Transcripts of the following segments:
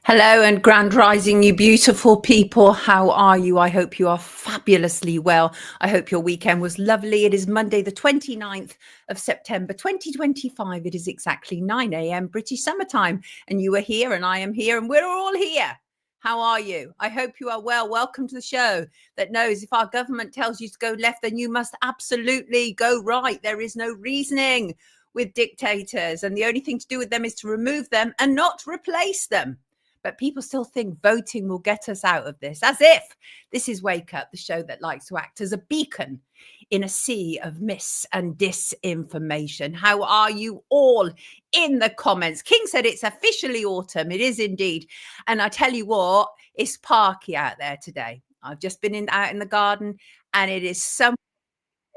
Hello and grand rising, you beautiful people. How are you? I hope you are fabulously well. I hope your weekend was lovely. It is Monday, the 29th of September, 2025. It is exactly 9 a.m. British summertime. And you are here and I am here and we're all here. How are you? I hope you are well. Welcome to the show that knows if our government tells you to go left, then you must absolutely go right. There is no reasoning with dictators. And the only thing to do with them is to remove them and not replace them. But people still think voting will get us out of this, as if this is Wake Up, the show that likes to act as a beacon in a sea of mis and disinformation. How are you all in the comments? King said it's officially autumn. It is indeed. And I tell you what, it's parky out there today. I've just been out in the garden and it is so.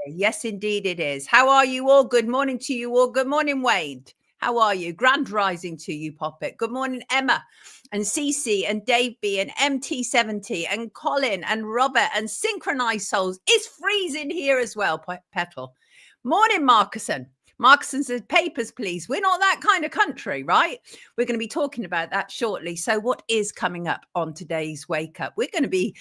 Yes, indeed it is. How are you all? Good morning to you all. Good morning, Wade. How are you? Grand rising to you, Poppet. Good morning, Emma and Cece and Dave B and MT70 and Colin and Robert and Synchronized Souls. It's freezing here as well, Petal. Morning, Marcuson. Marcuson says, papers, please. We're not that kind of country, right? We're going to be talking about that shortly. So what is coming up on today's Wake Up? We're going to be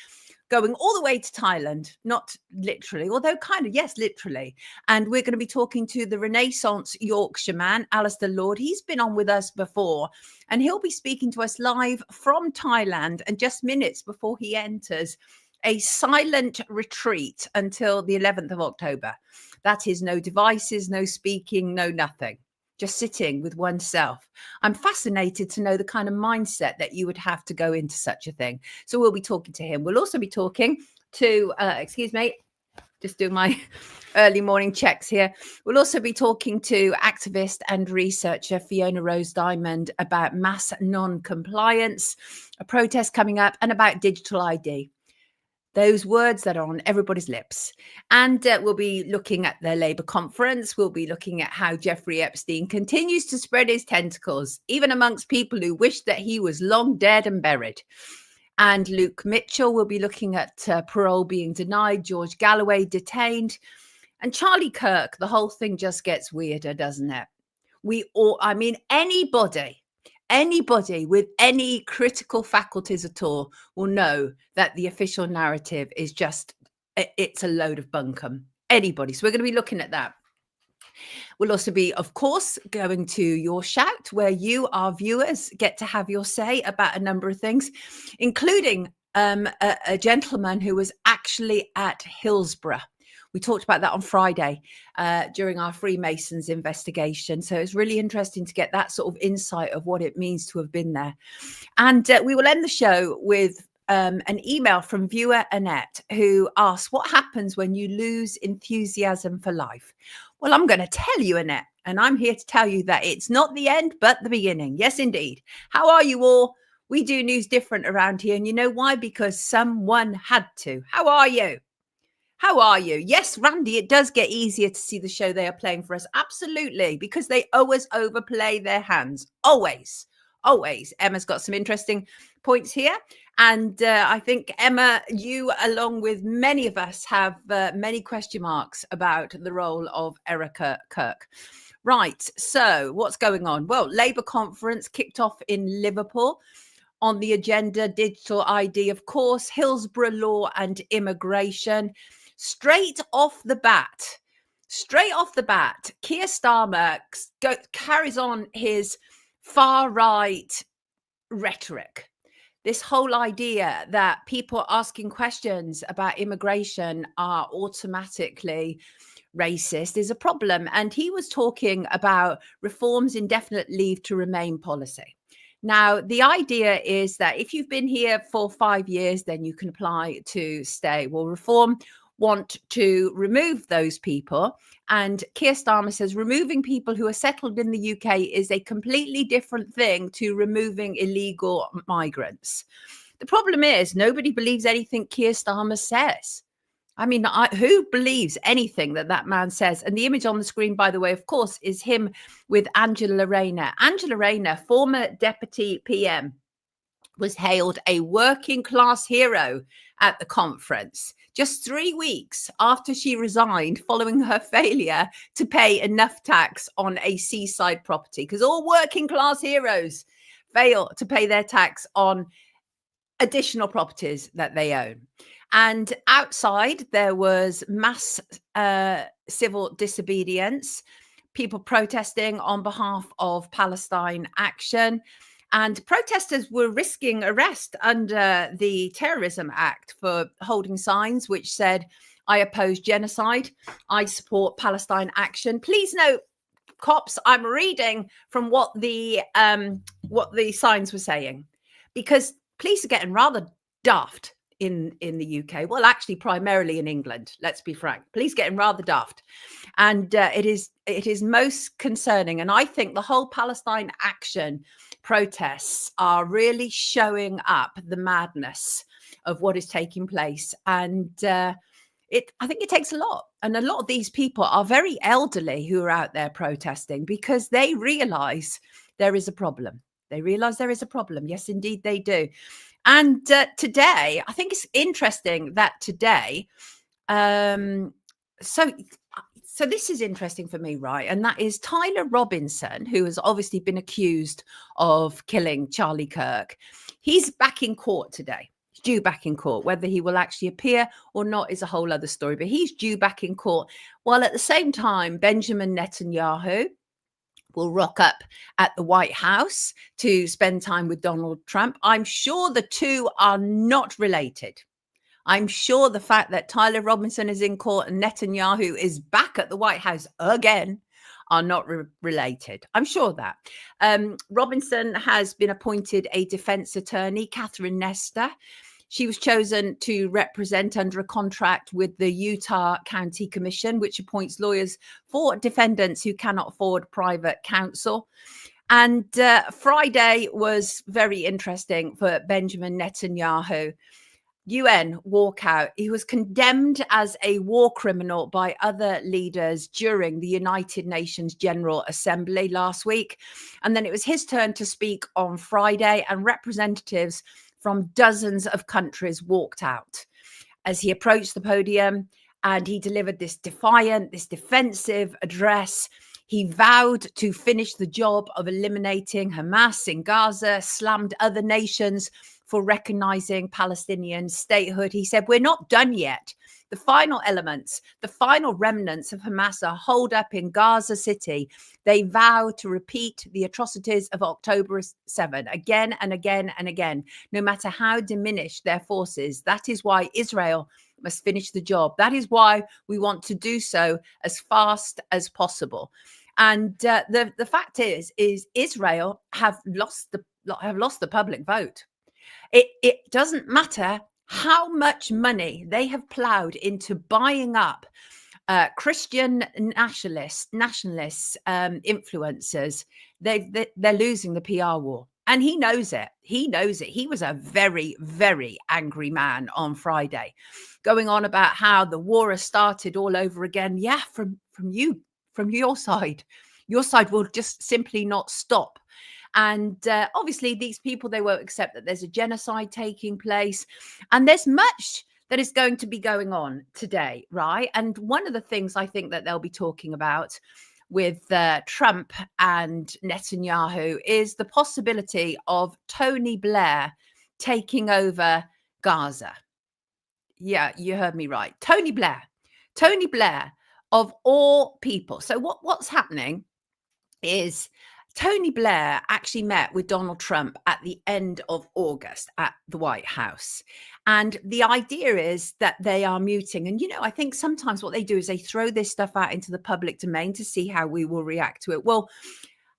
going all the way to Thailand, not literally, although kind of, yes, literally. And we're going to be talking to the Renaissance Yorkshire man, Alistair Lord. He's been on with us before, and he'll be speaking to us live from Thailand and just minutes before he enters a silent retreat until the 11th of October. That is no devices, no speaking, no nothing. Just sitting with oneself. I'm fascinated to know the kind of mindset that you would have to go into such a thing. So we'll be talking to him. We'll also be talking to, excuse me, just doing my early morning checks here. We'll also be talking to activist and researcher Fiona Rose Diamond about mass non-compliance, a protest coming up, and about digital ID. Those words that are on everybody's lips. And we'll be looking at the Labour conference. We'll be looking at how Jeffrey Epstein continues to spread his tentacles, even amongst people who wish that he was long dead and buried. And Luke Mitchell will be looking at parole being denied, George Galloway detained, and Charlie Kirk. The whole thing just gets weirder, doesn't it? Anybody with any critical faculties at all will know that the official narrative is just, it's a load of bunkum. Anybody. So we're going to be looking at that. We'll also be, of course, going to your shout, where you, our viewers, get to have your say about a number of things, including a gentleman who was actually at Hillsborough. We talked about that on Friday during our Freemasons investigation. So it's really interesting to get that sort of insight of what it means to have been there. And we will end the show with an email from viewer Annette, who asks, what happens when you lose enthusiasm for life? Well, I'm going to tell you, Annette, and I'm here to tell you that it's not the end, but the beginning. Yes, indeed. How are you all? We do news different around here. And you know why? Because someone had to. How are you? How are you? Yes, Randy, it does get easier to see the show they are playing for us. Absolutely, because they always overplay their hands. Always, always. Emma's got some interesting points here. And I think, Emma, you, along with many of us, have many question marks about the role of Erica Kirk. Right, so what's going on? Well, Labour conference kicked off in Liverpool. On the agenda, digital ID, of course, Hillsborough law and immigration. Straight off the bat, Keir Starmer carries on his far-right rhetoric. This whole idea that people asking questions about immigration are automatically racist is a problem. And he was talking about reforms indefinite leave to remain policy. Now, the idea is that if you've been here for 5 years, then you can apply to stay. Well, Reform want to remove those people. And Keir Starmer says removing people who are settled in the UK is a completely different thing to removing illegal migrants. The problem is nobody believes anything Keir Starmer says. I mean, who believes anything that man says? And the image on the screen, by the way, of course, is him with Angela Rayner. Angela Rayner, former deputy PM, was hailed a working class hero at the conference just 3 weeks after she resigned following her failure to pay enough tax on a seaside property, because all working class heroes fail to pay their tax on additional properties that they own. And outside, there was mass civil disobedience, people protesting on behalf of Palestine Action. And protesters were risking arrest under the Terrorism Act for holding signs which said, "I oppose genocide. I support Palestine Action." Please note, cops, I'm reading from what the signs were saying, because police are getting rather daft in the UK. Well, actually, primarily in England. Let's be frank. Police getting rather daft, and it is most concerning. And I think the whole Palestine Action protests are really showing up the madness of what is taking place. And I think it takes a lot. And a lot of these people are very elderly who are out there protesting because they realize there is a problem. They realize there is a problem. Yes, indeed, they do. And today, I think it's interesting that today, so this is interesting for me, right? And that is Tyler Robinson, who has obviously been accused of killing Charlie Kirk. He's back in court today. He's due back in court. Whether he will actually appear or not is a whole other story, but he's due back in court. While at the same time, Benjamin Netanyahu will rock up at the White House to spend time with Donald Trump. I'm sure the two are not related. I'm sure the fact that Tyler Robinson is in court and Netanyahu is back at the White House again are not related. I'm sure that. Robinson has been appointed a defense attorney, Catherine Nestor. She was chosen to represent under a contract with the Utah County Commission, which appoints lawyers for defendants who cannot afford private counsel. And Friday was very interesting for Benjamin Netanyahu. UN walkout. He was condemned as a war criminal by other leaders during the United Nations General Assembly last week. And then it was his turn to speak on Friday, and representatives from dozens of countries walked out as he approached the podium, and he delivered this defiant, this defensive address. He vowed to finish the job of eliminating Hamas in Gaza, slammed other nations for recognizing Palestinian statehood. He said, "We're not done yet. The final elements, the final remnants of Hamas are holed up in Gaza City. They vow to repeat the atrocities of October 7 again and again and again, no matter how diminished their forces. That is why Israel must finish the job. That is why we want to do so as fast as possible." And the fact is Israel have lost the public vote. It doesn't matter how much money they have plowed into buying up Christian nationalists, influencers. They're losing the PR war. And he knows it. He knows it. He was a very, very angry man on Friday, going on about how the war has started all over again. Yeah, from your side. Your side will just simply not stop. And obviously, these people, they won't accept that there's a genocide taking place. And there's much that is going to be going on today, right? And one of the things I think that they'll be talking about with Trump and Netanyahu is the possibility of Tony Blair taking over Gaza. Yeah, you heard me right. Tony Blair of all people. So what's happening is Tony Blair actually met with Donald Trump at the end of August at the White House. And the idea is that they are muting. And, I think sometimes what they do is they throw this stuff out into the public domain to see how we will react to it. Well,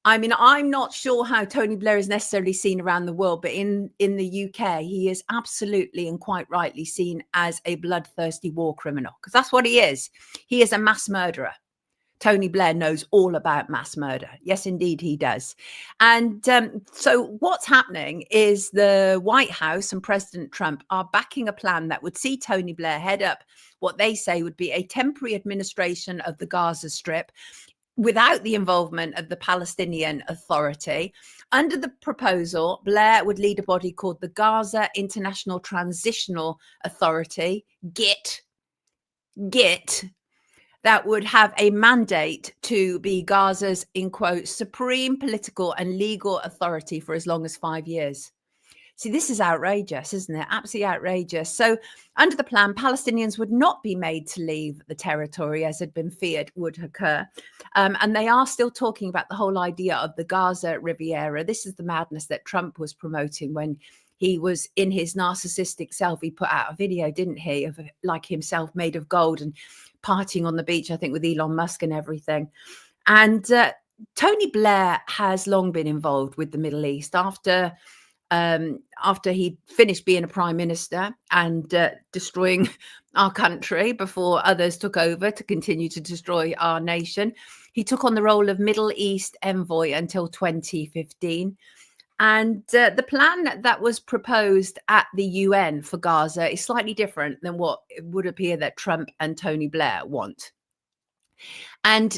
I mean, I'm not sure how Tony Blair is necessarily seen around the world, but in the UK, he is absolutely and quite rightly seen as a bloodthirsty war criminal, because that's what he is. He is a mass murderer. Tony Blair knows all about mass murder. Yes, indeed, he does. And so what's happening is the White House and President Trump are backing a plan that would see Tony Blair head up what they say would be a temporary administration of the Gaza Strip without the involvement of the Palestinian Authority. Under the proposal, Blair would lead a body called the Gaza International Transitional Authority, GIT. that would have a mandate to be Gaza's, in quotes, supreme political and legal authority for as long as 5 years. See, this is outrageous, isn't it? Absolutely outrageous. So, under the plan, Palestinians would not be made to leave the territory as had been feared would occur. And they are still talking about the whole idea of the Gaza Riviera. This is the madness that Trump was promoting when he was in his narcissistic self. He put out a video, didn't he, of like himself made of gold and partying on the beach, I think, with Elon Musk and everything. And Tony Blair has long been involved with the Middle East after he finished being a prime minister and destroying our country before others took over to continue to destroy our nation. He took on the role of Middle East envoy until 2015. And the plan that was proposed at the UN for Gaza is slightly different than what it would appear that Trump and Tony Blair want. And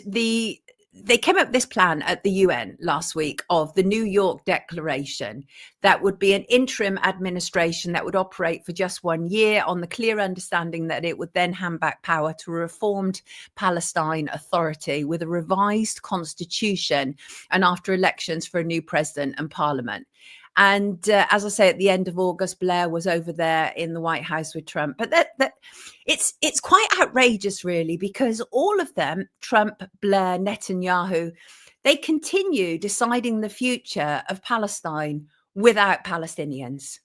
they came up with this plan at the UN last week of the New York Declaration that would be an interim administration that would operate for just 1 year on the clear understanding that it would then hand back power to a reformed Palestine Authority with a revised constitution and after elections for a new president and parliament. And as I say, at the end of August, Blair was over there in the White House with Trump. But it's quite outrageous, really, because all of them, Trump, Blair, Netanyahu, they continue deciding the future of Palestine without Palestinians.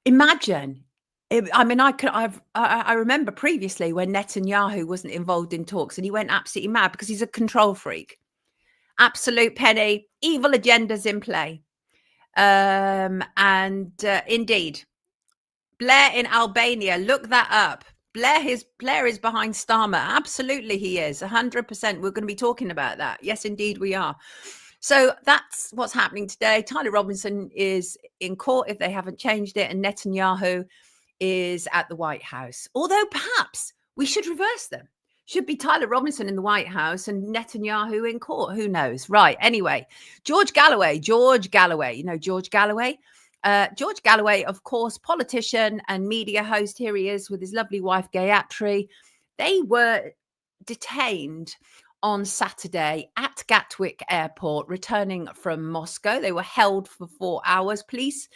Imagine. I mean, I remember previously when Netanyahu wasn't involved in talks and he went absolutely mad because he's a control freak. Absolute penny, evil agendas in play. Indeed, Blair in Albania, look that up. Blair is behind Starmer. Absolutely, he is 100%. We're going to be talking about that. Yes, indeed, we are. So that's what's happening today. Tyler Robinson is in court if they haven't changed it, and Netanyahu is at the White House. Although perhaps we should reverse them. Should be Tyler Robinson in the White House and Netanyahu in court. Who knows? Right. Anyway, George Galloway. You know George Galloway? George Galloway, of course, politician and media host. Here he is with his lovely wife, Gayatri. They were detained on Saturday at Gatwick Airport, returning from Moscow. They were held for 4 hours. Police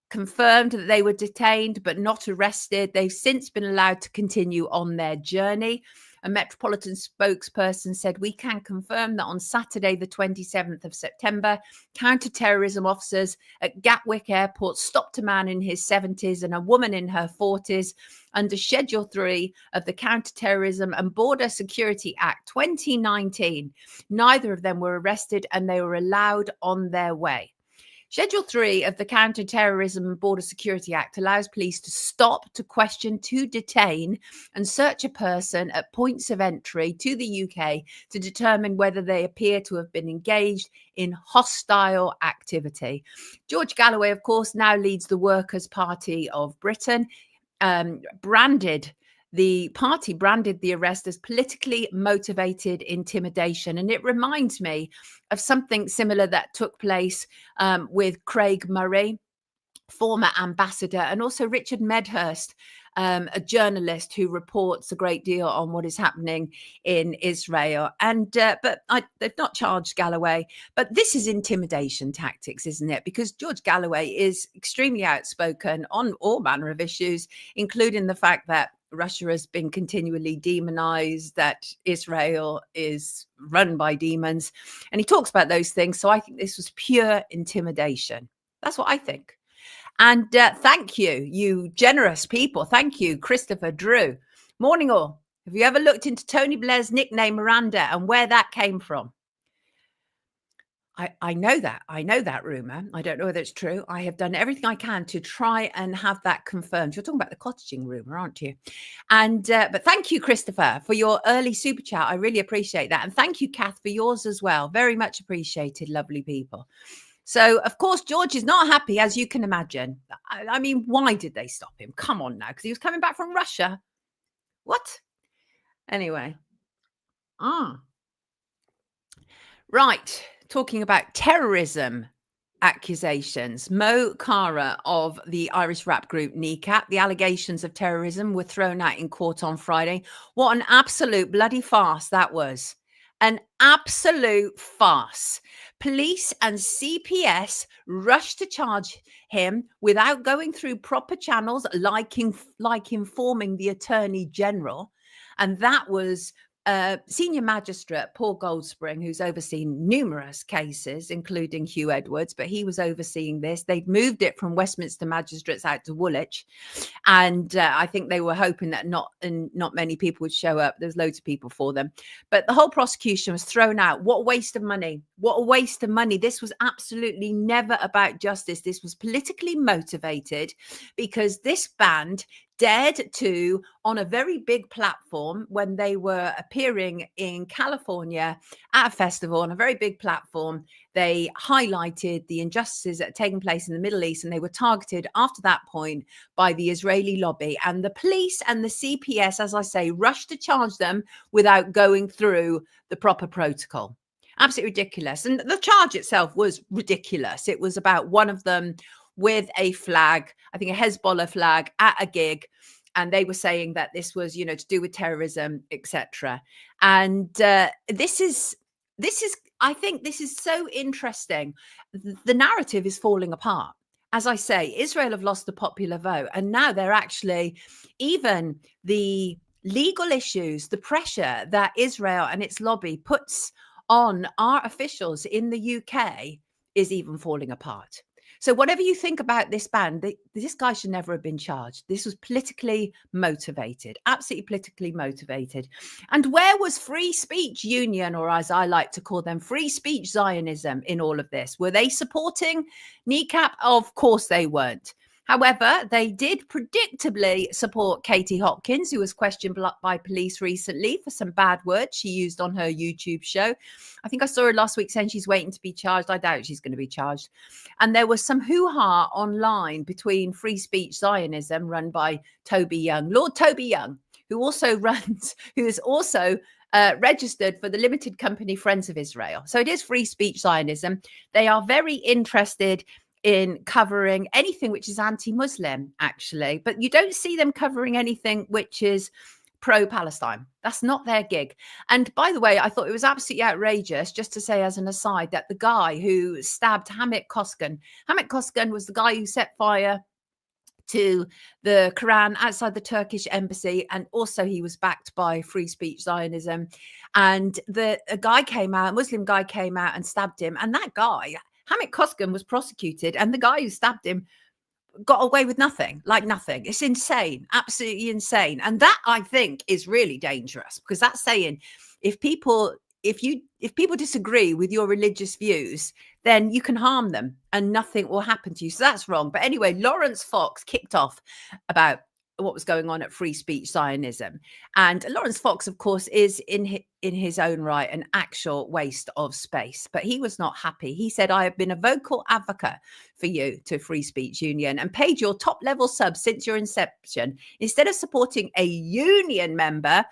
confirmed that they were detained but not arrested. They've since been allowed to continue on their journey. A Metropolitan spokesperson said, "We can confirm that on Saturday, the 27th of September, counter-terrorism officers at Gatwick Airport stopped a man in his 70s and a woman in her 40s under Schedule 3 of the Counter-Terrorism and Border Security Act 2019. Neither of them were arrested and they were allowed on their way." Schedule 3 of the Counter-Terrorism and Border Security Act allows police to stop, to question, to detain and search a person at points of entry to the UK to determine whether they appear to have been engaged in hostile activity. George Galloway, of course, now leads the Workers' Party of Britain, The party branded the arrest as politically motivated intimidation. And it reminds me of something similar that took place with Craig Murray, former ambassador, and also Richard Medhurst, a journalist who reports a great deal on what is happening in Israel. And they've not charged Galloway, but this is intimidation tactics, isn't it? Because George Galloway is extremely outspoken on all manner of issues, including the fact that Russia has been continually demonized, that Israel is run by demons. And he talks about those things. So I think this was pure intimidation. That's what I think. And thank you, you generous people. Thank you, Christopher Drew. Morning all. Have you ever looked into Tony Blair's nickname Miranda and where that came from? I know that rumor. I don't know whether it's true. I have done everything I can to try and have that confirmed. You're talking about the cottaging rumor, aren't you? And but thank you, Christopher, for your early super chat. I really appreciate that. And thank you, Kath, for yours as well. Very much appreciated, lovely people. So, of course, George is not happy, as you can imagine. I mean, why did they stop him? Come on now, because he was coming back from Russia. What? Anyway. Right. Talking about terrorism accusations. Mo Cara of the Irish rap group Kneecap, the allegations of terrorism were thrown out in court on Friday. What an absolute bloody farce that was. An absolute farce. Police and CPS rushed to charge him without going through proper channels like informing the Attorney General. And that was senior magistrate Paul Goldspring, who's overseen numerous cases, including Hugh Edwards, but he was overseeing this. They'd moved it from Westminster Magistrates out to Woolwich, and I think they were hoping that not many people would show up. There's loads of people for them, but the whole prosecution was thrown out. What a waste of money! What a waste of money! This was absolutely never about justice. This was politically motivated because this band dared to, on a very big platform, when they were appearing in California at a festival on a very big platform, they highlighted the injustices that had taken place in the Middle East, and they were targeted after that point by the Israeli lobby. And the police and the CPS, as I say, rushed to charge them without going through the proper protocol. Absolutely ridiculous. And the charge itself was ridiculous. It was about one of them with a flag, I think a Hezbollah flag, at a gig, and they were saying that this was, to do with terrorism, etc. And this is, I think this is so interesting. The narrative is falling apart. As I say, Israel have lost the popular vote, and now they're actually, even the legal issues, the pressure that Israel and its lobby puts on our officials in the UK is even falling apart. So whatever you think about this ban, this guy should never have been charged. This was politically motivated, absolutely politically motivated. And where was Free Speech Union, or as I like to call them, Free Speech Zionism in all of this? Were they supporting Kneecap? Of course they weren't. However, they did predictably support Katie Hopkins, who was questioned by police recently for some bad words she used on her YouTube show. I think I saw her last week saying she's waiting to be charged. I doubt she's going to be charged. And there was some hoo-ha online between Free Speech Zionism, run by Toby Young, Lord Toby Young, who is also registered for the limited company Friends of Israel. So it is Free Speech Zionism. They are very interested in covering anything which is anti-Muslim, actually, but you don't see them covering anything which is pro-Palestine. That's not their gig. And by the way, I thought it was absolutely outrageous, just to say as an aside, that the guy who stabbed Hamit Koskan was the guy who set fire to the Quran outside the Turkish embassy, and also he was backed by Free Speech Zionism. And a Muslim guy came out and stabbed him, and that guy, Hamit Koskan, was prosecuted, and the guy who stabbed him got away with nothing. It's insane, absolutely insane. And that, I think, is really dangerous, because that's saying if people disagree with your religious views, then you can harm them and nothing will happen to you. So that's wrong. But anyway, Lawrence Fox kicked off about what was going on at Free Speech Zionism. And Lawrence Fox, of course, is in his own right an actual waste of space. But he was not happy. He said, I have been a vocal advocate for you to Free Speech Union and paid your top level subs since your inception. Instead of supporting a union member,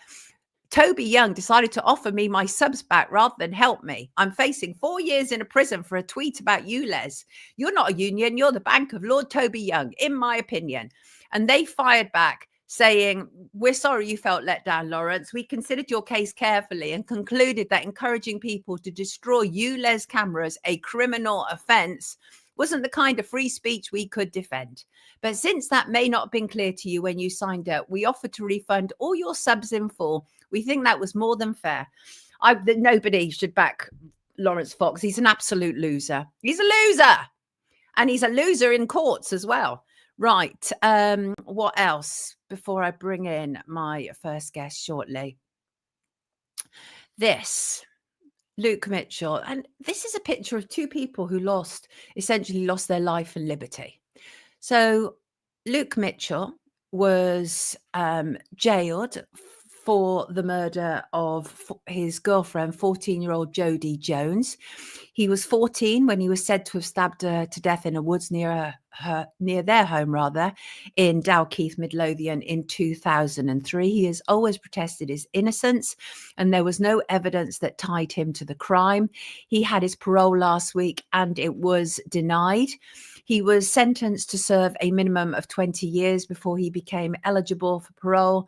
Toby Young decided to offer me my subs back rather than help me. I'm facing 4 years in a prison for a tweet about you, Les. You're not a union. You're the bank of Lord Toby Young, in my opinion. And they fired back saying, we're sorry you felt let down, Lawrence. We considered your case carefully and concluded that encouraging people to destroy ULEZ cameras, a criminal offence, wasn't the kind of free speech we could defend. But since that may not have been clear to you when you signed up, we offered to refund all your subs in full. We think that was more than fair. Nobody should back Lawrence Fox. He's an absolute loser. He's a loser. And he's a loser in courts as well. Right. What else before I bring in my first guest shortly? This, Luke Mitchell. And this is a picture of two people who essentially lost their life and liberty. So Luke Mitchell was jailed for the murder of his girlfriend, 14-year-old Jodie Jones. He was 14 when he was said to have stabbed her to death in a woods near their home, in Dalkeith, Midlothian in 2003. He has always protested his innocence, and there was no evidence that tied him to the crime. He had his parole last week and it was denied. He was sentenced to serve a minimum of 20 years before he became eligible for parole.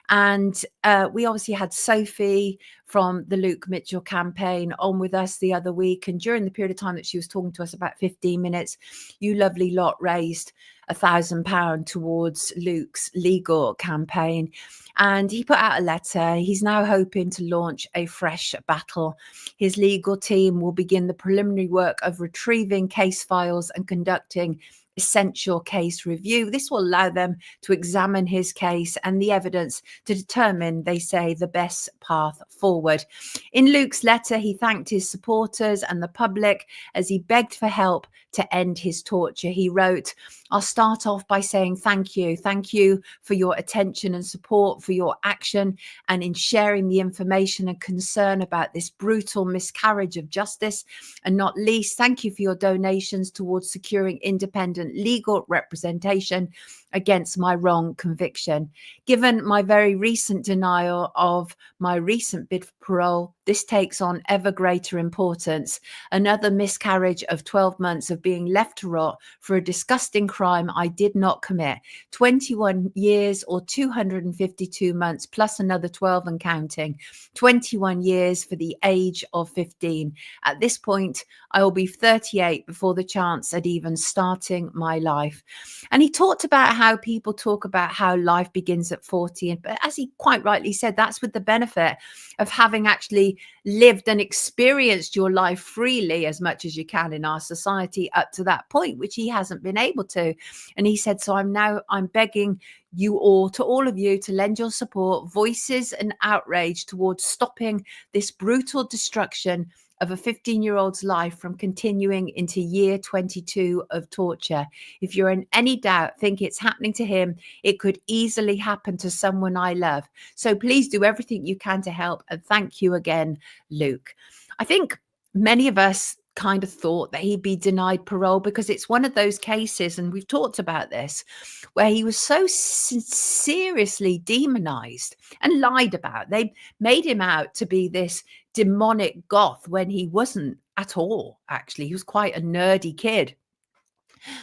And we obviously had Sophie from the Luke Mitchell campaign on with us the other week. And during the period of time that she was talking to us, about 15 minutes, you lovely lot raised £1,000 towards Luke's legal campaign. And he put out a letter. He's now hoping to launch a fresh battle. His legal team will begin the preliminary work of retrieving case files and conducting essential case review. This will allow them to examine his case and the evidence to determine, they say, the best path forward. In Luke's letter, he thanked his supporters and the public as he begged for help to end his torture. He wrote, "I'll start off by saying thank you. Thank you for your attention and support, for your action and in sharing the information and concern about this brutal miscarriage of justice. And not least, thank you for your donations towards securing independent legal representation against my wrong conviction. Given my very recent denial of my recent bid for parole, this takes on ever greater importance. Another miscarriage of 12 months of being left to rot for a disgusting crime I did not commit. 21 years or 252 months plus another 12 and counting. 21 years for the age of 15. At this point, I will be 38 before the chance at even starting my life." And he talked about how people talk about how life begins at 40. But as he quite rightly said, that's with the benefit of having actually lived and experienced your life freely as much as you can in our society up to that point, which he hasn't been able to. And he said, so I'm begging you all, to all of you, to lend your support, voices and outrage towards stopping this brutal destruction of a 15-year-old's life from continuing into year 22 of torture. If you're in any doubt, think it's happening to him, it could easily happen to someone I love. So please do everything you can to help. And thank you again, Luke. I think many of us kind of thought that he'd be denied parole because it's one of those cases, and we've talked about this, where he was so seriously demonized and lied about. They made him out to be this demonic goth when he wasn't at all. Actually, he was quite a nerdy kid.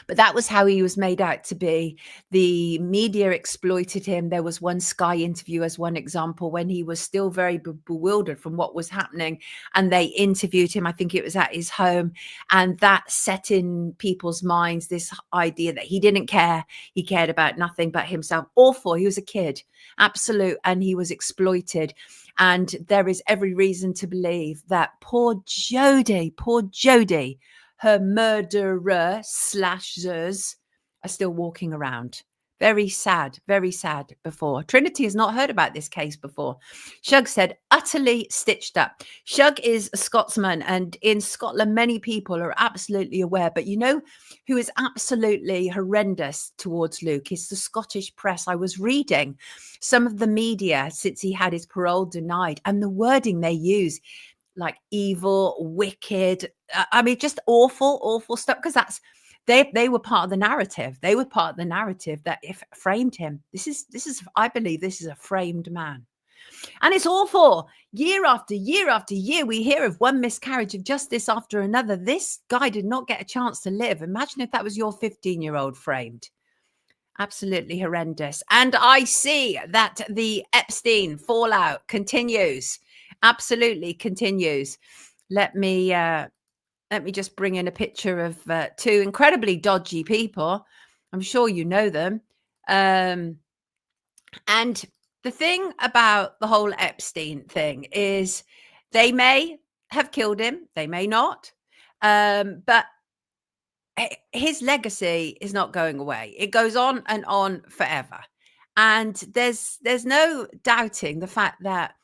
But that was how he was made out to be. The media exploited him. There was one Sky interview as one example when he was still very bewildered from what was happening. And they interviewed him, I think it was at his home. And that set in people's minds this idea that he didn't care. He cared about nothing but himself. Awful. He was a kid. Absolute. And he was exploited. And there is every reason to believe that poor Jodie, her murderer/ers are still walking around. Very sad before. Trinity has not heard about this case before. Shug said, utterly stitched up. Shug is a Scotsman, and in Scotland, many people are absolutely aware. But you know who is absolutely horrendous towards Luke is the Scottish press. I was reading some of the media since he had his parole denied, and the wording they use, like evil, wicked, I mean, just awful stuff, because that's they were part of the narrative. They were part of the narrative that framed him. This is I believe this is a framed man. And it's awful. Year after year after year, we hear of one miscarriage of justice after another. This guy did not get a chance to live. Imagine if that was your 15-year-old framed. Absolutely horrendous. And I see that the Epstein fallout continues. Absolutely continues. Let me just bring in a picture of two incredibly dodgy people. I'm sure you know them. And the thing about the whole Epstein thing is they may have killed him. They may not. But his legacy is not going away. It goes on and on forever. And there's no doubting the fact that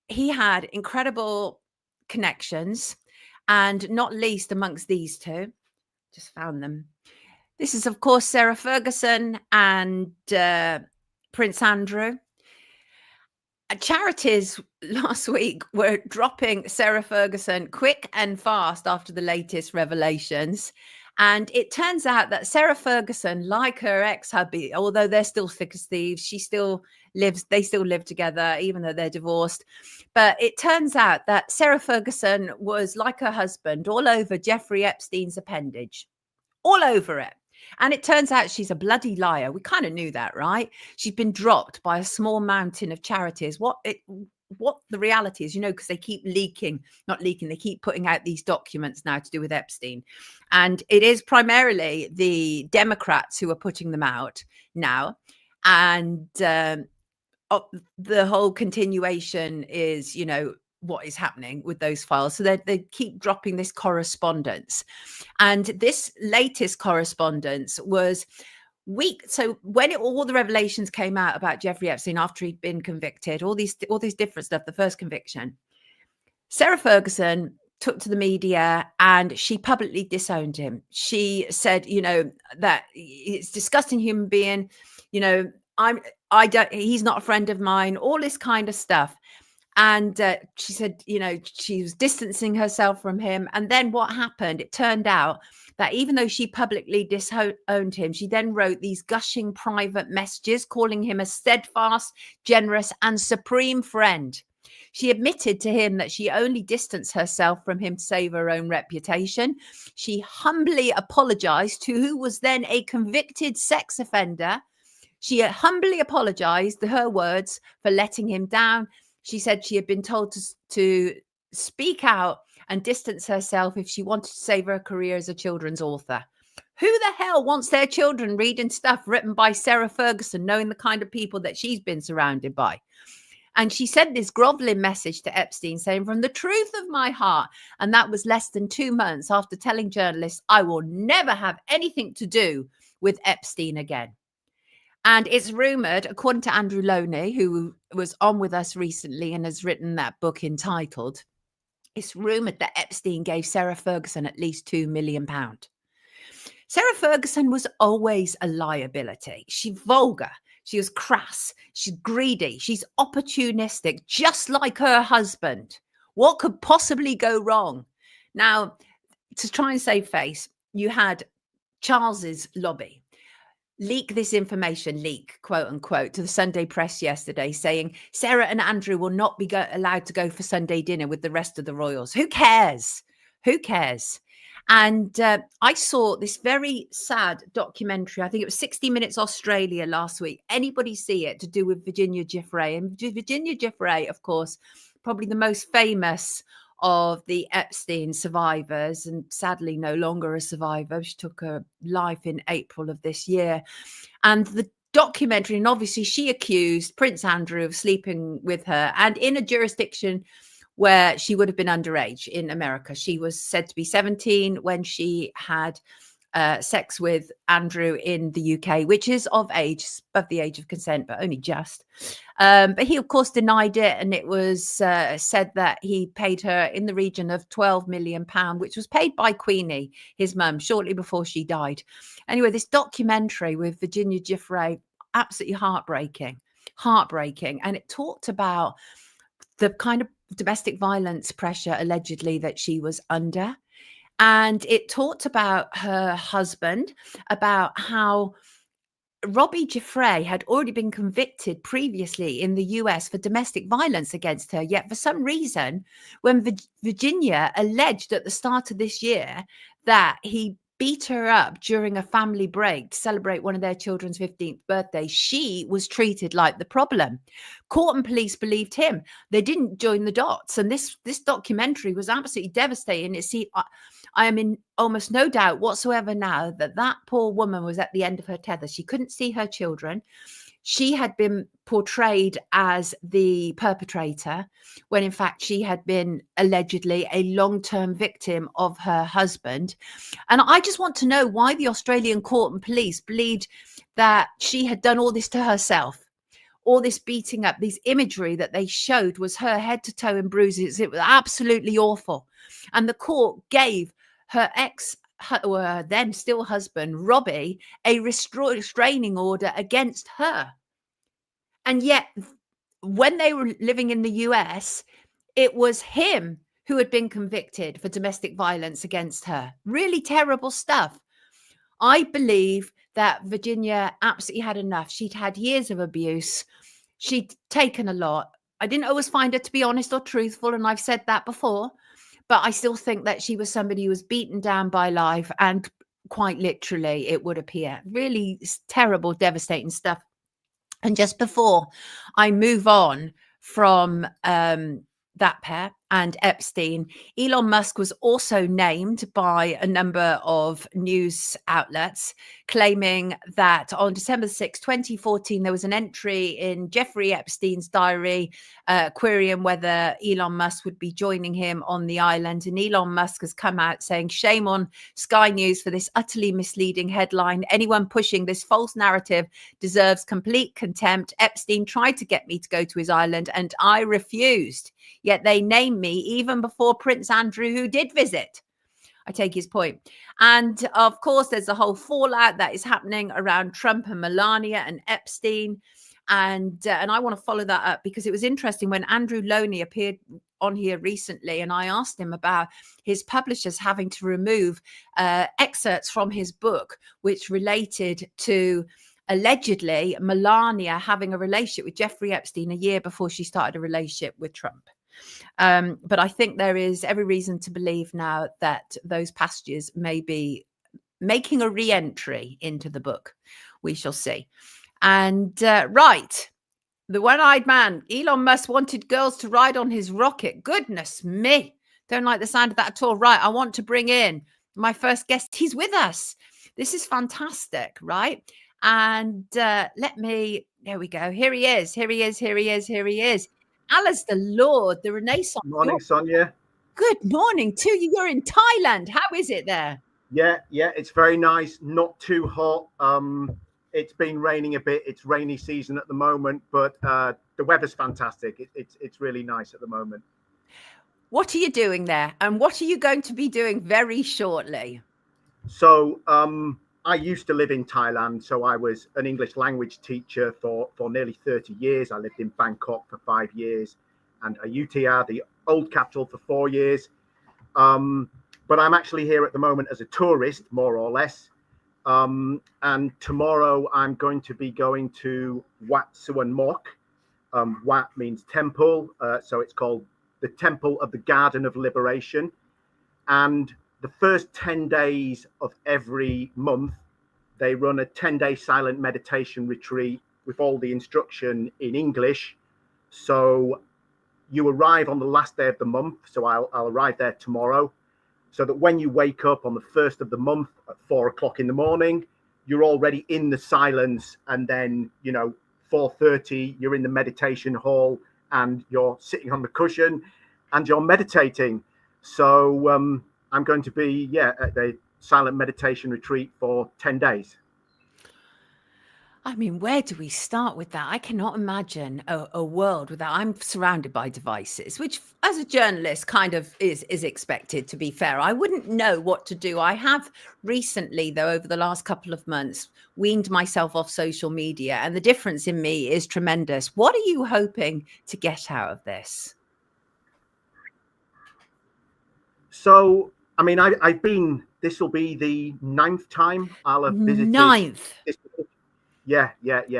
he had incredible connections, and not least amongst these two. Just found them. This is, of course, Sarah Ferguson and Prince Andrew. Charities last week were dropping Sarah Ferguson quick and fast after the latest revelations. And it turns out that Sarah Ferguson, like her ex-hubby, although they're still thick as thieves, they still live together, even though they're divorced. But it turns out that Sarah Ferguson was like her husband, all over Jeffrey Epstein's appendage, all over it. And it turns out she's a bloody liar. We kind of knew that, right? She's been dropped by a small mountain of charities. What the reality is, because they keep not leaking, they keep putting out these documents now to do with Epstein. And it is primarily the Democrats who are putting them out now. And the whole continuation is, what is happening with those files. So they keep dropping this correspondence. And this latest correspondence was so when all the revelations came out about Jeffrey Epstein after he'd been convicted, all these different stuff, the first conviction, Sarah Ferguson took to the media and she publicly disowned him. She said, that it's disgusting human being, he's not a friend of mine, all this kind of stuff. And she said, she was distancing herself from him. And then what happened? It turned out that even though she publicly disowned him, she then wrote these gushing private messages calling him a steadfast, generous, and supreme friend. She admitted to him that she only distanced herself from him to save her own reputation. She humbly apologized to who was then a convicted sex offender. She humbly apologized, her words, for letting him down. She said she had been told to speak out and distance herself if she wanted to save her career as a children's author. Who the hell wants their children reading stuff written by Sarah Ferguson, knowing the kind of people that she's been surrounded by? And she sent this groveling message to Epstein saying, from the truth of my heart, and that was less than 2 months after telling journalists, I will never have anything to do with Epstein again. And it's rumoured, according to Andrew Loney, who was on with us recently and has written that book entitled, it's rumoured that Epstein gave Sarah Ferguson at least £2 million. Sarah Ferguson was always a liability. She's vulgar. She was crass. She's greedy. She's opportunistic, just like her husband. What could possibly go wrong? Now, to try and save face, you had Charles's lobby leak this information, quote unquote, to the Sunday press yesterday, saying Sarah and Andrew will not be allowed to go for Sunday dinner with the rest of the royals. Who cares? Who cares? And I saw this very sad documentary. I think it was 60 Minutes Australia last week. Anybody see it? To do with Virginia Giuffre. And Virginia Giuffre, of course, probably the most famous of the Epstein survivors, and sadly no longer a survivor. She took her life in April of this year. And the documentary, and obviously she accused Prince Andrew of sleeping with her, and in a jurisdiction where she would have been underage in America. She was said to be 17 when she had sex with Andrew in the UK, which is of age, above the age of consent, but only just. But he, of course, denied it. And it was said that he paid her in the region of £12 million, which was paid by Queenie, his mum, shortly before she died. Anyway, this documentary with Virginia Giuffre, absolutely heartbreaking. And it talked about the kind of domestic violence pressure allegedly that she was under. And it talked about her husband, about how Robbie Giuffre had already been convicted previously in the US for domestic violence against her. Yet for some reason, when Virginia alleged at the start of this year that he beat her up during a family break to celebrate one of their children's 15th birthday, she was treated like the problem. Court and police believed him. They didn't join the dots. And this documentary was absolutely devastating. I am in almost no doubt whatsoever now that poor woman was at the end of her tether. She couldn't see her children. She had been portrayed as the perpetrator when in fact she had been allegedly a long-term victim of her husband. And I just want to know why the Australian court and police believed that she had done all this to herself. All this beating up, these imagery that they showed was her head to toe in bruises. It was absolutely awful. And the court gave her then still husband, Robbie, a restraining order against her. And yet when they were living in the US, it was him who had been convicted for domestic violence against her. Really terrible stuff. I believe that Virginia absolutely had enough. She'd had years of abuse. She'd taken a lot. I didn't always find her to be honest or truthful, and I've said that before, but I still think that she was somebody who was beaten down by life, and quite literally, it would appear. Really terrible, devastating stuff. And just before I move on from that pair and Epstein, Elon Musk was also named by a number of news outlets, claiming that on December 6, 2014, there was an entry in Jeffrey Epstein's diary querying whether Elon Musk would be joining him on the island. And Elon Musk has come out saying, shame on Sky News for this utterly misleading headline. Anyone pushing this false narrative deserves complete contempt. Epstein tried to get me to go to his island and I refused. Yet they named me even before Prince Andrew, who did visit. I take his point. And of course, there's a whole fallout that is happening around Trump and Melania and Epstein. And I want to follow that up because it was interesting when Andrew Loney appeared on here recently, and I asked him about his publishers having to remove excerpts from his book, which related to allegedly Melania having a relationship with Jeffrey Epstein a year before she started a relationship with Trump. But I think there is every reason to believe now that those passages may be making a re-entry into the book. We shall see. And right, the one-eyed man, Elon Musk wanted girls to ride on his rocket. Goodness me. Don't like the sound of that at all. Right, I want to bring in my first guest. He's with us. This is fantastic, right? And there we go. Here he is. Alistair Lord, the Renaissance. Morning, Sonia. Good morning to you. You're in Thailand. How is it there? Yeah, it's very nice. Not too hot. It's been raining a bit. It's rainy season at the moment, but the weather's fantastic. It's really nice at the moment. What are you doing there? And what are you going to be doing very shortly? So I used to live in Thailand. So I was an English language teacher for nearly 30 years. I lived in Bangkok for 5 years and Ayutthaya, the old capital, for 4 years. But I'm actually here at the moment as a tourist, more or less. And tomorrow I'm going to be going to Wat Suan Mok. Wat means temple. So it's called the Temple of the Garden of Liberation. And the first 10 days of every month, they run a 10-day silent meditation retreat with all the instruction in English. So you arrive on the last day of the month. So I'll arrive there tomorrow. So that when you wake up on the first of the month at 4 o'clock in the morning, you're already in the silence. And then, 4:30, you're in the meditation hall and you're sitting on the cushion and you're meditating. So I'm going to be, at the silent meditation retreat for 10 days. I mean, where do we start with that? I cannot imagine a world without. I'm surrounded by devices, which as a journalist kind of is expected, to be fair. I wouldn't know what to do. I have recently, though, over the last couple of months, weaned myself off social media, and the difference in me is tremendous. What are you hoping to get out of this? So, I mean, I've been, this will be the 9th time I'll have visited. 9th. Yeah.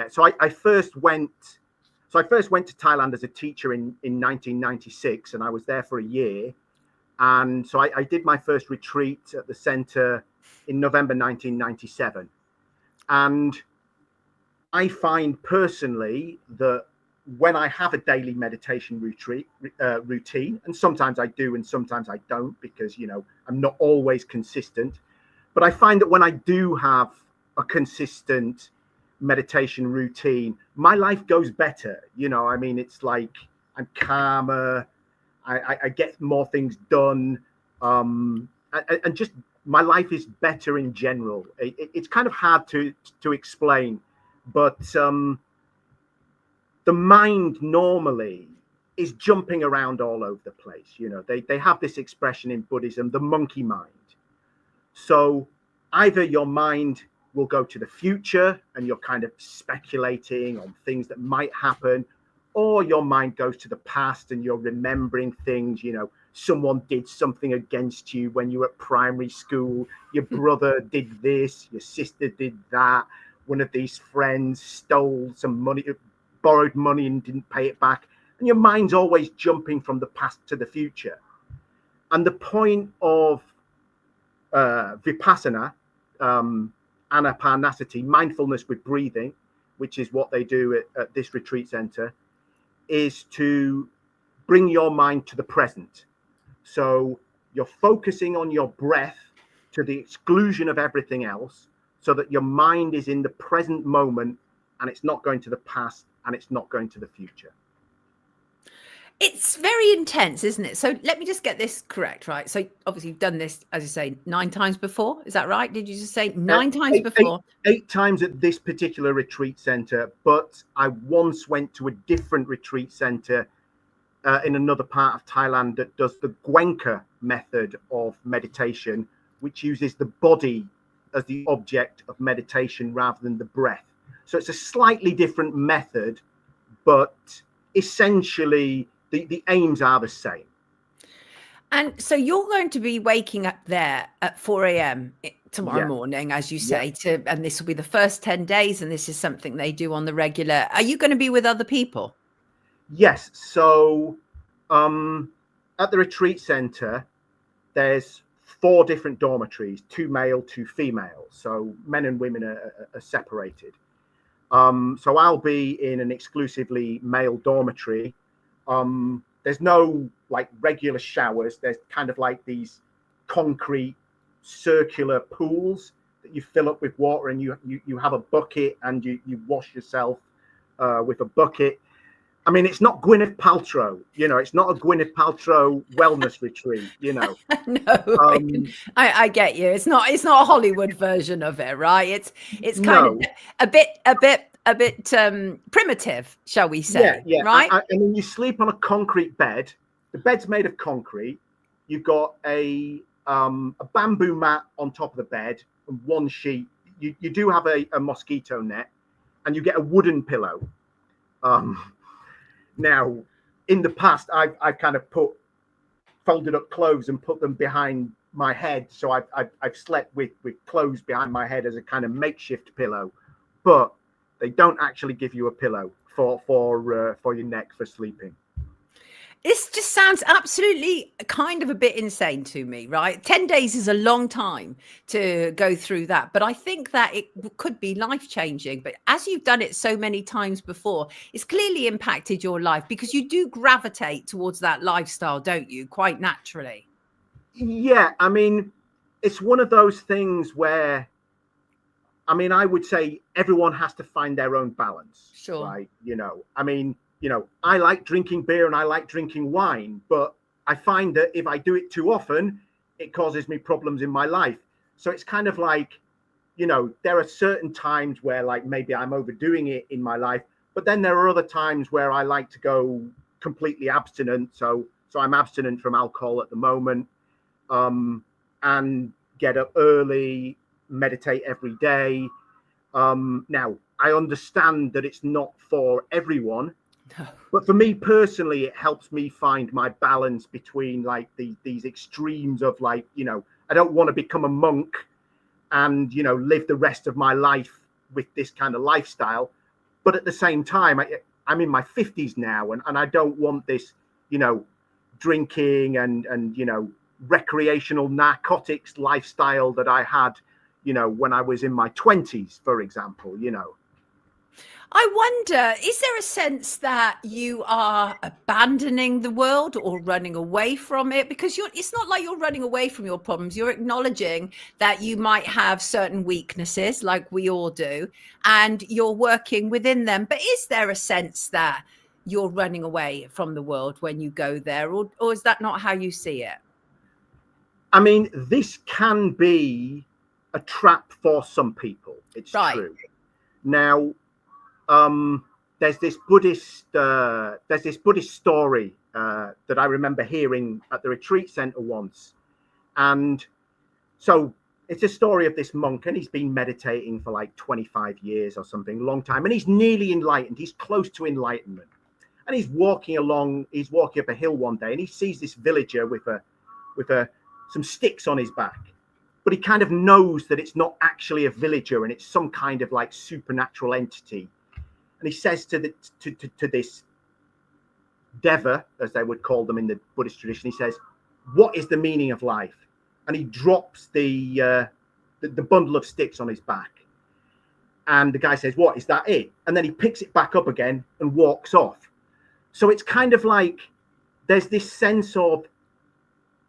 So I first went to Thailand as a teacher in 1996, and I was there for a year. And so I did my first retreat at the center in November 1997. And I find personally that when I have a daily meditation routine, and sometimes I do and sometimes I don't, because, I'm not always consistent. But I find that when I do have a consistent meditation routine, my life goes better. It's like I'm calmer, I get more things done, and just my life is better in general. It's kind of hard to explain, but the mind normally is jumping around all over the place. They have this expression in Buddhism, the monkey mind. So either your mind will go to the future and you're kind of speculating on things that might happen, or your mind goes to the past and you're remembering things, someone did something against you when you were at primary school, your brother did this, your sister did that, one of these friends stole some money, borrowed money and didn't pay it back, and your mind's always jumping from the past to the future. And the point of vipassana, anapanasati, mindfulness with breathing, which is what they do at this retreat center, is to bring your mind to the present. So you're focusing on your breath to the exclusion of everything else, so that your mind is in the present moment and it's not going to the past and it's not going to the future. It's very intense, isn't it? So let me just get this correct, right? So obviously you've done this, as you say, 9 times before. Is that right? Did you just say 9 times before? 8 times at this particular retreat center, but I once went to a different retreat center in another part of Thailand that does the Gwenka method of meditation, which uses the body as the object of meditation rather than the breath. So it's a slightly different method, but essentially the aims are the same. And so you're going to be waking up there at 4 a.m. tomorrow morning, as you say, and this will be the first 10 days, and this is something they do on the regular. Are you going to be with other people? Yes. So at the retreat center, there's 4 different dormitories, 2 male, 2 female. So men and women are separated. So I'll be in an exclusively male dormitory. There's no like regular showers. There's kind of like these concrete circular pools that you fill up with water, and you have a bucket and you wash yourself with a bucket. I mean, it's not Gwyneth Paltrow, it's not a Gwyneth Paltrow wellness retreat, No, I get you. It's not a Hollywood version of it, right? It's kind of a bit primitive, shall we say? Yeah. Right. I mean, you sleep on a concrete bed. The bed's made of concrete. You've got a bamboo mat on top of the bed and 1 sheet. You do have a mosquito net, and you get a wooden pillow. Now, in the past, I've kind of folded up clothes and put them behind my head. So I've slept with clothes behind my head as a kind of makeshift pillow, but they don't actually give you a pillow for your neck for sleeping. This just sounds absolutely kind of a bit insane to me, right? 10 days is a long time to go through that, but I think that it could be life-changing. But as you've done it so many times before, it's clearly impacted your life, because you do gravitate towards that lifestyle, don't you? Quite naturally. Yeah, I mean, it's one of those things where, I mean, I would say everyone has to find their own balance. Sure. Right? I mean, I like drinking beer and I like drinking wine, but I find that if I do it too often, it causes me problems in my life. So it's kind of like, there are certain times where like maybe I'm overdoing it in my life, but then there are other times where I like to go completely abstinent. So I'm abstinent from alcohol at the moment, and get up early, meditate every day. Now, I understand that it's not for everyone. But for me personally, it helps me find my balance between like these extremes of like, I don't want to become a monk and, live the rest of my life with this kind of lifestyle. But at the same time, I'm in my 50s now, and I don't want this, drinking and recreational narcotics lifestyle that I had, when I was in my 20s, for example, I wonder, is there a sense that you are abandoning the world or running away from it? Because it's not like you're running away from your problems. You're acknowledging that you might have certain weaknesses, like we all do, and you're working within them. But is there a sense that you're running away from the world when you go there, or is that not how you see it? I mean, this can be a trap for some people. It's true. Now, there's this Buddhist story that I remember hearing at the retreat center once, and so it's a story of this monk, and he's been meditating for like 25 years or something, a long time, and he's nearly enlightened. He's close to enlightenment, And he's walking up a hill one day, and he sees this villager with some sticks on his back. But he kind of knows that it's not actually a villager, and it's some kind of like supernatural entity. And he says to this deva, as they would call them in the Buddhist tradition, he says, "What is the meaning of life?" And he drops the bundle of sticks on his back. And the guy says, "What, is that it?" And then he picks it back up again and walks off. So it's kind of like there's this sense of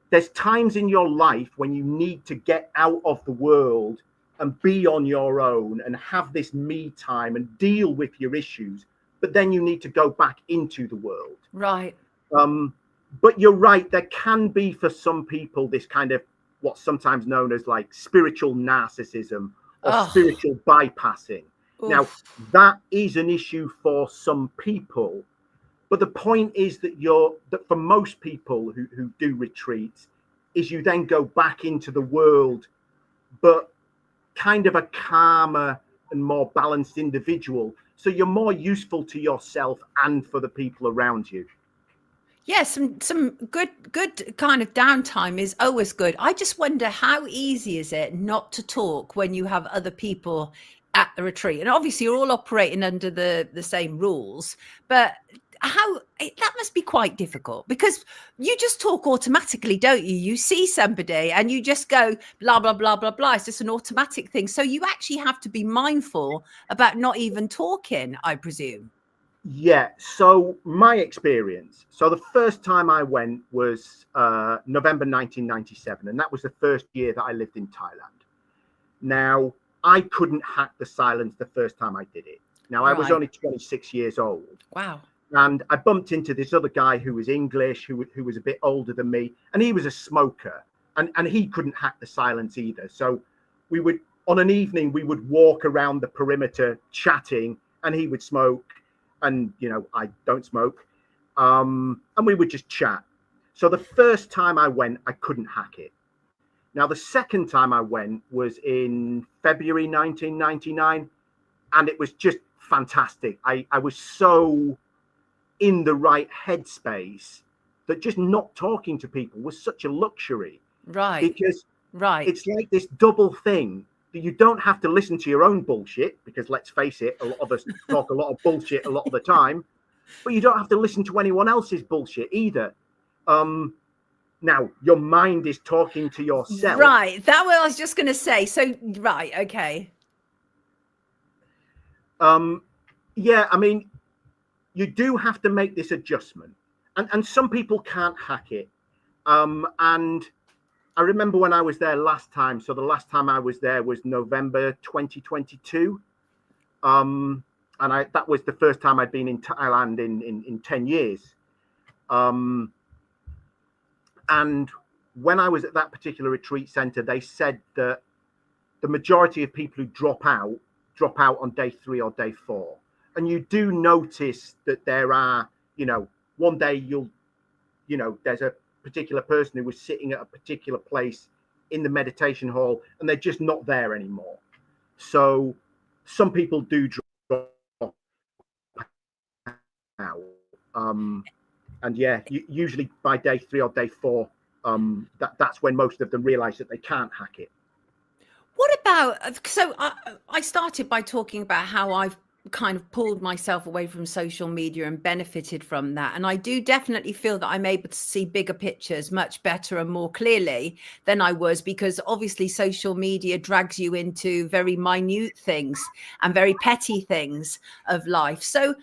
there's times in your life when you need to get out of the world and be on your own and have this me time and deal with your issues, but then you need to go back into the world. Right. But you're right, there can be for some people this kind of what's sometimes known as like spiritual narcissism or spiritual bypassing. Oof. Now, that is an issue for some people. But the point is that for most people who do retreats, is you then go back into the world, but kind of a calmer and more balanced individual. So you're more useful to yourself and for the people around you. Yeah, some good kind of downtime is always good. I just wonder, how easy is it not to talk when you have other people at the retreat? And obviously you're all operating under the same rules, but that must be quite difficult, because you just talk automatically, don't you? You see somebody and you just go blah blah blah blah blah. It's just an automatic thing. So you actually have to be mindful about not even talking, I presume. Yeah. So my experience. So the first time I went was November 1997, and that was the first year that I lived in Thailand. Now, I couldn't hack the silence the first time I did it. Now, I was only 26 years old. Wow. And I bumped into this other guy who was English, who was a bit older than me, and he was a smoker, and he couldn't hack the silence either. So we would, on an evening, we would walk around the perimeter chatting, and he would smoke, and I don't smoke, and we would just chat. So the first time I went, I couldn't hack it. Now the second time I went was in February 1999, and it was just fantastic. I was so in the right headspace that just not talking to people was such a luxury. Right. Because it's like this double thing that you don't have to listen to your own bullshit, because let's face it, a lot of us talk a lot of bullshit a lot of the time, but you don't have to listen to anyone else's bullshit either. Now your mind is talking to yourself. Right. That what I was just going to say. So, right. Okay. Yeah, I mean, you do have to make this adjustment, and some people can't hack it. And I remember when I was there last time. So the last time I was there was November 2022. And that was the first time I'd been in Thailand in 10 years. And when I was at that particular retreat center, they said that the majority of people who drop out on day 3 or day 4. And you do notice that there are, one day there's a particular person who was sitting at a particular place in the meditation hall, and they're just not there anymore. So some people do drop out. And yeah, usually by day 3 or day 4, that's when most of them realize that they can't hack it. What about, so I started by talking about how I've kind of pulled myself away from social media and benefited from that. And I do definitely feel that I'm able to see bigger pictures much better and more clearly than I was, because obviously social media drags you into very minute things and very petty things of life. So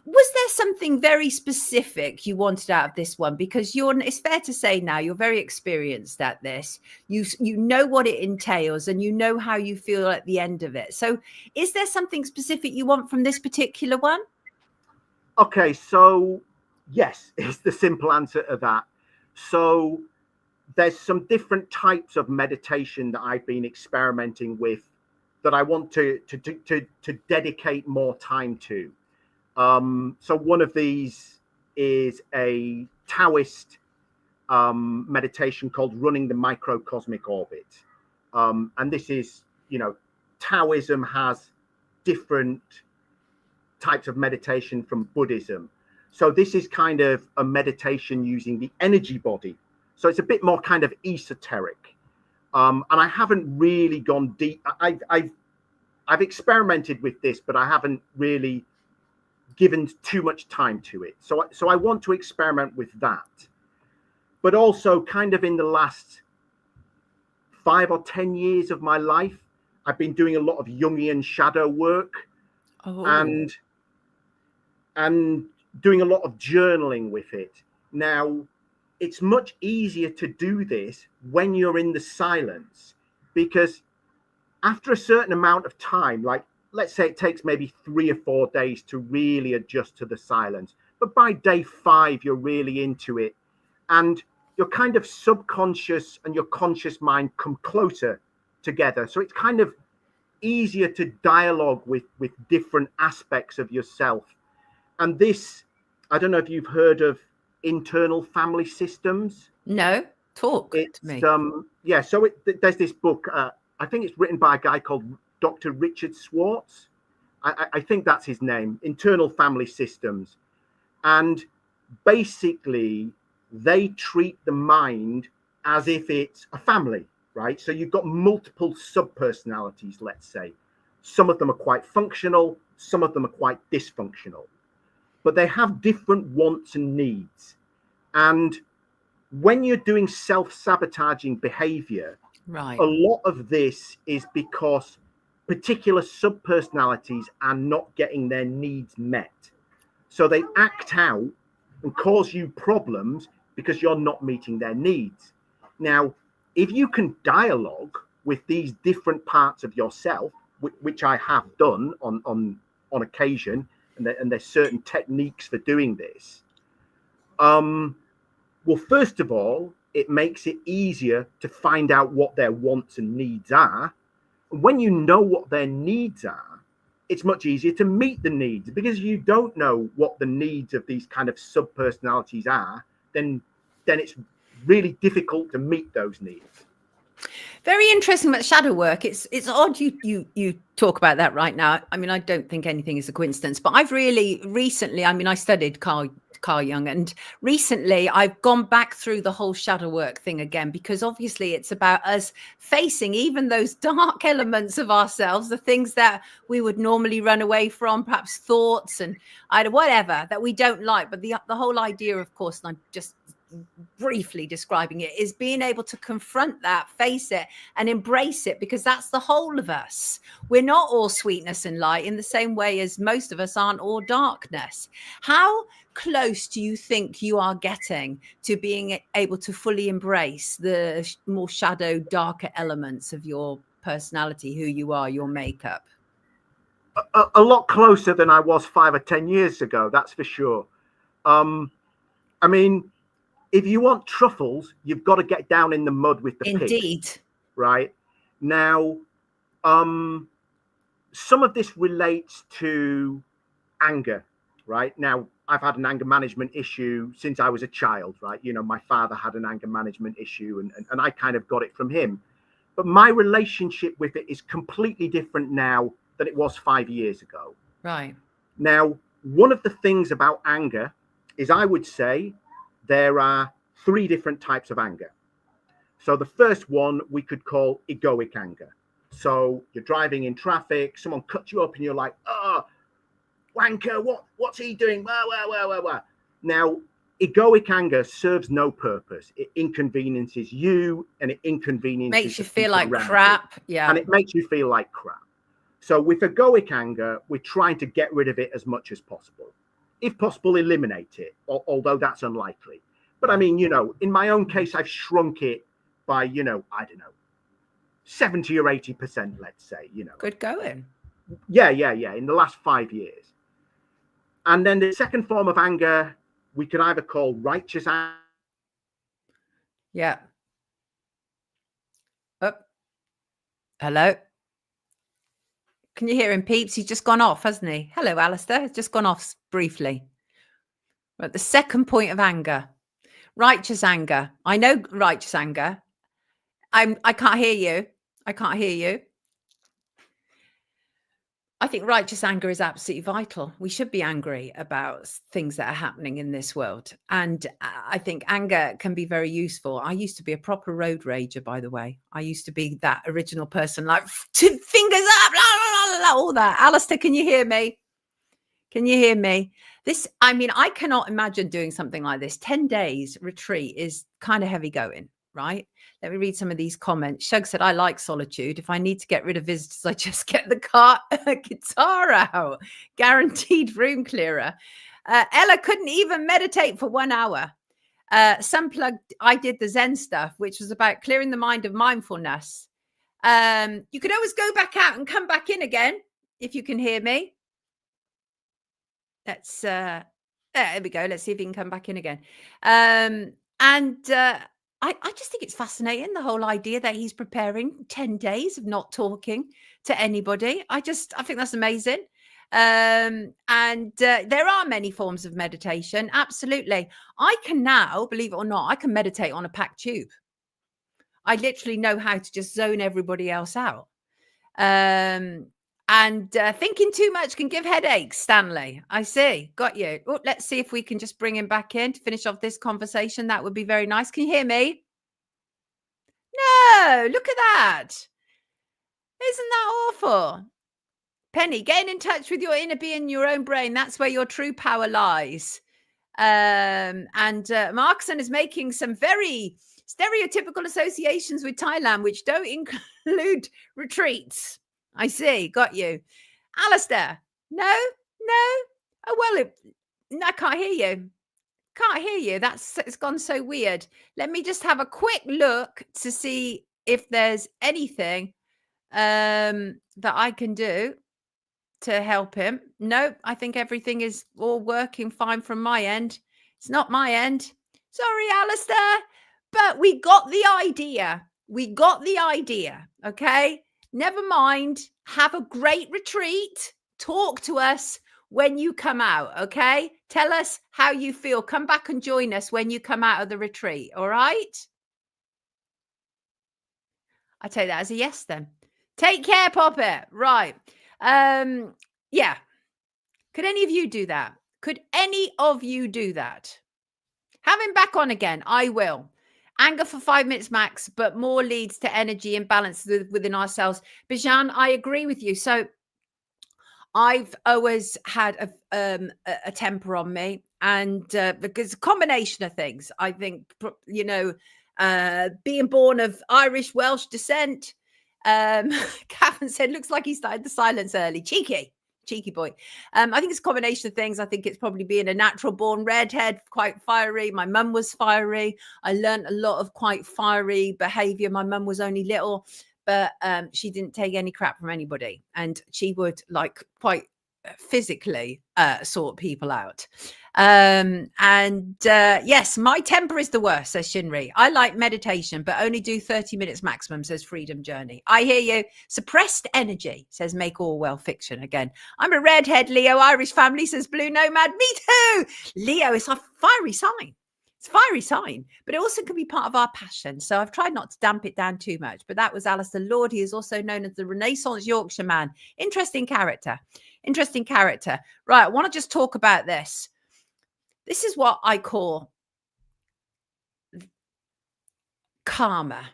was there something very specific you wanted out of this one? Because it's fair to say now you're very experienced at this. You know what it entails, and you know how you feel at the end of it. So is there something specific you want from this particular one? Okay, so yes, is the simple answer to that. So there's some different types of meditation that I've been experimenting with that I want to dedicate more time to. So one of these is a Taoist meditation called running the microcosmic orbit. And this is, Taoism has different types of meditation from Buddhism. So this is kind of a meditation using the energy body. So it's a bit more kind of esoteric. And I haven't really gone deep. I've experimented with this, but I haven't really given too much time to it. So I want to experiment with that. But also kind of in the last 5 or 10 years of my life, I've been doing a lot of Jungian shadow work and doing a lot of journaling with it. Now, it's much easier to do this when you're in the silence, because after a certain amount of time, like let's say it takes maybe 3 or 4 days to really adjust to the silence, but by day 5, you're really into it. And your kind of subconscious and your conscious mind come closer together. So it's kind of easier to dialogue with different aspects of yourself. And this, I don't know if you've heard of internal family systems. No, talk to me. Yeah, so there's this book, I think it's written by a guy called Dr. Richard Schwartz. I think that's his name, Internal Family Systems. And basically, they treat the mind as if it's a family, right? So you've got multiple sub-personalities, let's say. Some of them are quite functional, some of them are quite dysfunctional. But they have different wants and needs. And when you're doing self-sabotaging behavior, right, a lot of this is because particular sub-personalities are not getting their needs met. So they act out and cause you problems because you're not meeting their needs. Now, if you can dialogue with these different parts of yourself, which I have done on occasion, and there's certain techniques for doing this, well, first of all, it makes it easier to find out what their wants and needs are. And when you know what their needs are, it's much easier to meet the needs, because you don't know what the needs of these kind of sub-personalities are, then it's really difficult to meet those needs. Very interesting about shadow work. It's odd you talk about that right now. I mean, I don't think anything is a coincidence, but I've really recently, I mean, I studied Carl Jung, and recently I've gone back through the whole shadow work thing again, because obviously it's about us facing even those dark elements of ourselves, the things that we would normally run away from, perhaps thoughts and whatever that we don't like. But the whole idea, of course, and I'm just briefly describing it, is being able to confront that, face it and embrace it, because that's the whole of us. We're not all sweetness and light in the same way as most of us aren't all darkness. How close do you think you are getting to being able to fully embrace the more shadow, darker elements of your personality, who you are, your makeup? A lot closer than I was 5 or 10 years ago, that's for sure. I mean, if you want truffles, you've got to get down in the mud with the Indeed. pigs, right? Now, some of this relates to anger, right? Now, I've had an anger management issue since I was a child, right? You know, my father had an anger management issue, and I kind of got it from him. But my relationship with it is completely different now than it was 5 years ago. Right. Now, one of the things about anger is, I would say, there are 3 different types of anger. So the first one we could call egoic anger. So you're driving in traffic, someone cuts you up and you're like, oh, wanker, what's he doing? Wah. Now, egoic anger serves no purpose. It inconveniences you, and it inconveniences, makes you feel like crap. Yeah. And it makes you feel like crap. So with egoic anger, we're trying to get rid of it as much as possible. If possible, eliminate it, although that's unlikely. But I mean, you know, in my own case, I've shrunk it by, you know, I don't know, 70 or 80%, let's say, you know. Good going. Yeah, in the last 5 years. And then the second form of anger, we could either call righteous anger. Yeah. Oh. Hello. Can you hear him, peeps? He's just gone off, hasn't he? Hello, Alistair. He's just gone off briefly. But the second point of anger, righteous anger. I know righteous anger. I can't hear you. I can't hear you. I think righteous anger is absolutely vital. We should be angry about things that are happening in this world. And I think anger can be very useful. I used to be a proper road rager, by the way. I used to be that original person, like fingers up, blah, blah, blah, all that. Alistair, can you hear me? Can you hear me? I cannot imagine doing something like this. 10 days retreat is kind of heavy going, right? Let me read some of these comments. Shug said, I like solitude. If I need to get rid of visitors, I just get the guitar out. Guaranteed room clearer. Ella couldn't even meditate for 1 hour. Sunplugged, I did the Zen stuff, which was about clearing the mind of mindfulness. You could always go back out and come back in again, if you can hear me. Let's there we go. Let's see if he can come back in again. I just think it's fascinating, the whole idea that he's preparing 10 days of not talking to anybody. I think that's amazing. There are many forms of meditation. Absolutely. I can now, believe it or not, I can meditate on a packed tube. I literally know how to just zone everybody else out. Thinking too much can give headaches, Stanley. I see. Got you. Oh, let's see if we can just bring him back in to finish off this conversation. That would be very nice. Can you hear me? No, look at that. Isn't that awful? Penny, getting in touch with your inner being, your own brain. That's where your true power lies. Markson is making some very stereotypical associations with Thailand, which don't include retreats. I see. Got you. Alistair. No. Oh, well, I can't hear you. Can't hear you. It's gone so weird. Let me just have a quick look to see if there's anything that I can do to help him. No, I think everything is all working fine from my end. It's not my end. Sorry, Alistair. But we got the idea. Okay. Never mind. Have a great retreat. Talk to us when you come out, okay? Tell us how you feel. Come back and join us when you come out of the retreat, all right? I take that as a yes then. Take care, Poppet. Right. Yeah. Could any of you do that? Have him back on again. I will. Anger for 5 minutes max, but more leads to energy and balance within ourselves. Bijan, I agree with you. So I've always had a temper on me, and because a combination of things. I think, being born of Irish Welsh descent. Catherine said, looks like he started the silence early. Cheeky boy. I think it's a combination of things. I think it's probably being a natural born redhead, quite fiery. My mum was fiery. I learned a lot of quite fiery behavior. My mum was only little, but she didn't take any crap from anybody, and she would like quite physically sort people out. Yes, my temper is the worst, says Shinri. I like meditation, but only do 30 minutes maximum, says Freedom Journey. I hear you. Suppressed energy, says Make Orwell Fiction again. I'm a redhead, Leo, Irish family, says Blue Nomad. Me too. Leo, it's a fiery sign. It's a fiery sign, but it also can be part of our passion. So I've tried not to damp it down too much. But that was Alistair Lord. He is also known as the Renaissance Yorkshire Man. Interesting character. Right, I want to just talk about this. This is what I call karma.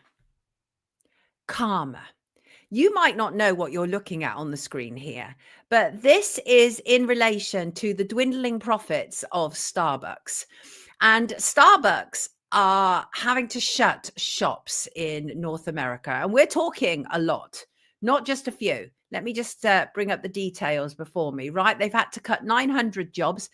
You might not know what you're looking at on the screen here, but this is in relation to the dwindling profits of Starbucks. And Starbucks are having to shut shops in North America. And we're talking a lot, not just a few. Let me just bring up the details before me, right? They've had to cut 900 jobs.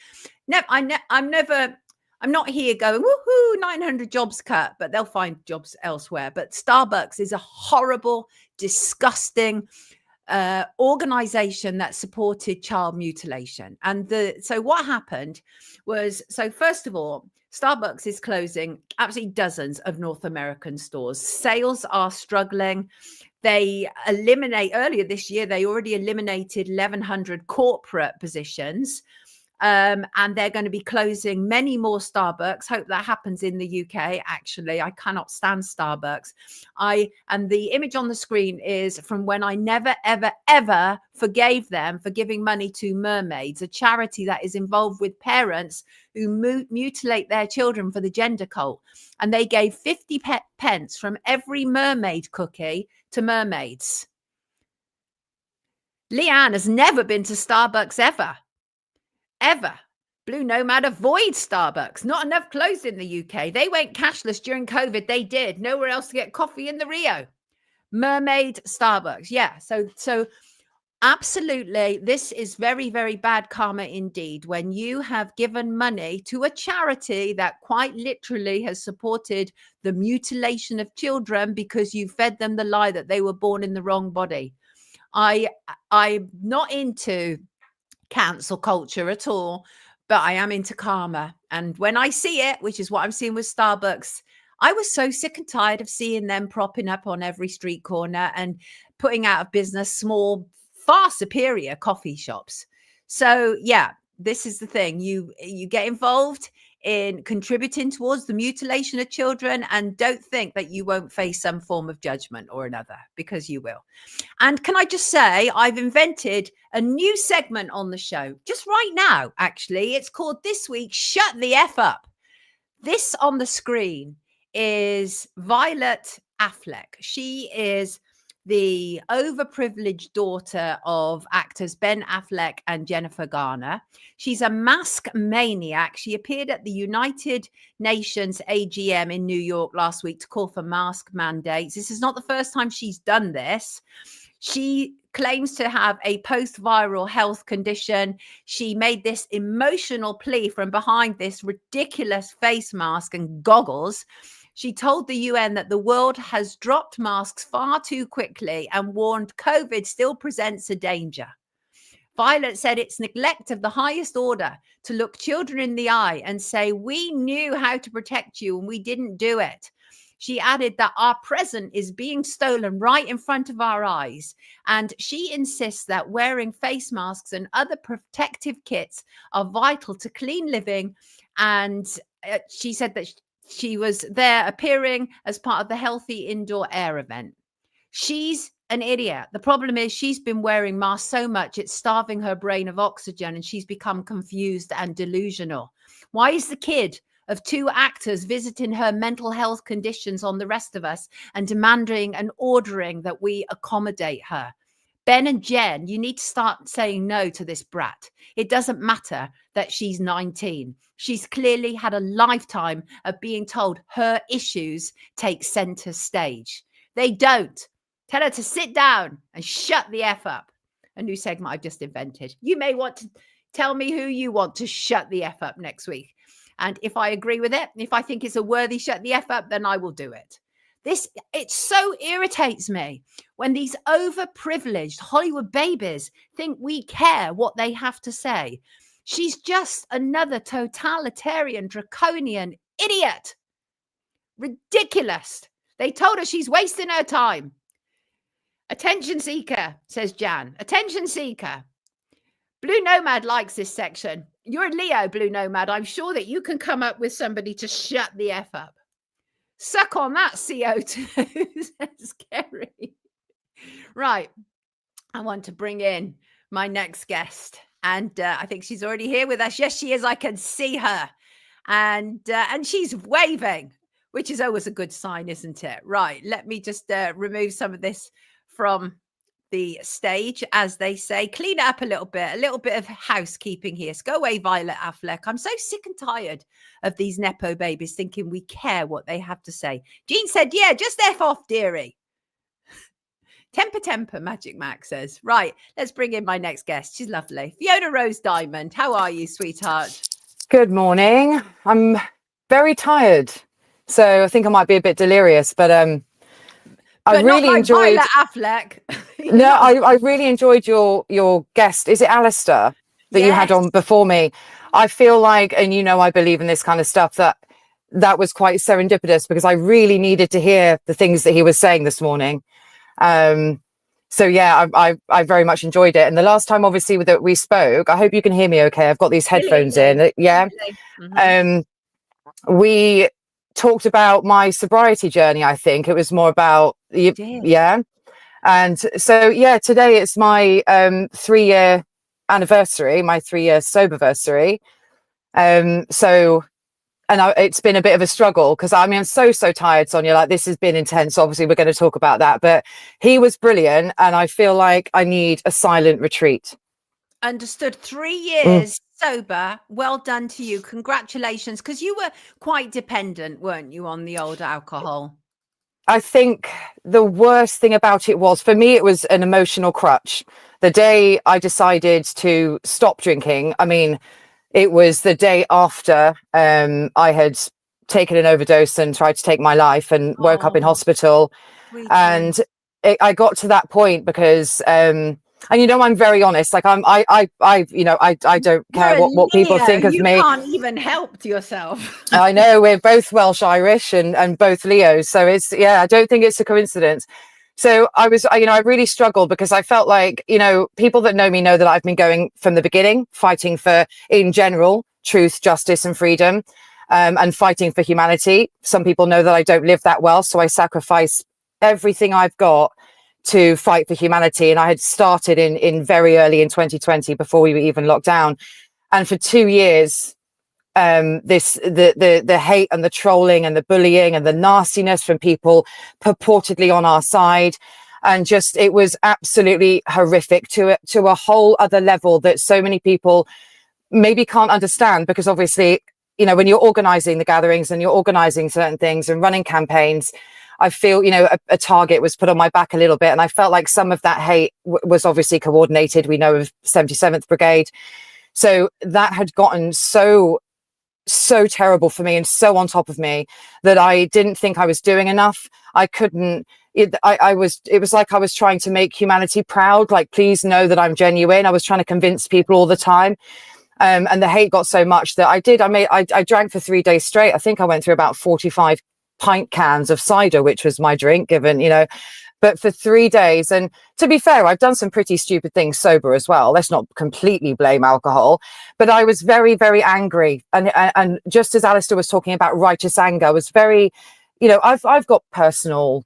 I'm not here going, woohoo, 900 jobs cut, but they'll find jobs elsewhere. But Starbucks is a horrible, disgusting organization that supported child mutilation. And so what happened was, first of all, Starbucks is closing absolutely dozens of North American stores. Sales are struggling. They earlier this year, they already eliminated 1,100 corporate positions. and they're going to be closing many more Starbucks. Hope that happens in the UK. Actually, I cannot stand Starbucks. And the image on the screen is from when I never, ever, ever forgave them for giving money to Mermaids, a charity that is involved with parents who mutilate their children for the gender cult. And they gave 50 pence from every mermaid cookie to Mermaids. Leanne has never been to Starbucks ever. Blue Nomad avoids Starbucks. Not enough closed in the UK. They went cashless during COVID. They did. Nowhere else to get coffee in the Rio. Mermaid, Starbucks. Yeah. So absolutely, this is very, very bad karma indeed. When you have given money to a charity that quite literally has supported the mutilation of children because you fed them the lie that they were born in the wrong body. I'm not into cancel culture at all, but I am into karma. And when I see it, which is what I'm seeing with Starbucks, I was so sick and tired of seeing them propping up on every street corner and putting out of business small, far superior coffee shops. So yeah, this is the thing. You get involved in contributing towards the mutilation of children, and don't think that you won't face some form of judgment or another, because you will. And can I just say, I've invented a new segment on the show just right now, actually. It's called This Week, Shut the F Up. This on the screen is Violet Affleck. She is the overprivileged daughter of actors Ben Affleck and Jennifer Garner. She's a mask maniac. She appeared at the United Nations AGM in New York last week to call for mask mandates. This is not the first time she's done this. She claims to have a post-viral health condition. She made this emotional plea from behind this ridiculous face mask and goggles. She told the UN that the world has dropped masks far too quickly and warned COVID still presents a danger. Violet said it's neglect of the highest order to look children in the eye and say, we knew how to protect you and we didn't do it. She added that our present is being stolen right in front of our eyes. And she insists that wearing face masks and other protective kits are vital to clean living. And she said that she was there appearing as part of the Healthy Indoor Air event. She's an idiot. The problem is she's been wearing masks so much it's starving her brain of oxygen, and she's become confused and delusional. Why is the kid of two actors visiting her mental health conditions on the rest of us and demanding and ordering that we accommodate her? Ben and Jen, you need to start saying no to this brat. It doesn't matter that she's 19. She's clearly had a lifetime of being told her issues take center stage. They don't. Tell her to sit down and shut the F up. A new segment I've just invented. You may want to tell me who you want to shut the F up next week. And if I agree with it, if I think it's a worthy shut the F up, then I will do it. It so irritates me when these overprivileged Hollywood babies think we care what they have to say. She's just another totalitarian, draconian idiot. Ridiculous. They told her she's wasting her time. Attention seeker, says Jan. Attention seeker. Blue Nomad likes this section. You're a Leo, Blue Nomad. I'm sure that you can come up with somebody to shut the F up. Suck on that, CO2, says Kerry. Right. I want to bring in my next guest. And I think she's already here with us. Yes, she is. I can see her. And she's waving, which is always a good sign, isn't it? Right. Let me just remove some of this from the stage, as they say. Clean it up a little bit of housekeeping here. So go away, Violet Affleck. I'm so sick and tired of these Nepo babies thinking we care what they have to say. Jean said, yeah, just F off, dearie. Temper, Magic Mac says. Right, let's bring in my next guest. She's lovely. Fiona Rose Diamond. How are you, sweetheart? Good morning. I'm very tired, so I think I might be a bit delirious, but I really enjoyed Violet Affleck. No, I really enjoyed your guest. Is it Alistair that you had on before me? I feel like, and I believe in this kind of stuff, that was quite serendipitous, because I really needed to hear the things that he was saying this morning. So yeah, I very much enjoyed it. And the last time, obviously, that we spoke, I hope you can hear me okay. I've got these headphones in. Yeah. We talked about my sobriety journey. I think it was more about yeah. And so yeah, today it's my 3-year anniversary, my 3-year soberversary. It's been a bit of a struggle because I'm so tired, Sonia. Like, this has been intense. Obviously, we're going to talk about that, but he was brilliant, and I feel like I need a silent retreat. Understood. 3 years sober. Well done to you. Congratulations, because you were quite dependent, weren't you, on the old alcohol? I think the worst thing about it was, for me, it was an emotional crutch. The day I decided to stop drinking, I mean, it was the day after I had taken an overdose and tried to take my life and woke up in hospital. And I got to that point because, and I'm very honest. Like, I don't care what people think of me. You can't even help yourself. I know, we're both Welsh Irish and both Leos, so I don't think it's a coincidence. So I really struggled because I felt like, people that know me know that I've been going from the beginning, fighting for, in general, truth, justice and freedom, and fighting for humanity. Some people know that I don't live that well, so I sacrifice everything I've got to fight for humanity. And I had started in very early in 2020, before we were even locked down. And for 2 years, the hate and the trolling and the bullying and the nastiness from people purportedly on our side, and just, it was absolutely horrific to a whole other level that so many people maybe can't understand, because obviously, when you're organizing the gatherings and you're organizing certain things and running campaigns, I feel, a target was put on my back a little bit, and I felt like some of that hate was obviously coordinated. We know of 77th Brigade, so that had gotten so terrible for me and so on top of me that I didn't think I was doing enough. I couldn't. It was like I was trying to make humanity proud. Like, please know that I'm genuine. I was trying to convince people all the time. And the hate got so much that I drank for 3 days straight. I think I went through about 45 pint cans of cider, which was my drink, but for 3 days. And to be fair, I've done some pretty stupid things sober as well. Let's not completely blame alcohol, but I was very, very angry. And just as Alistair was talking about righteous anger, I was very, I've got personal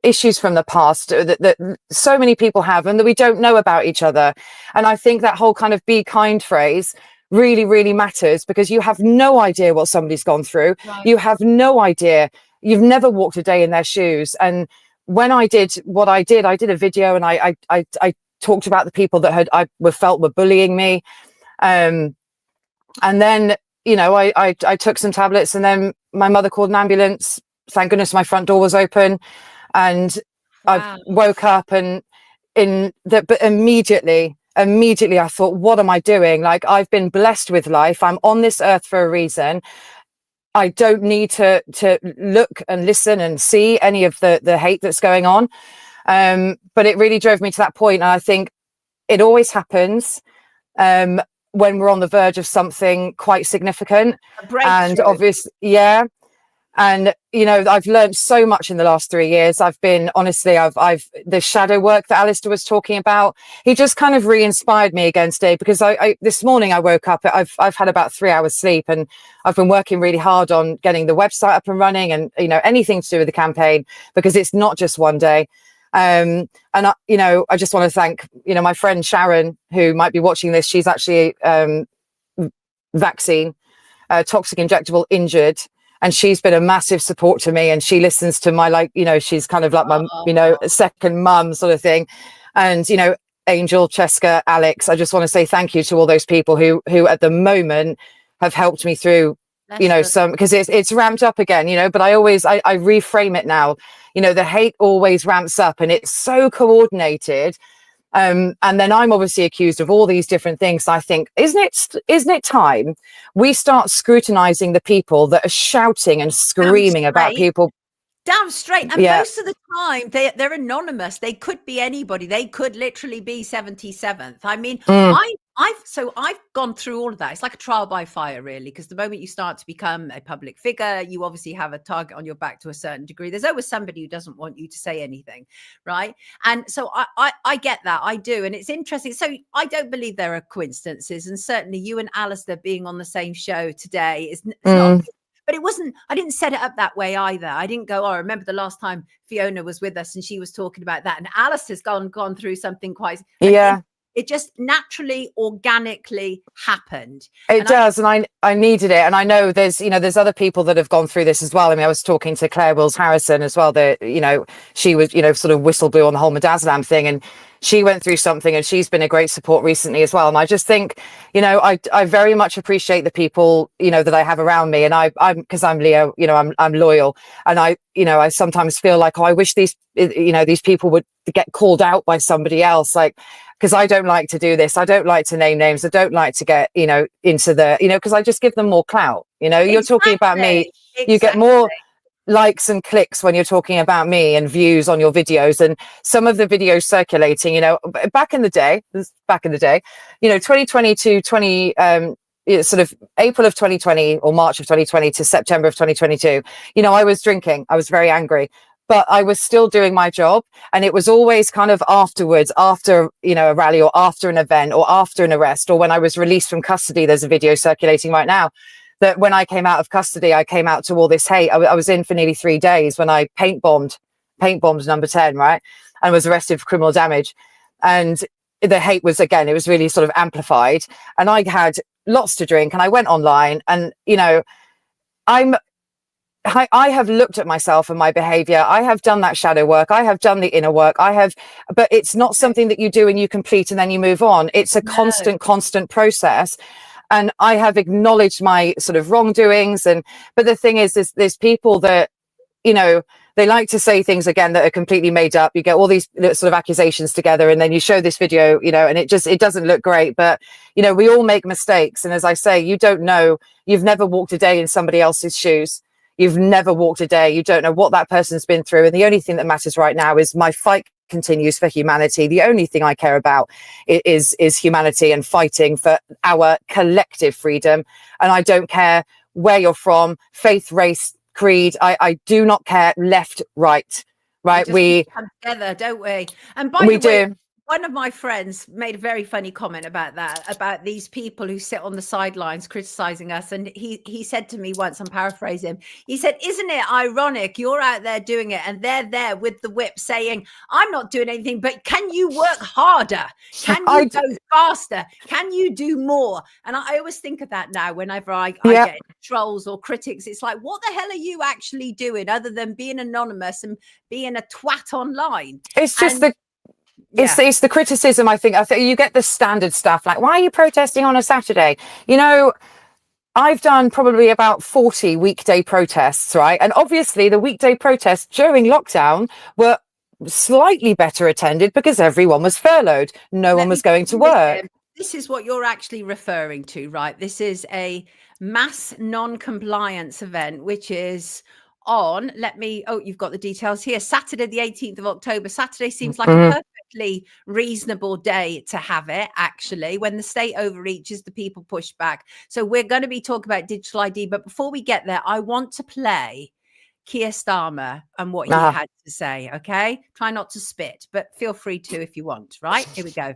issues from the past that so many people have, and that we don't know about each other. And I think that whole kind of be kind phrase really, really matters, because you have no idea what somebody's gone through. Right. You have no idea. You've never walked a day in their shoes. And when I did what I did a video, and I talked about the people that I felt were bullying me. And then, I took some tablets, and then my mother called an ambulance. Thank goodness my front door was open, and I woke up, but immediately I thought, what am I doing? Like, I've been blessed with life. I'm on this earth for a reason. I don't need to look and listen and see any of the hate that's going on. But it really drove me to that point. And I think it always happens when we're on the verge of something quite significant. And obviously, and I've learned so much in the last 3 years. I've been, honestly, I've the shadow work that Alistair was talking about, he just kind of re-inspired me again today, because I this morning I woke up, I've had about 3 hours sleep, and I've been working really hard on getting the website up and running, and anything to do with the campaign, because it's not just one day. And I just want to thank my friend Sharon, who might be watching this. She's actually vaccine toxic injectable injured, and she's been a massive support to me, and she listens to my, she's kind of like my second mum sort of thing. And Angel, Cheska, Alex, I just want to say thank you to all those people who at the moment have helped me through some, because it's ramped up again, but I reframe it now. The hate always ramps up, and it's so coordinated. And then I'm obviously accused of all these different things. I think, isn't it time we start scrutinizing the people that are shouting and screaming about people? Damn straight. And most of the time they're anonymous. They could be anybody. They could literally be 77th. I mean, I've gone through all of that. It's like a trial by fire, really, because the moment you start to become a public figure, you obviously have a target on your back to a certain degree. There's always somebody who doesn't want you to say anything, right? And so I get that, I do, and it's interesting. So I don't believe there are coincidences, and certainly you and Alistair being on the same show today is not. But it wasn't, I didn't set it up that way either. I didn't go, oh, I remember the last time Fiona was with us and she was talking about that. And Alistair's gone through something quite. Yeah. It just naturally, organically happened. It does. And I needed it. And I know there's other people that have gone through this as well. I mean, I was talking to Claire Wills Harrison as well, that, she was, sort of whistle blew on the whole Midazolam thing. And she went through something and she's been a great support recently as well. And I just think, I very much appreciate the people, that I have around me. And because I'm Leo, I'm loyal. And I sometimes feel like, I wish these people would get called out by somebody else. Because I don't like to do this. I don't like to name names. I don't like to get, into the, because I just give them more clout. You're talking about me. Exactly. You get more likes and clicks when you're talking about me and views on your videos. And some of the videos circulating, back in the day, 2020 to sort of April of 2020 or March of 2020 to September of 2022, I was drinking. I was very angry. But I was still doing my job, and it was always kind of afterwards, after, a rally or after an event or after an arrest, or when I was released from custody. There's a video circulating right now that when I came out of custody, I came out to all this hate. I was in for nearly 3 days when I paint bombed number 10, right? And was arrested for criminal damage. And the hate was, again, it was really sort of amplified. And I had lots to drink and I went online and, I have looked at myself and my behavior. I have done that shadow work. I have done the inner work. But it's not something that you do and you complete and then you move on. It's a constant process. And I have acknowledged my sort of wrongdoings. But the thing is there's people that, they like to say things again that are completely made up. You get all these sort of accusations together and then you show this video, and it doesn't look great. But, we all make mistakes. And as I say, you don't know, you've never walked a day in somebody else's shoes. You've never walked a day. You don't know what that person's been through. And the only thing that matters right now is my fight continues for humanity. The only thing I care about is humanity and fighting for our collective freedom. And I don't care where you're from, faith, race, creed. I do not care, left, right. We come together, don't we? And by the way, one of my friends made a very funny comment about that, about these people who sit on the sidelines criticizing us. And he said to me once, I'm paraphrasing, he said, isn't it ironic? You're out there doing it and they're there with the whip saying, I'm not doing anything, but can you work harder? Can you go faster? Can you do more? And I always think of that now whenever I get trolls or critics. It's like, what the hell are you actually doing other than being anonymous and being a twat online? It's just it's the criticism. I think you get the standard stuff like, why are you protesting on a Saturday? I've done probably about 40 weekday protests, right? And obviously the weekday protests during lockdown were slightly better attended because everyone was furloughed. No one was going to work. This is what you're actually referring to, right? This is a mass non-compliance event, which is on, you've got the details here, Saturday the 18th of October. Saturday seems like a perfectly reasonable day to have it, actually. When the state overreaches, the people push back. So we're going to be talking about digital ID, but before we get there, I want to play Keir Starmer and what he had to say, okay? Try not to spit, but feel free to if you want, right? Here we go.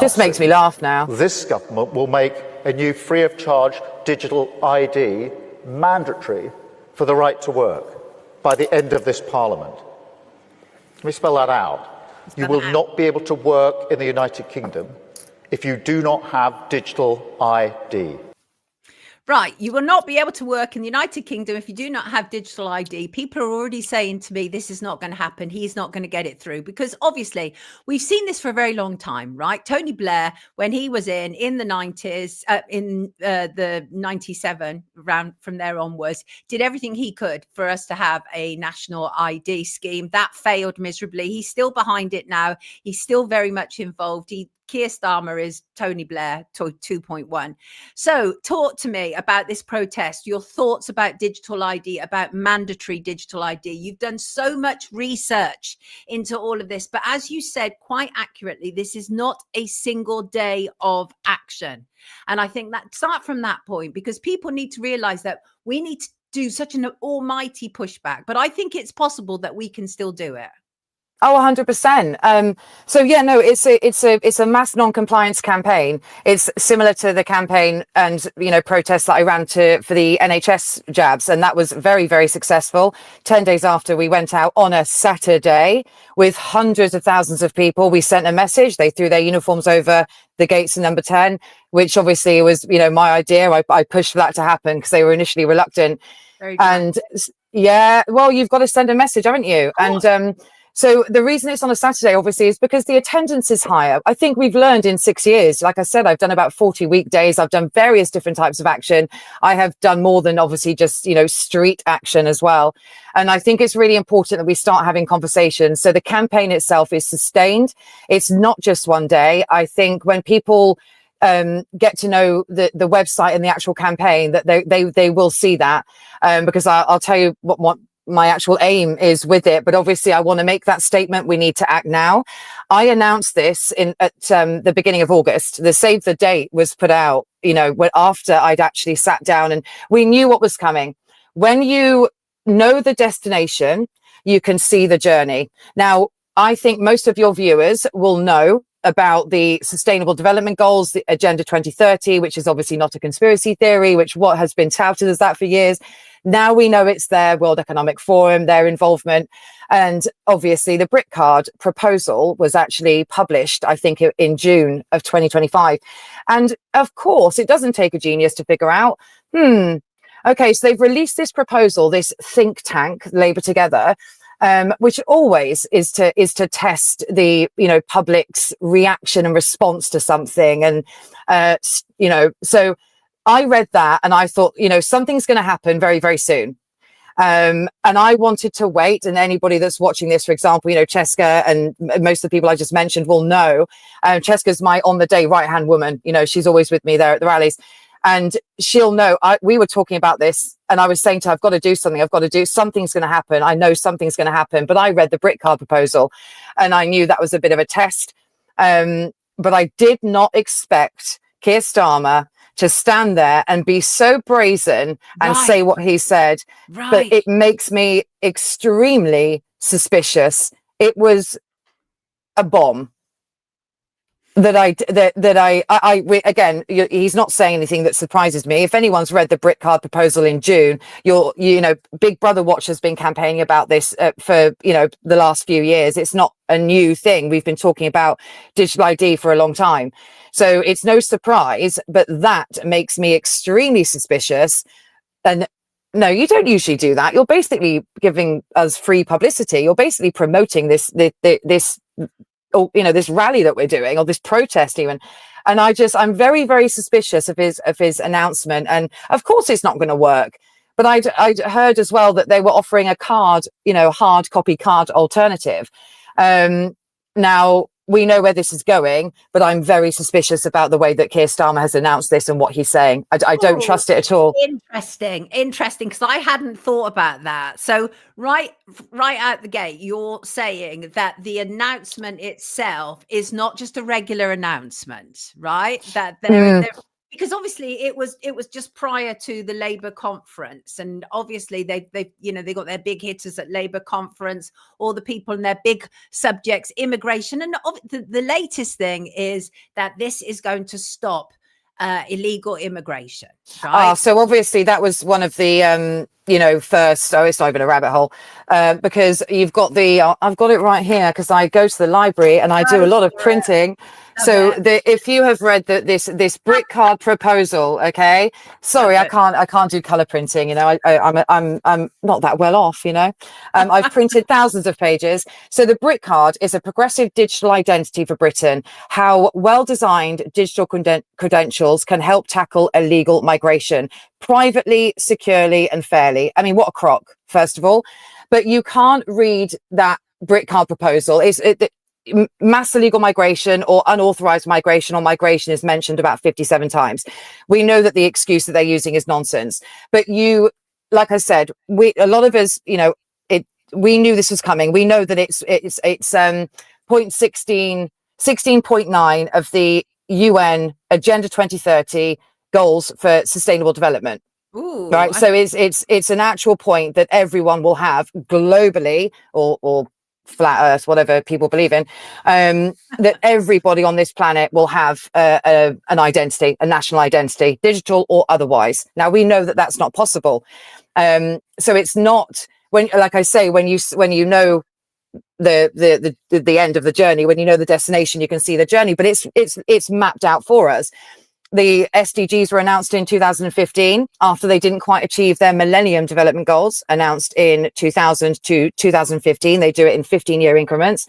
Just makes me laugh now. This government will make a new free of charge digital ID mandatory for the right to work by the end of this Parliament. Let me spell that out. You will not be able to work in the United Kingdom if you do not have digital ID. Right, you will not be able to work in the United Kingdom if you do not have digital ID. People are already saying to me, this is not going to happen. He's not going to get it through because obviously we've seen this for a very long time, right? Tony Blair, when he was in the 90s, in the 97 round from there onwards, did everything he could for us to have a national ID scheme. That failed miserably. He's still behind it now. He's still very much involved. He Keir Starmer is Tony Blair 2.1. So talk to me about this protest, your thoughts about digital ID, about mandatory digital ID. You've done so much research into all of this, but as you said quite accurately, this is not a single day of action. And I think that start from that point, because people need to realize that we need to do such an almighty pushback, but I think it's possible that we can still do it. Oh, 100%. So yeah, no, it's a mass non-compliance campaign. It's similar to the campaign and, you know, protests that I ran for the NHS jabs. And that was very, very successful. 10 days after, we went out on a Saturday with hundreds of thousands of people. We sent a message. They threw their uniforms over the gates in number 10, which obviously was, you know, my idea. I pushed for that to happen because they were initially reluctant. And yeah, well, you've got to send a message, haven't you? And, so the reason it's on a Saturday, obviously, is because the attendance is higher. I think we've learned in 6 years, like I said, I've done about 40 weekdays. I've done various different types of action. I have done more than obviously just, you know, street action as well. And I think it's really important that we start having conversations. So the campaign itself is sustained. It's not just one day. I think when people get to know the website and the actual campaign, that they will see that, because I'll tell you what my actual aim is with it. But obviously I want to make that statement. We need to act now. I announced this at the beginning of August. The save the date was put out, you know, after I'd actually sat down and we knew what was coming. When you know the destination, you can see the journey. Now, I think most of your viewers will know about the Sustainable Development Goals, the Agenda 2030, which is obviously not a conspiracy theory, which what has been touted as that for years. Now we know it's their World Economic Forum, their involvement. And obviously the BRIC card proposal was actually published, I think, in June of 2025. And of course, it doesn't take a genius to figure out, okay, so they've released this proposal, this think tank, Labour Together, which always is to test the, you know, public's reaction and response to something. And, you know, so I read that and I thought, you know, something's going to happen very, very soon. And I wanted to wait. And anybody that's watching this, for example, you know, Cheska and most of the people I just mentioned will know. Cheska's my on the day right hand woman. You know, she's always with me there at the rallies. And she'll know, we were talking about this and I was saying to her, I've got to do something. Something's going to happen. I know something's going to happen. But I read the BRIC card proposal and I knew that was a bit of a test. But I did not expect Keir Starmer to stand there and be so brazen and say what he said. But it makes me extremely suspicious. It was a bomb. Again, he's not saying anything that surprises me. If anyone's read the BRIC card proposal in June, you know, Big Brother Watch has been campaigning about this for, you know, the last few years. It's not a new thing. We've been talking about digital ID for a long time. So it's no surprise, but that makes me extremely suspicious. And no, you don't usually do that. You're basically giving us free publicity. You're basically promoting this or, you know, this rally that we're doing, or this protest even. And I'm very, very suspicious of his announcement. And of course it's not going to work. But I'd heard as well that they were offering a card, you know, hard copy card alternative. Now we know where this is going, but I'm very suspicious about the way that Keir Starmer has announced this and what he's saying. I don't trust it at all. Interesting, because I hadn't thought about that. So right out the gate, you're saying that the announcement itself is not just a regular announcement, right? That because obviously it was just prior to the Labour conference, and obviously they got their big hitters at Labour conference, all the people and their big subjects, immigration, and the latest thing is that this is going to stop illegal immigration. Right? So obviously that was one of the first. Oh, it's not even a rabbit hole, because you've got I've got it right here because I go to the library and I do a lot of printing. So if you have read this BRIC card proposal, okay, sorry, I can't do color printing. You know, I'm not that well off. You know, I've printed thousands of pages. So the BRIC card is a progressive digital identity for Britain. How well-designed digital credentials can help tackle illegal migration privately, securely, and fairly. I mean, what a crock, first of all. But you can't read that BRIC card proposal. mass illegal migration or unauthorized migration or migration is mentioned about 57 times. We know that the excuse that they're using is nonsense. But like I said, a lot of us, we knew this was coming. We know that it's point 16.9 of the UN Agenda 2030 goals for sustainable development. Ooh, right. So it's an actual point that everyone will have globally, or flat earth, whatever people believe in, that everybody on this planet will have an identity, a national identity, digital or otherwise. Now we know that that's not possible. So it's not, when, like I say, when you know the end of the journey, when you know the destination, you can see the journey, but it's mapped out for us. The SDGs were announced in 2015 after they didn't quite achieve their Millennium Development Goals announced in 2000 to 2015. They do it in 15-year increments.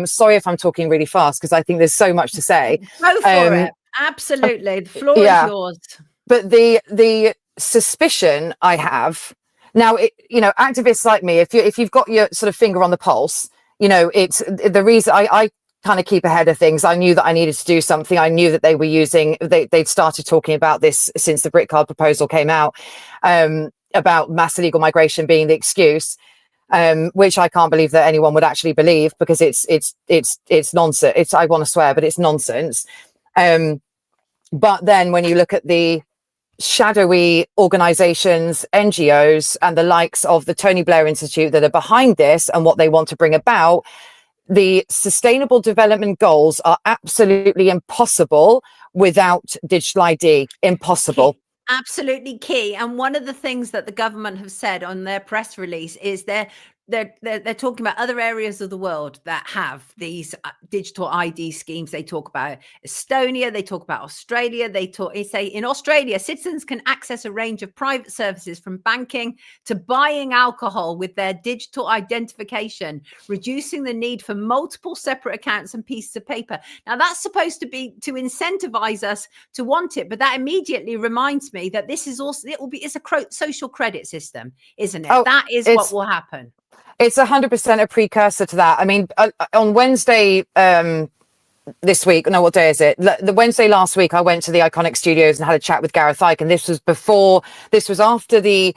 Sorry if I'm talking really fast because I think there's so much to say. Go for it. Absolutely. The floor is yours. But the suspicion I have now, activists like me, if you've got your sort of finger on the pulse, it's the reason I kind of keep ahead of things. I knew that I needed to do something. I knew that they were they'd started talking about this since the BRIC card proposal came out, about mass illegal migration being the excuse, which I can't believe that anyone would actually believe, because it's nonsense. I want to swear, but it's nonsense. But then when you look at the shadowy organizations, NGOs, and the likes of the Tony Blair Institute that are behind this and what they want to bring about, the Sustainable Development Goals are absolutely impossible without digital ID. Impossible. Absolutely key. And one of the things that the government have said on their press release is they're talking about other areas of the world that have these digital ID schemes. They talk about Estonia, they talk about Australia, they say in Australia, citizens can access a range of private services from banking to buying alcohol with their digital identification, reducing the need for multiple separate accounts and pieces of paper. Now that's supposed to be to incentivize us to want it, but that immediately reminds me that this is also, it's a social credit system, isn't it? Oh, that is what will happen. It's 100% a precursor to that. I mean, on Wednesday this week, no, what day is it? The Wednesday last week, I went to the Iconic Studios and had a chat with Gareth Icke, and this was after the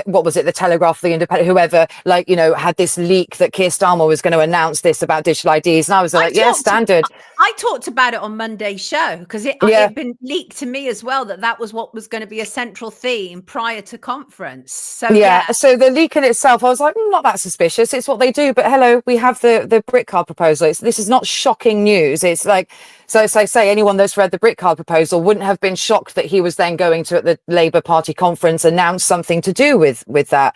what was it, the Telegraph, the Independent, whoever, had this leak that Keir Starmer was going to announce this about digital IDs, and I was like, standard. I talked about it on Monday's show because it had been leaked to me as well that was what was going to be a central theme prior to conference. So so the leak in itself, I was like, not that suspicious. It's what they do. But hello, we have the BRIC card proposal. This is not shocking news. It's like, so as I say, anyone that's read the BRIC card proposal wouldn't have been shocked that he was then going to, at the Labour Party conference, announce something to do with that.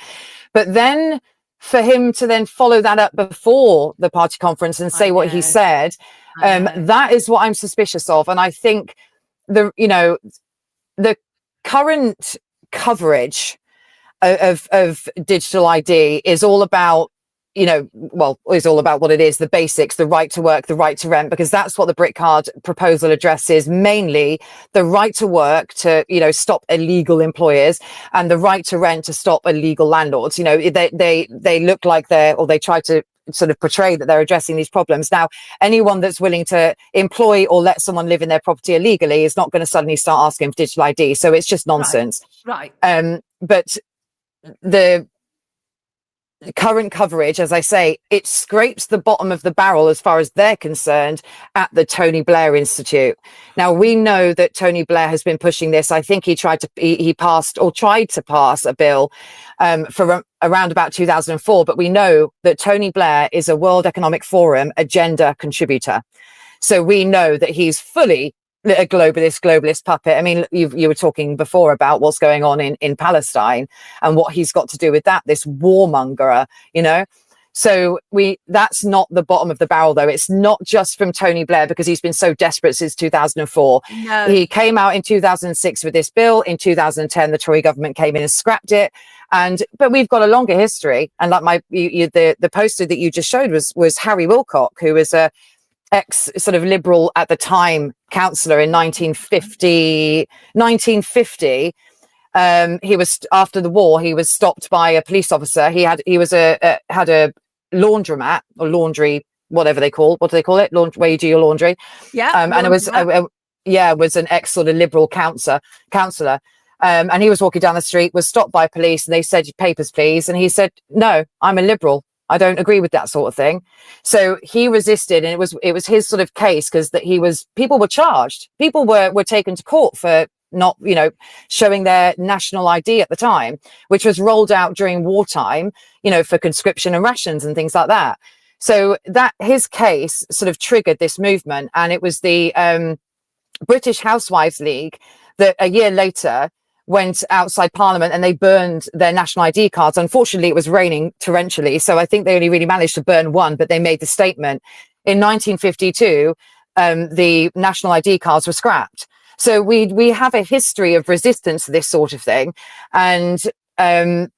But then for him to then follow that up before the party conference and say what he said, that is what I'm suspicious of. And I think the current coverage of digital ID is all about, is all about what it is, the basics, the right to work, the right to rent, because that's what the BRIC card proposal addresses, mainly the right to work to, stop illegal employers, and the right to rent to stop illegal landlords. They look like they try to sort of portray that they're addressing these problems. Now, anyone that's willing to employ or let someone live in their property illegally is not going to suddenly start asking for digital ID. So it's just nonsense. Right. But the current coverage, as I say, it scrapes the bottom of the barrel as far as they're concerned at the Tony Blair Institute. Now, we know that Tony Blair has been pushing this. I think he tried to pass a bill for around about 2004, but we know that Tony Blair is a World Economic Forum agenda contributor. So we know that he's fully a globalist puppet. I mean, you were talking before about what's going on in Palestine and what he's got to do with that, this warmonger, So that's not the bottom of the barrel, though. It's not just from Tony Blair, because he's been so desperate since 2004. No. He came out in 2006 with this bill. In 2010, the Tory government came in and scrapped it. But we've got a longer history. And like the poster that you just showed was Harry Wilcock, who was a ex sort of liberal at the time councillor in 1950. He was, after the war, he was stopped by a police officer. He had a laundromat or laundry whatever what do they call it? Where you do your laundry. Yeah. And it was, was an ex sort of liberal counsellor. And he was walking down the street, was stopped by police, and they said, "Papers, please." And he said, "No, I'm a liberal. I don't agree with that sort of thing." So he resisted, and it was his sort of case, because people were charged. People were taken to court for not, showing their national ID at the time, which was rolled out during wartime, for conscription and rations and things like that. So that his case sort of triggered this movement, and it was the British Housewives League that a year later went outside Parliament and they burned their national ID cards. Unfortunately, it was raining torrentially, so I think they only really managed to burn one, but they made the statement. In 1952, the national ID cards were scrapped. So we have a history of resistance to this sort of thing, and I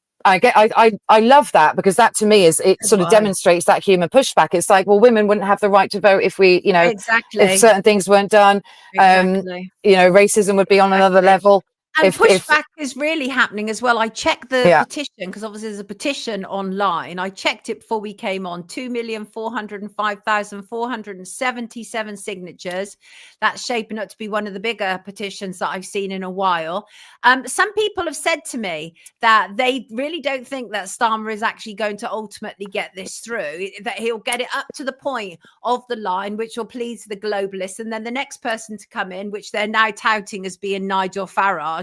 love that, because that to me sort of demonstrates that human pushback. It's like, well, women wouldn't have the right to vote if if certain things weren't done. Racism would be on another level. And pushback is really happening as well. I checked the petition, because obviously there's a petition online. I checked it before we came on. 2,405,477 signatures. That's shaping up to be one of the bigger petitions that I've seen in a while. Some people have said to me that they really don't think that Starmer is actually going to ultimately get this through, that he'll get it up to the point of the line, which will please the globalists. And then the next person to come in, which they're now touting as being Nigel Farage,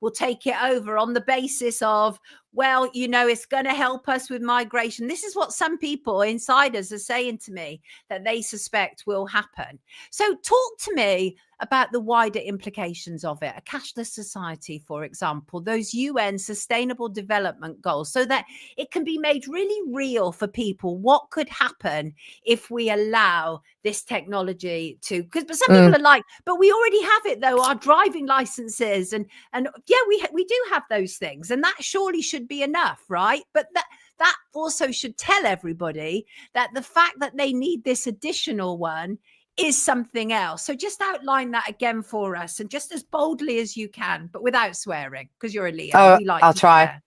will take it over on the basis of, well, it's going to help us with migration. This is what some people, insiders, are saying to me that they suspect will happen. So talk to me about the wider implications of it. A cashless society, for example, those UN Sustainable Development Goals, so that it can be made really real for people. What could happen if we allow this technology to, but some people are like, but we already have it though, our driving licenses, and we do have those things, and that surely should be enough, right? But that also should tell everybody that the fact that they need this additional one is something else. So just outline that again for us, and just as boldly as you can, but without swearing, because you're a Leo. I'll try.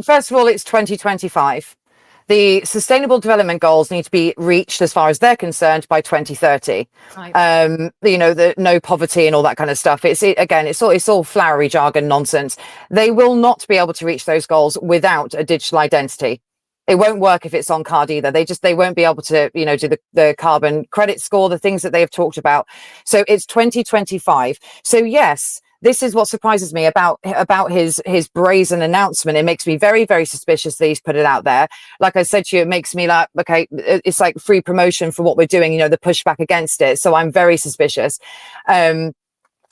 First of all, it's 2025. The Sustainable Development Goals need to be reached, as far as they're concerned, by 2030. Right. The no poverty and all that kind of stuff. It's all flowery jargon nonsense. They will not be able to reach those goals without a digital identity. It won't work if it's on card either. They won't be able to, do the carbon credit score, the things that they have talked about. So it's 2025. So yes, this is what surprises me about his brazen announcement. It makes me very, very suspicious that he's put it out there. Like I said to you, it makes me like, okay, it's like free promotion for what we're doing, the pushback against it. So I'm very suspicious.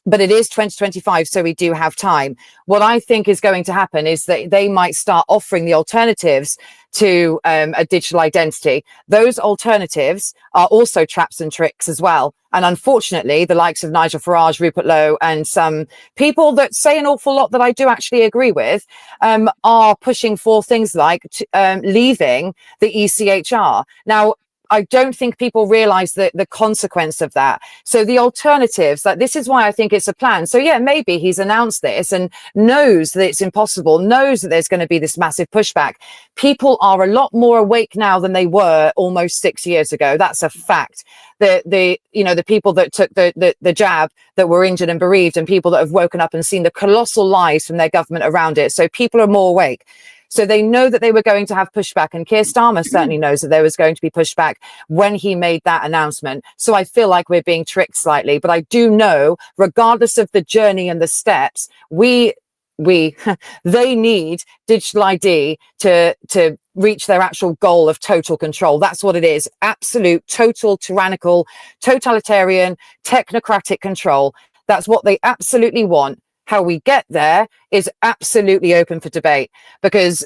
But it is 2025, so we do have time. What I think is going to happen is that they might start offering the alternatives to a digital identity. Those alternatives are also traps and tricks as well. And unfortunately, the likes of Nigel Farage, Rupert Lowe, and some people that say an awful lot that I do actually agree with, are pushing for things like leaving the ECHR. Now, I don't think people realize the consequence of that. So the alternatives, this is why I think it's a plan. So yeah, maybe he's announced this and knows that it's impossible, knows that there's going to be this massive pushback. People are a lot more awake now than they were almost 6 years ago. That's a fact. The people that took the jab that were injured and bereaved, and people that have woken up and seen the colossal lies from their government around it. So people are more awake. So they know that they were going to have pushback, and Keir Starmer certainly knows that there was going to be pushback when he made that announcement. So I feel like we're being tricked slightly, but I do know, regardless of the journey and the steps, they need digital ID to reach their actual goal of total control. That's what it is. Absolute, total, tyrannical, totalitarian, technocratic control. That's what they absolutely want. How we get there is absolutely open for debate, because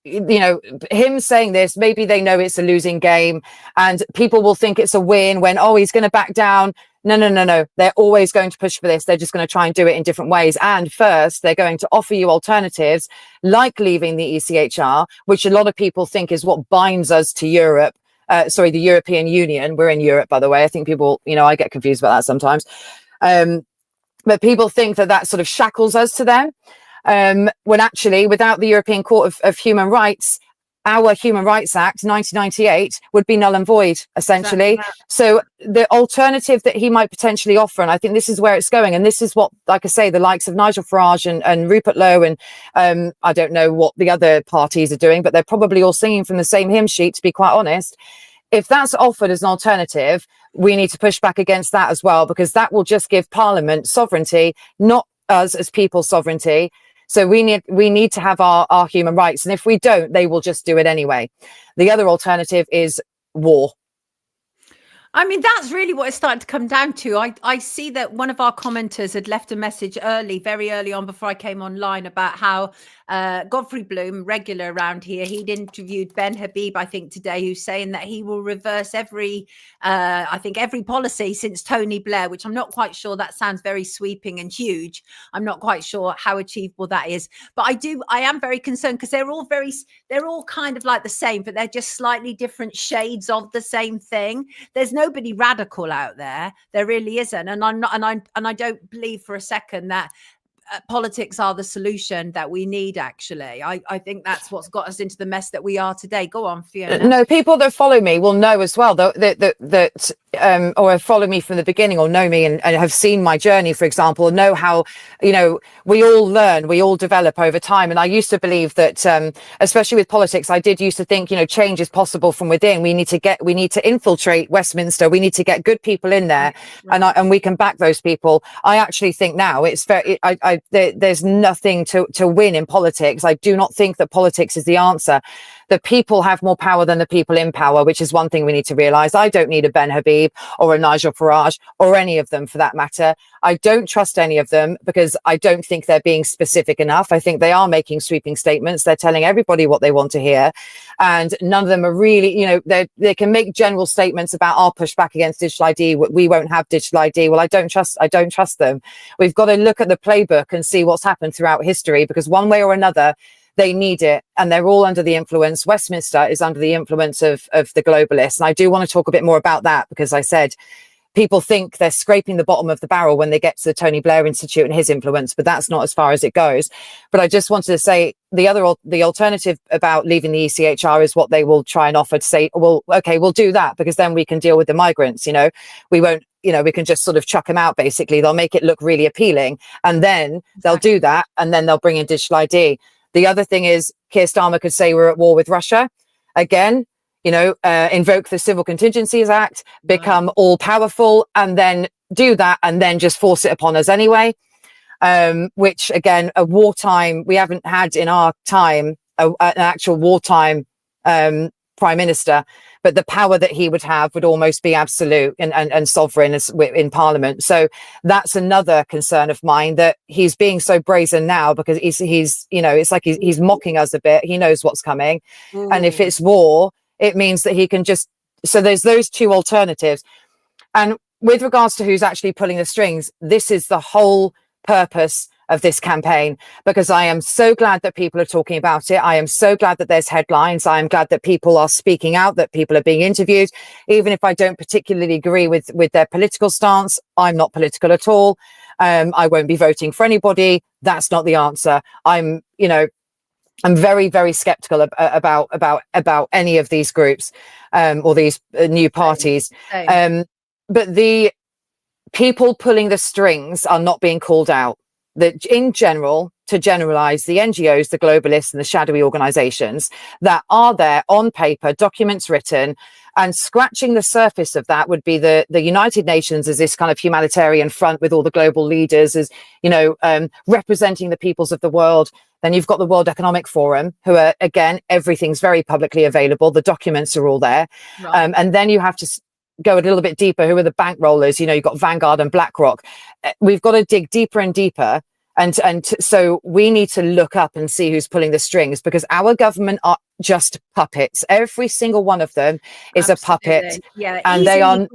him saying this, maybe they know it's a losing game, and people will think it's a win when, he's going to back down. No. They're always going to push for this. They're just going to try and do it in different ways. And first, they're going to offer you alternatives like leaving the ECHR, which a lot of people think is what binds us to Europe. The European Union. We're in Europe, by the way. I think people, I get confused about that sometimes. But people think that sort of shackles us to them, when actually, without the European Court of Human Rights, our Human Rights Act 1998 would be null and void, essentially. Exactly. So the alternative that he might potentially offer, and I think this is where it's going, and this is what, like I say, the likes of Nigel Farage and Rupert Lowe and I don't know what the other parties are doing, but they're probably all singing from the same hymn sheet, to be quite honest. If that's offered as an alternative, we need to push back against that as well, because that will just give Parliament sovereignty, not us as people's sovereignty. So we need to have our human rights. And if we don't, they will just do it anyway. The other alternative is war. I mean, that's really what it's starting to come down to. I see that one of our commenters had left a message very early on before I came online, about how Godfrey Bloom, regular around here, he'd interviewed Ben Habib, I think today, who's saying that he will reverse every policy since Tony Blair, which I'm not quite sure. That sounds very sweeping and huge. I'm not quite sure how achievable that is. But I am very concerned, because they're all kind of like the same, but they're just slightly different shades of the same thing. There's nobody radical out there. There really isn't. And I don't believe for a second that politics are the solution that we need. Actually, I think that's what's got us into the mess that we are today. Go on, Fiona. No, people that follow me will know as well that or have followed me from the beginning, or know me and have seen my journey, for example, know how, we all learn, we all develop over time. And I used to believe that, especially with politics, I did used to think, change is possible from within. We need to infiltrate Westminster. We need to get good people in there, right. And we can back those people. I actually think now it's very, there's nothing to win in politics. I do not think that politics is the answer. The people have more power than the people in power, which is one thing we need to realize. I don't need a Ben Habib or a Nigel Farage or any of them for that matter. I don't trust any of them, because I don't think they're being specific enough. I think they are making sweeping statements. They're telling everybody what they want to hear. And none of them are really, they can make general statements about our pushback against digital ID. We won't have digital ID. Well, I don't trust them. We've got to look at the playbook and see what's happened throughout history, because one way or another, they need it, and they're all under the influence. Westminster is under the influence of the globalists. And I do want to talk a bit more about that, because I said people think they're scraping the bottom of the barrel when they get to the Tony Blair Institute and his influence, but that's not as far as it goes. But I just wanted to say the alternative about leaving the ECHR is what they will try and offer, to say, well, okay, we'll do that, because then we can deal with the migrants. We won't, we can just sort of chuck them out, basically. They'll make it look really appealing, and then they'll do that, and then they'll bring in digital ID. The other thing is, Keir Starmer could say we're at war with Russia. Again, invoke the Civil Contingencies Act, become all powerful, and then do that, and then just force it upon us anyway. Which, again, we haven't had in our time an actual wartime prime minister, but the power that he would have would almost be absolute and sovereign in Parliament. So that's another concern of mine, that he's being so brazen now, because he's it's like he's mocking us a bit. He knows what's coming. And if it's war, it means that he can just, so there's those two alternatives. And with regards to who's actually pulling the strings, this is the whole purpose of this campaign, because I am so glad that people are talking about it. I am so glad that there's headlines. I am glad that people are speaking out, that people are being interviewed. Even if I don't particularly agree with their political stance, I'm not political at all. I won't be voting for anybody. That's not the answer. I'm very, very skeptical about any of these groups or these new parties. But the people pulling the strings are not being called out. That in general, to generalize, the NGOs, the globalists and the shadowy organizations that are there on paper, documents written, and scratching the surface of that would be the United Nations as this kind of humanitarian front with all the global leaders, as representing the peoples of the world. Then you've got the World Economic Forum, who are, again, everything's very publicly available. The documents are all there. Right. And then you have to go a little bit deeper. Who are the bank rollers? You've got Vanguard and BlackRock. We've got to dig deeper and deeper. And so we need to look up and see who's pulling the strings, because our government are just puppets. Every single one of them is Absolutely. A puppet. Yeah, and they are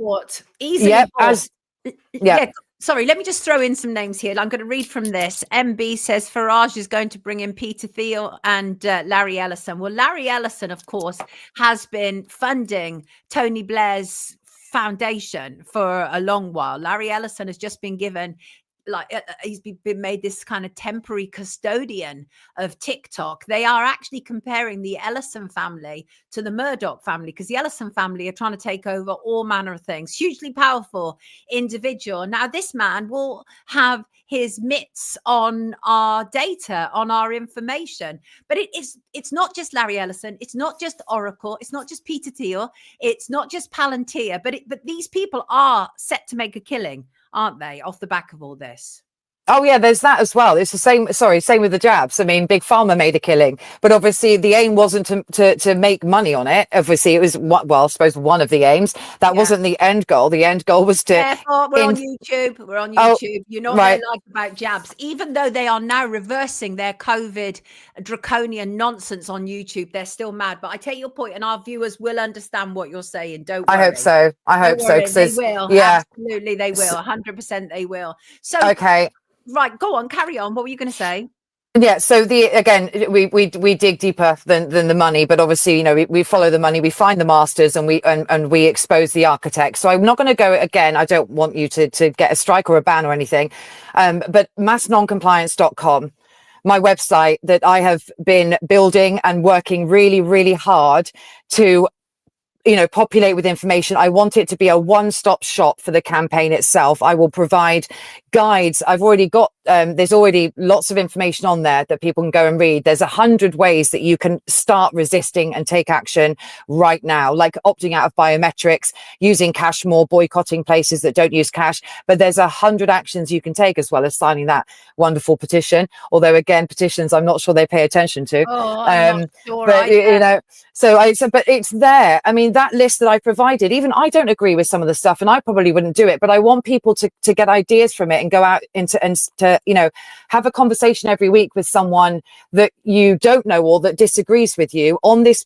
easily bought. Sorry, let me just throw in some names here. I'm going to read from this. MB says Farage is going to bring in Peter Thiel and Larry Ellison. Well, Larry Ellison, of course, has been funding Tony Blair's foundation for a long while. Larry Ellison has just been given he's been made this kind of temporary custodian of TikTok. They are actually comparing the Ellison family to the Murdoch family, because the Ellison family are trying to take over all manner of things. Hugely powerful individual. Now, this man will have his mitts on our data, on our information. But it's not just Larry Ellison. It's not just Oracle. It's not just Peter Thiel. It's not just Palantir. But these people are set to make a killing, aren't they, off the back of all this? Oh yeah, there's that as well. It's the same. Sorry, same with the jabs. I mean, Big Pharma made a killing, but obviously the aim wasn't to make money on it. Obviously, it was I suppose one of the aims. That wasn't the end goal. The end goal was to. Therefore, we're on YouTube. We're on YouTube. You know what right. they like about jabs, even though they are now reversing their COVID draconian nonsense on YouTube. They're still mad. But I take your point, and our viewers will understand what you're saying. Don't worry. I hope so. I hope so. They will. Yeah, absolutely, they will. 100% they will. So okay. Right, go on, carry on. What were you going to say? Yeah, so we dig deeper than the money, but obviously, you know, we follow the money, we find the masters, and we expose the architects. So I'm not going to go again. I don't want you to get a strike or a ban or anything, but massnoncompliance.com, my website that I have been building and working really, really hard to, you know, populate with information. I want it to be a one-stop shop for the campaign itself. I will provide guides. I've already got there's already lots of information on there that people can go and read. There's 100 ways that you can start resisting and take action right now, like opting out of biometrics, using cash more, boycotting places that don't use cash. But there's 100 actions you can take, as well as signing that wonderful petition. Although again, petitions, I'm not sure they pay attention to. Oh, I'm not sure but you know, but it's there. I mean, that list that I provided, even I don't agree with some of the stuff, and I probably wouldn't do it, but I want people to get ideas from it and go out to you know, have a conversation every week with someone that you don't know or that disagrees with you on this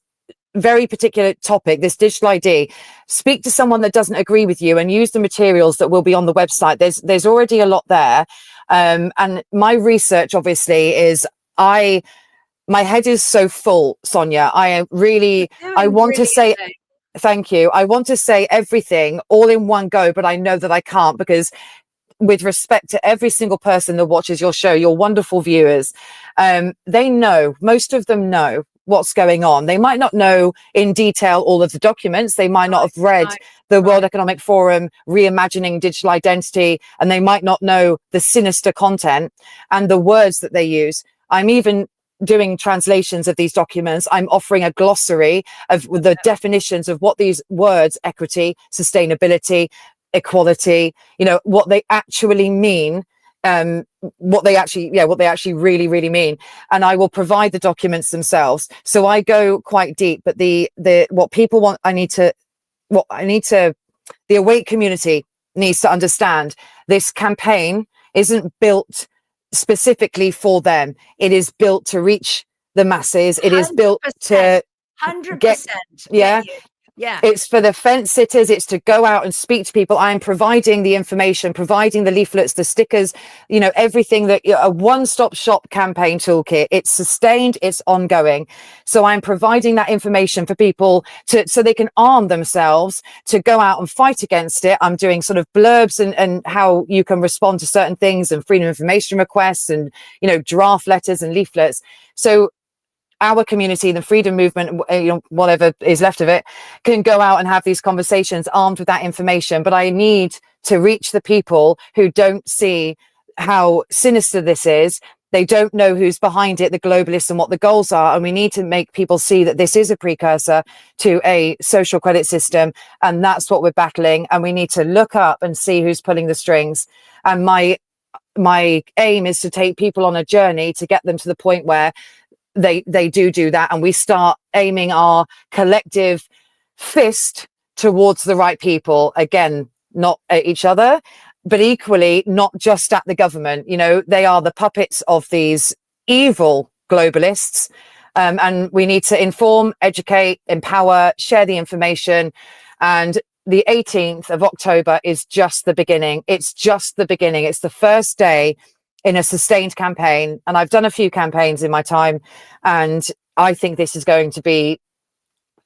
very particular topic, this digital ID. Speak to someone that doesn't agree with you and use the materials that will be on the website. There's already a lot there. And my research obviously is my head is so full, Sonia. I want to say, thank you. I want to say everything all in one go, but I know that I can't, because with respect to every single person that watches your show, your wonderful viewers, they know, most of them know what's going on. They might not know in detail all of the documents. They might not have read the World Economic Forum Reimagining Digital Identity, and they might not know the sinister content and the words that they use. I'm even doing translations of these documents. I'm offering a glossary of the definitions of what these words, equity, sustainability, equality, you know, what they actually mean, what they actually really mean. And I will provide the documents themselves. So I go quite deep, but the what people want, the Awake community needs to understand, this campaign isn't built specifically for them. It is built to reach the masses. It is built to 100%. Yeah. It's for the fence sitters. It's to go out and speak to people. I'm providing the information, providing the leaflets, the stickers, you know, everything, that a one-stop shop campaign toolkit. It's sustained, it's ongoing. So I'm providing that information for people so they can arm themselves to go out and fight against it. I'm doing sort of blurbs and how you can respond to certain things, and freedom of information requests, and, you know, draft letters and leaflets. So our community, the freedom movement, you know, whatever is left of it, can go out and have these conversations armed with that information. But I need to reach the people who don't see how sinister this is. They don't know who's behind it, the globalists, and what the goals are. And we need to make people see that this is a precursor to a social credit system. And that's what we're battling. And we need to look up and see who's pulling the strings. And my aim is to take people on a journey to get them to the point where they do that, and we start aiming our collective fist towards the right people. Again, not at each other, but equally not just at the government. You know, they are the puppets of these evil globalists, and we need to inform, educate, empower, share the information. And the 18th of October is just the beginning. It's just the beginning. It's the first day in a sustained campaign. And I've done a few campaigns in my time, and I think this is going to be,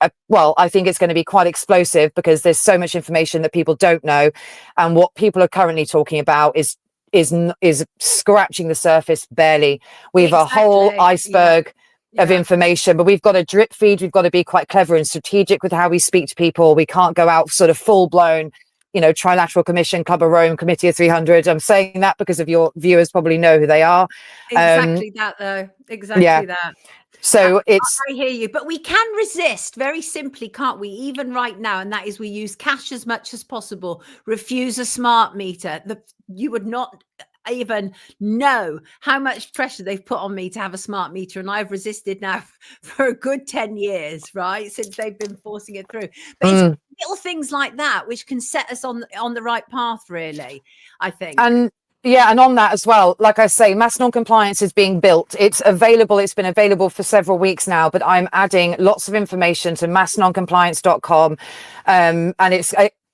I think it's going to be quite explosive, because there's so much information that people don't know. And what people are currently talking about is is scratching the surface barely. We've a whole iceberg of information, but we've got to drip feed. We've got to be quite clever and strategic with how we speak to people. We can't go out sort of full blown, Trilateral Commission, Club of Rome, Committee of 300. I'm saying that because of your viewers probably know who they are. Exactly that, though. Exactly that. So I hear you, but we can resist very simply, can't we? Even right now, and that is we use cash as much as possible. Refuse a smart meter. You would not even know how much pressure they've put on me to have a smart meter, and I've resisted now for a good 10 years, right, since they've been forcing it through. But it's little things like that which can set us on the right path, really, I think. And on that as well, like I say, mass non-compliance is being built. It's available. It's been available for several weeks now, but I'm adding lots of information to massnoncompliance.com. And it's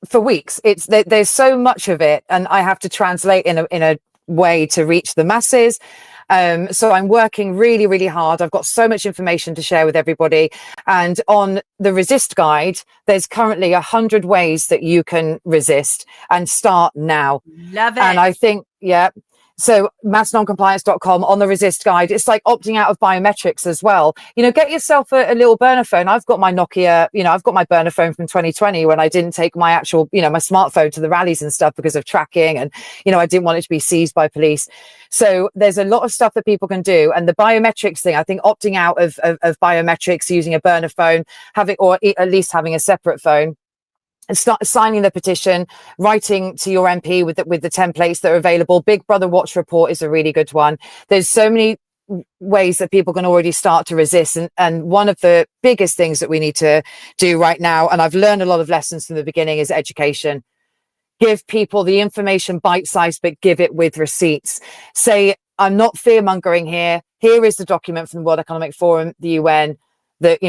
for weeks. There's so much of it, and I have to translate in a way to reach the masses. So I'm working really, really hard. I've got so much information to share with everybody. And on the resist guide, there's currently 100 ways that you can resist, and start now. Love it. And I think, so massnoncompliance.com on the resist guide, it's like opting out of biometrics as well. Get yourself a little burner phone. I've got my Nokia, I've got my burner phone from 2020 when I didn't take my actual, my smartphone to the rallies and stuff because of tracking, and I didn't want it to be seized by police. So there's a lot of stuff that people can do. And the biometrics thing, I think opting out of biometrics, using a burner phone, or at least having a separate phone, and start signing the petition, writing to your MP with the templates that are available. Big Brother Watch Report is a really good one. There's so many ways that people can already start to resist. And one of the biggest things that we need to do right now, and I've learned a lot of lessons from the beginning, is education. Give people the information bite-sized, but give it with receipts. Say, I'm not fear-mongering here. Here is the document from the World Economic Forum, the UN, that,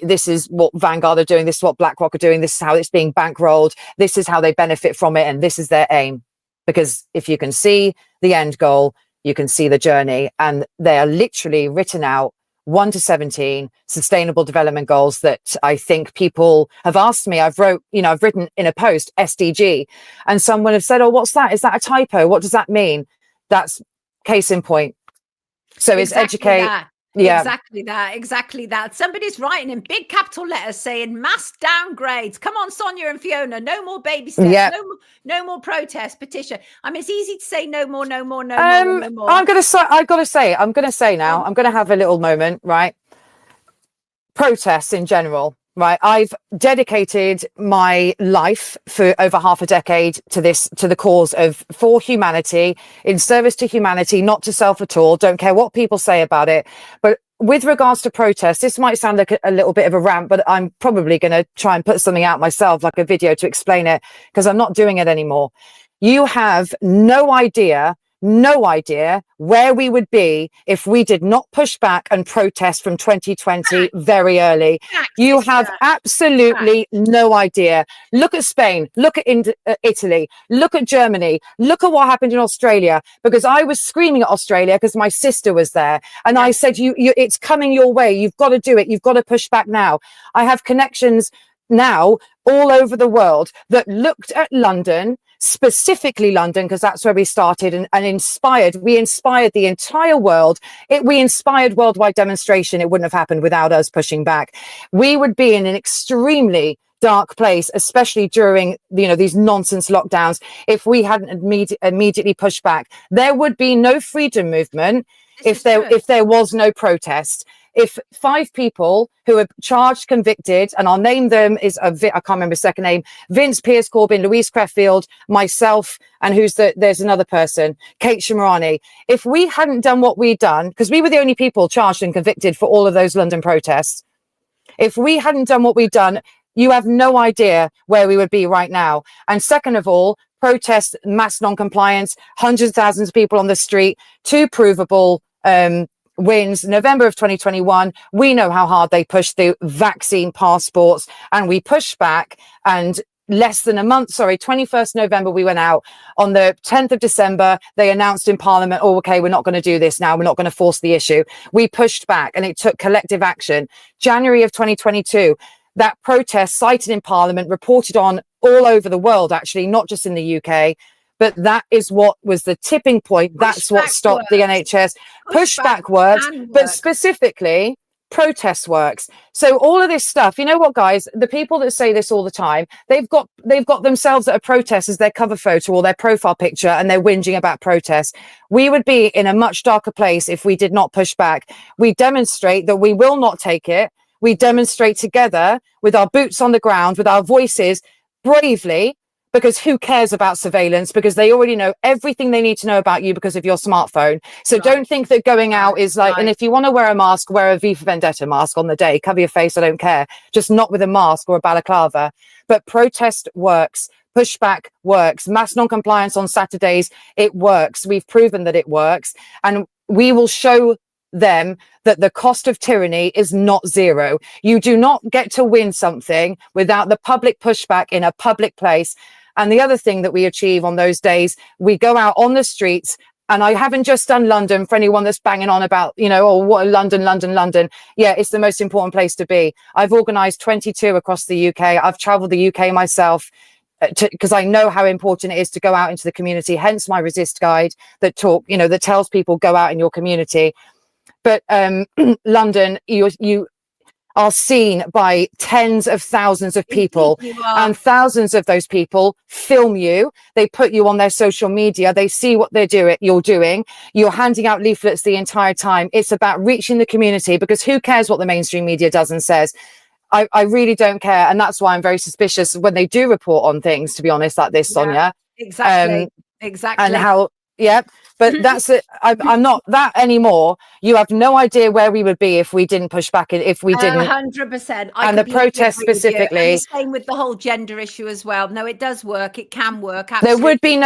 this is what Vanguard are doing, this is what BlackRock are doing, this is how it's being bankrolled, this is how they benefit from it, and this is their aim. Because if you can see the end goal, you can see the journey. And they are literally written out 1 to 17 sustainable development goals that I think people have asked me. I've written in a post SDG, and someone have said, oh, what's that? Is that a typo? What does that mean? That's case in point. So it's educate. Exactly that. Somebody's writing in big capital letters saying mass downgrades. Come on, Sonia and Fiona, no more baby steps, no more protest petition. I mean, it's easy to say no more. I'm going to say now, I'm going to have a little moment, right? Protests in general, right? I've dedicated my life for over half a decade to the cause for humanity, in service to humanity, not to self at all. Don't care what people say about it. But with regards to protests, this might sound like a little bit of a rant, but I'm probably going to try and put something out myself, like a video to explain it, because I'm not doing it anymore. You have no idea where we would be if we did not push back and protest from 2020 very early. You have absolutely no idea. Look at Spain, look at Italy, look at Germany, look at what happened in Australia, because I was screaming at Australia because my sister was there. And I said, it's coming your way. You've got to do it. You've got to push back now. I have connections now all over the world that looked at London, specifically London, because that's where we started, and we inspired the entire world. We inspired worldwide demonstration. It wouldn't have happened without us pushing back. We would be in an extremely dark place, especially during these nonsense lockdowns, if we hadn't immediately pushed back. There would be no freedom movement if there was no protest. If 5 people who are charged, convicted, and I'll name them, I can't remember his second name, Vince, Piers Corbyn, Louise Creffield, myself, and there's another person, Kate Shamarani. If we hadn't done what we'd done, because we were the only people charged and convicted for all of those London protests, if we hadn't done what we'd done, you have no idea where we would be right now. And second of all, protest, mass non-compliance, hundreds of thousands of people on the street, 2 provable wins. November of 2021, we know how hard they pushed the vaccine passports, and we pushed back, and less than a month, 21st November, we went out. On the 10th of December, they announced in Parliament, oh, okay, we're not going to do this now. We're not going to force the issue. We pushed back, and it took collective action. January of 2022, that protest cited in Parliament, reported on all over the world, actually, not just in the UK, But that is what was the tipping point. That's what stopped the NHS. Pushback works, but specifically protest works. So all of this stuff, you know what, guys, the people that say this all the time, they've got themselves at a protest as their cover photo or their profile picture, and they're whinging about protests. We would be in a much darker place if we did not push back. We demonstrate that we will not take it. We demonstrate together with our boots on the ground, with our voices bravely, because who cares about surveillance? Because they already know everything they need to know about you because of your smartphone. So don't think that going out is like, and if you want to wear a mask, wear a V for Vendetta mask on the day, cover your face, I don't care. Just not with a mask or a balaclava. But protest works. Pushback works. Mass non-compliance on Saturdays, it works. We've proven that it works. And we will show them that the cost of tyranny is not zero. You do not get to win something without the public pushback in a public place. And the other thing that we achieve on those days, we go out on the streets. And I haven't just done London for anyone that's banging on about, you know, oh, what London. Yeah, it's the most important place to be. I've organised 22 across the UK. I've travelled the UK myself because I know how important it is to go out into the community. Hence my Resist guide that that tells people go out in your community. But London, you are seen by tens of thousands of people, and thousands of those people film you. They put you on their social media. They see what you're doing. You're handing out leaflets the entire time. It's about reaching the community, because who cares what the mainstream media does and says? I really don't care. And that's why I'm very suspicious when they do report on things, to be honest, like this, Sonia. Exactly. And how, but that's it. I'm not that anymore. You have no idea where we would be if we didn't push back, if we didn't. 100%. And the protests specifically. And the same with the whole gender issue as well. No, it does work. It can work. There would be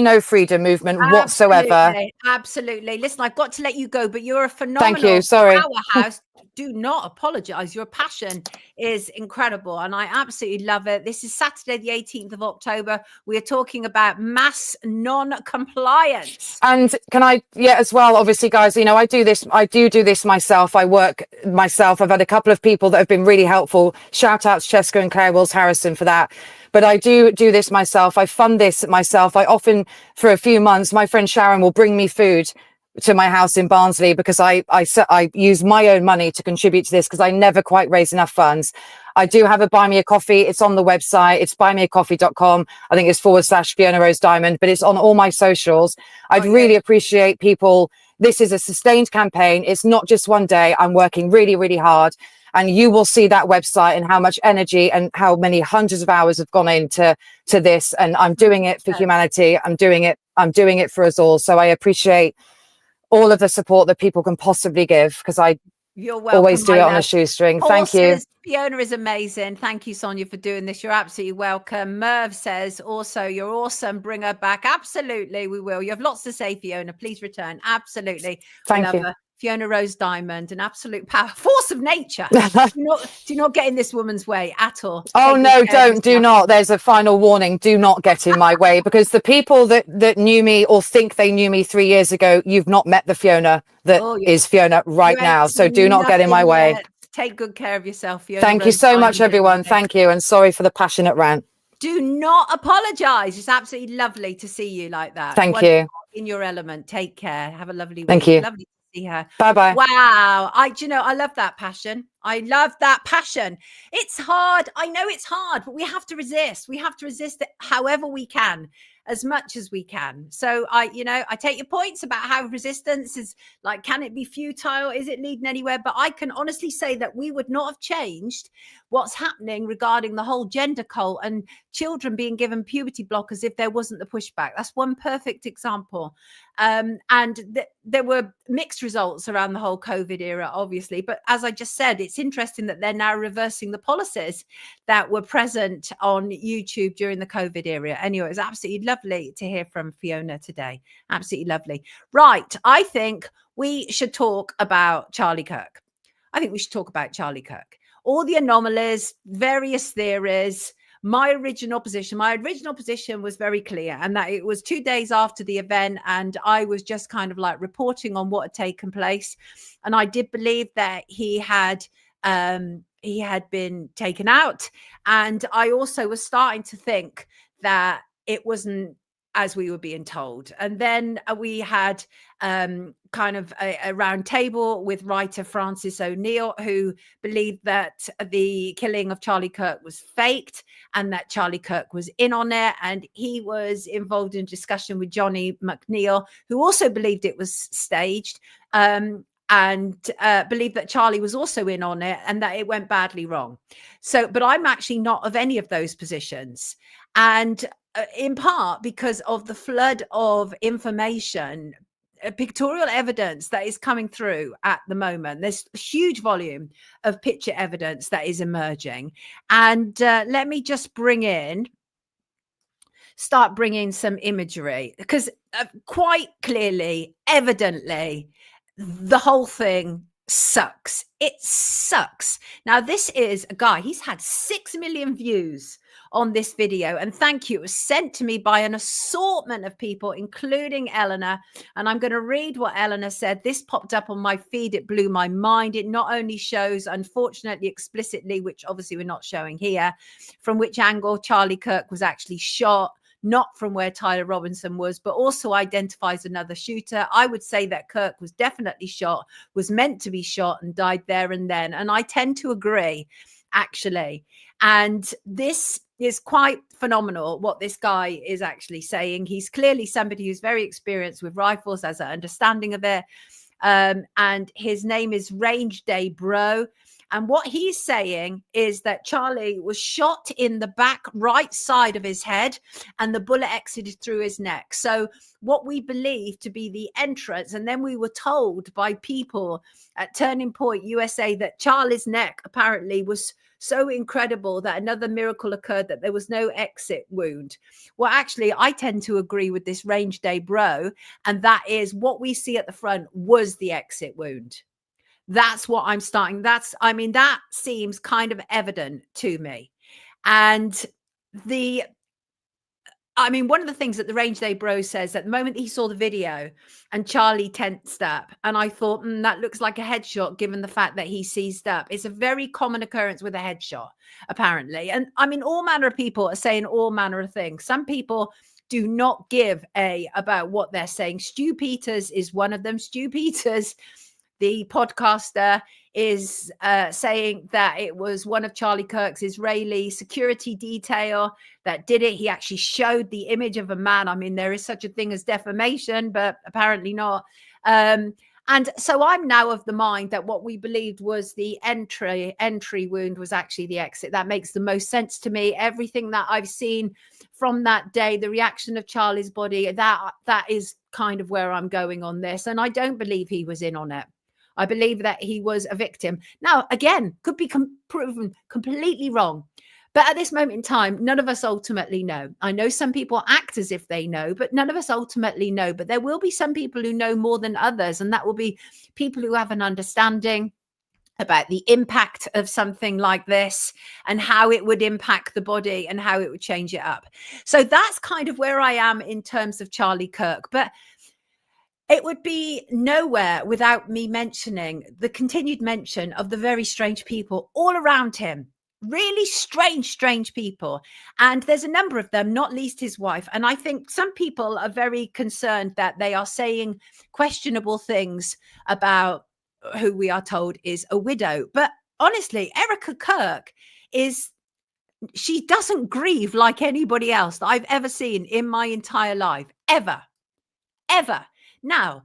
no freedom movement whatsoever. Absolutely. Listen, I've got to let you go, but you're a phenomenal Thank you. Sorry. powerhouse. Do not apologize. Your passion is incredible, and I absolutely love it. This is Saturday, the 18th of October. We are talking about mass non-compliance. And can I, as well, obviously, guys, I do this myself. I work myself. I've had a couple of people that have been really helpful. Shout out to Cheska and Claire Wills Harrison for that. But I do this myself. I fund this myself. I often, for a few months, my friend Sharon will bring me food to my house in Barnsley, because I use my own money to contribute to this, because I never quite raise enough funds. I do have a Buy Me a Coffee. It's on the website. It's buymeacoffee.com. I think it's /Fiona Rose Diamond, but it's on all my socials. I'd really appreciate people. This is a sustained campaign. It's not just one day. I'm working really, really hard. And you will see that website and how much energy and how many hundreds of hours have gone into this. And I'm doing it for humanity. I'm doing it for us all. So I appreciate all of the support that people can possibly give, because You're welcome, always do it on a shoestring. Thank you. Fiona is amazing. Thank you, Sonia, for doing this. You're absolutely welcome. Merv says also, you're awesome. Bring her back. Absolutely, we will. You have lots to say, Fiona. Please return. Absolutely. Thank you. Fiona Rose Diamond, an absolute power, force of nature. do not get in this woman's way at all. Oh, no, do not. There's a final warning. Do not get in my way, because the people that knew me or think they knew me 3 years ago, you've not met the Fiona that is Fiona right now. So do not get in my way. Take good care of yourself, Fiona. Thank you so much, everyone. Thank you. And sorry for the passionate rant. Do not apologize. It's absolutely lovely to see you like that. Thank you. In your element. Take care. Have a lovely week. Thank you. Lovely to see her. Bye-bye. Wow. I love that passion. I love that passion. It's hard. I know it's hard, but we have to resist. We have to resist it however we can, as much as we can. So I take your points about how resistance is like, can it be futile? Is it leading anywhere? But I can honestly say that we would not have changed what's happening regarding the whole gender cult and children being given puberty blockers if there wasn't the pushback. That's one perfect example. There were mixed results around the whole COVID era, obviously. But as I just said, it's interesting that they're now reversing the policies that were present on YouTube during the COVID era. Anyway, it was absolutely lovely to hear from Fiona today. Absolutely lovely. Right. I think we should talk about Charlie Kirk. All the anomalies, various theories. My original position was very clear, and that it was 2 days after the event, and I was just kind of like reporting on what had taken place. And I did believe that he had been taken out, and I also was starting to think that it wasn't as we were being told. And then we had kind of a round table with writer Francis O'Neill, who believed that the killing of Charlie Kirk was faked and that Charlie Kirk was in on it. And he was involved in discussion with Johnny McNeil, who also believed it was staged, and believed that Charlie was also in on it and that it went badly wrong. So, but I'm actually not of any of those positions. And in part because of the flood of information, pictorial evidence that is coming through at the moment. There's a huge volume of picture evidence that is emerging. And let me just start bringing some imagery, because quite clearly, evidently, the whole thing sucks. It sucks. Now, this is a guy, he's had 6 million views on this video, and thank you. It was sent to me by an assortment of people, including Eleanor, and I'm going to read what Eleanor said. This popped up on my feed. It blew my mind. It not only shows, unfortunately, explicitly, which obviously we're not showing here, from which angle Charlie Kirk was actually shot, not from where Tyler Robinson was, but also identifies another shooter. I would say that Kirk was definitely shot, was meant to be shot, and died there and then. And I tend to agree, actually. And this is quite phenomenal what this guy is actually saying. He's clearly somebody who's very experienced with rifles, has an understanding of it. And his name is Range Day Bro. And what he's saying is that Charlie was shot in the back right side of his head and the bullet exited through his neck. So what we believe to be the entrance, and then we were told by people at Turning Point USA that Charlie's neck apparently was so incredible that another miracle occurred, that there was no exit wound. Well, actually, I tend to agree with this Range Day Bro, and that is what we see at the front was the exit wound. That's what I'm starting. That seems kind of evident to me. And one of the things that the Range Day Bro says, at the moment he saw the video and Charlie tensed up, and I thought, that looks like a headshot given the fact that he seized up. It's a very common occurrence with a headshot, apparently. And all manner of people are saying all manner of things. Some people do not give about what they're saying. Stu Peters is one of them. Stu Peters, the podcaster, is saying that it was one of Charlie Kirk's Israeli security detail that did it. He actually showed the image of a man. There is such a thing as defamation, but apparently not. And so I'm now of the mind that what we believed was the entry wound was actually the exit. That makes the most sense to me. Everything that I've seen from that day, the reaction of Charlie's body, that is kind of where I'm going on this. And I don't believe he was in on it. I believe that he was a victim. Now, again, could be proven completely wrong. But at this moment in time, none of us ultimately know. I know some people act as if they know, but none of us ultimately know. But there will be some people who know more than others. And that will be people who have an understanding about the impact of something like this and how it would impact the body and how it would change it up. So that's kind of where I am in terms of Charlie Kirk. But it would be nowhere without me mentioning the continued mention of the very strange people all around him. Really strange people. And there's a number of them, not least his wife. And I think some people are very concerned that they are saying questionable things about who we are told is a widow. But honestly, Erica Kirk she doesn't grieve like anybody else that I've ever seen in my entire life. Ever. Now,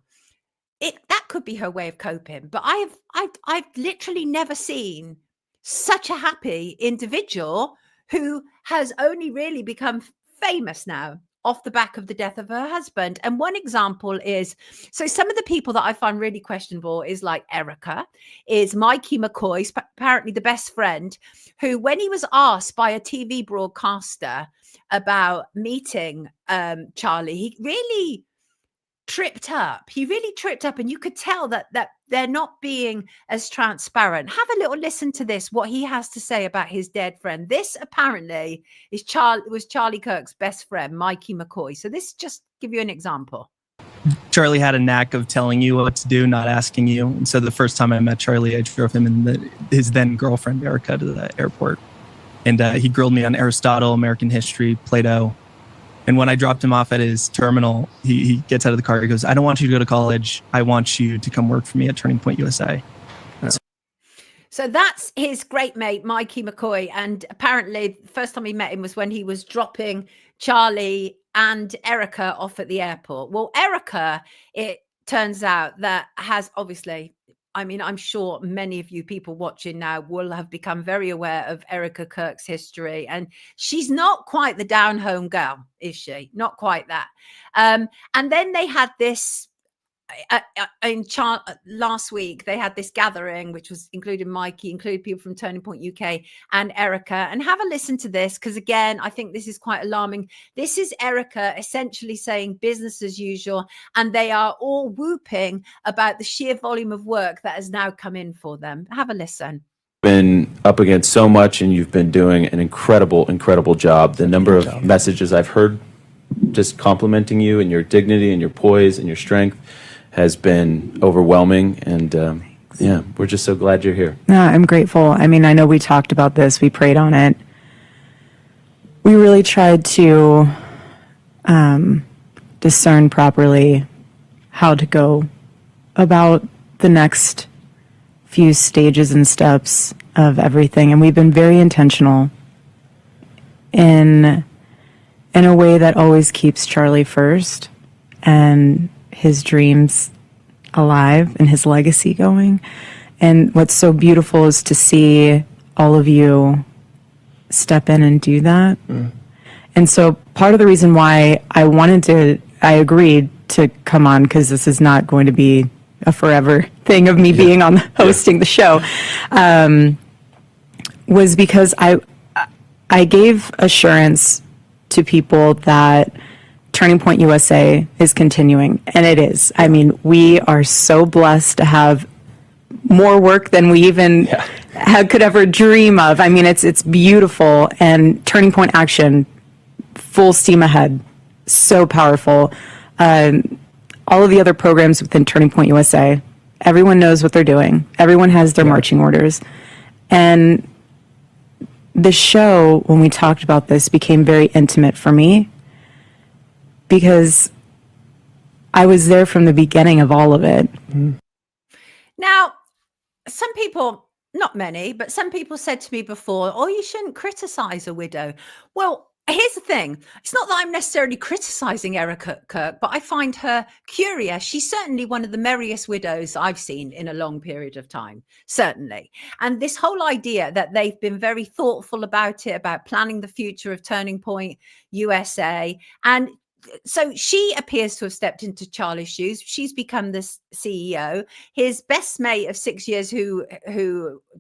that could be her way of coping, but I've literally never seen such a happy individual who has only really become famous now off the back of the death of her husband. And one example is, so some of the people that I find really questionable is like Erica, is Mikey McCoy, apparently the best friend, who when he was asked by a TV broadcaster about meeting Charlie, he really tripped up. And you could tell that they're not being as transparent. Have a little listen to this, what he has to say about his dead friend. This apparently was Charlie Kirk's best friend, Mikey McCoy. So this just give you an example. Charlie had a knack of telling you what to do, not asking you. And so the first time I met Charlie, I drove him and his then girlfriend, Erica, to the airport. And he grilled me on Aristotle, American history, Plato. And when I dropped him off at his terminal, he gets out of the car. He goes, "I don't want you to go to college. I want you to come work for me at Turning Point USA." So that's his great mate, Mikey McCoy. And apparently the first time he met him was when he was dropping Charlie and Erica off at the airport. Well, Erica, it turns out, that has obviously, I mean, I'm sure many of you people watching now will have become very aware of Erica Kirk's history. And she's not quite the down-home girl, is she? Not quite that. And then they had this, last week they had this gathering which was including Mikey, included people from Turning Point UK and Erica. And have a listen to this, because again, I think this is quite alarming. This is Erica essentially saying business as usual, and they are all whooping about the sheer volume of work that has now come in for them. Have a listen. Been up against so much, and you've been doing an incredible job. The number of messages I've heard just complimenting you and your dignity and your poise and your strength has been overwhelming, and yeah, we're just so glad you're here. No, I'm grateful. I mean, I know we talked about this, we prayed on it. We really tried to discern properly how to go about the next few stages and steps of everything, and we've been very intentional in a way that always keeps Charlie first and his dreams alive and his legacy going. And what's so beautiful is to see all of you step in and do that. And so part of the reason why I agreed to come on, because this is not going to be a forever thing of me being on hosting the show, was because I gave assurance to people that Turning Point USA is continuing, and it is. I mean, we are so blessed to have more work than we even could ever dream of. I mean, it's beautiful, and Turning Point Action, full steam ahead, so powerful. All of the other programs within Turning Point USA, everyone knows what they're doing. Everyone has their marching orders. And the show, when we talked about this, became very intimate for me, because I was there from the beginning of all of it. Now, some people, not many, but some people said to me before, "Oh, you shouldn't criticize a widow." Well, here's the thing. It's not that I'm necessarily criticizing Erica Kirk, but I find her curious. She's certainly one of the merriest widows I've seen in a long period of time, certainly. And this whole idea that they've been very thoughtful about it, about planning the future of Turning Point USA. And so she appears to have stepped into Charlie's shoes. She's become the CEO. His best mate of 6 years, who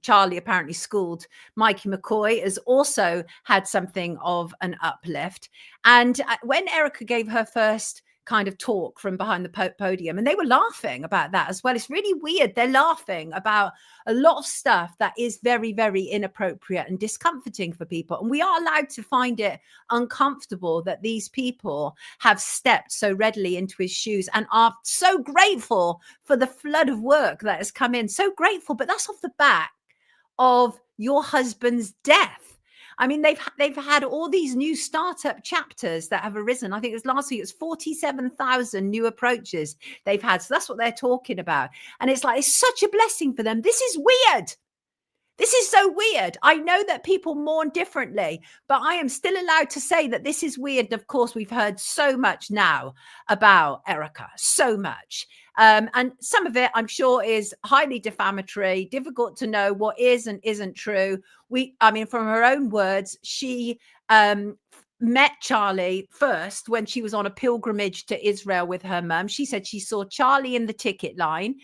Charlie apparently schooled, Mikey McCoy, has also had something of an uplift. And when Erica gave her first kind of talk from behind the podium, and they were laughing about that as well. It's really weird. They're laughing about a lot of stuff that is very, very inappropriate and discomforting for people. And we are allowed to find it uncomfortable that these people have stepped so readily into his shoes and are so grateful for the flood of work that has come in. So grateful, but that's off the back of your husband's death. I mean, they've had all these new startup chapters that have arisen. I think it was last week, it was 47,000 new approaches they've had. So that's what they're talking about. And it's like, it's such a blessing for them. This is weird. This is so weird. I know that people mourn differently, but I am still allowed to say that this is weird. And of course, we've heard so much now about Erica, so much. And some of it, I'm sure, is highly defamatory, difficult to know what is and isn't true. I mean, from her own words, she met Charlie first when she was on a pilgrimage to Israel with her mum. She said she saw Charlie in the ticket line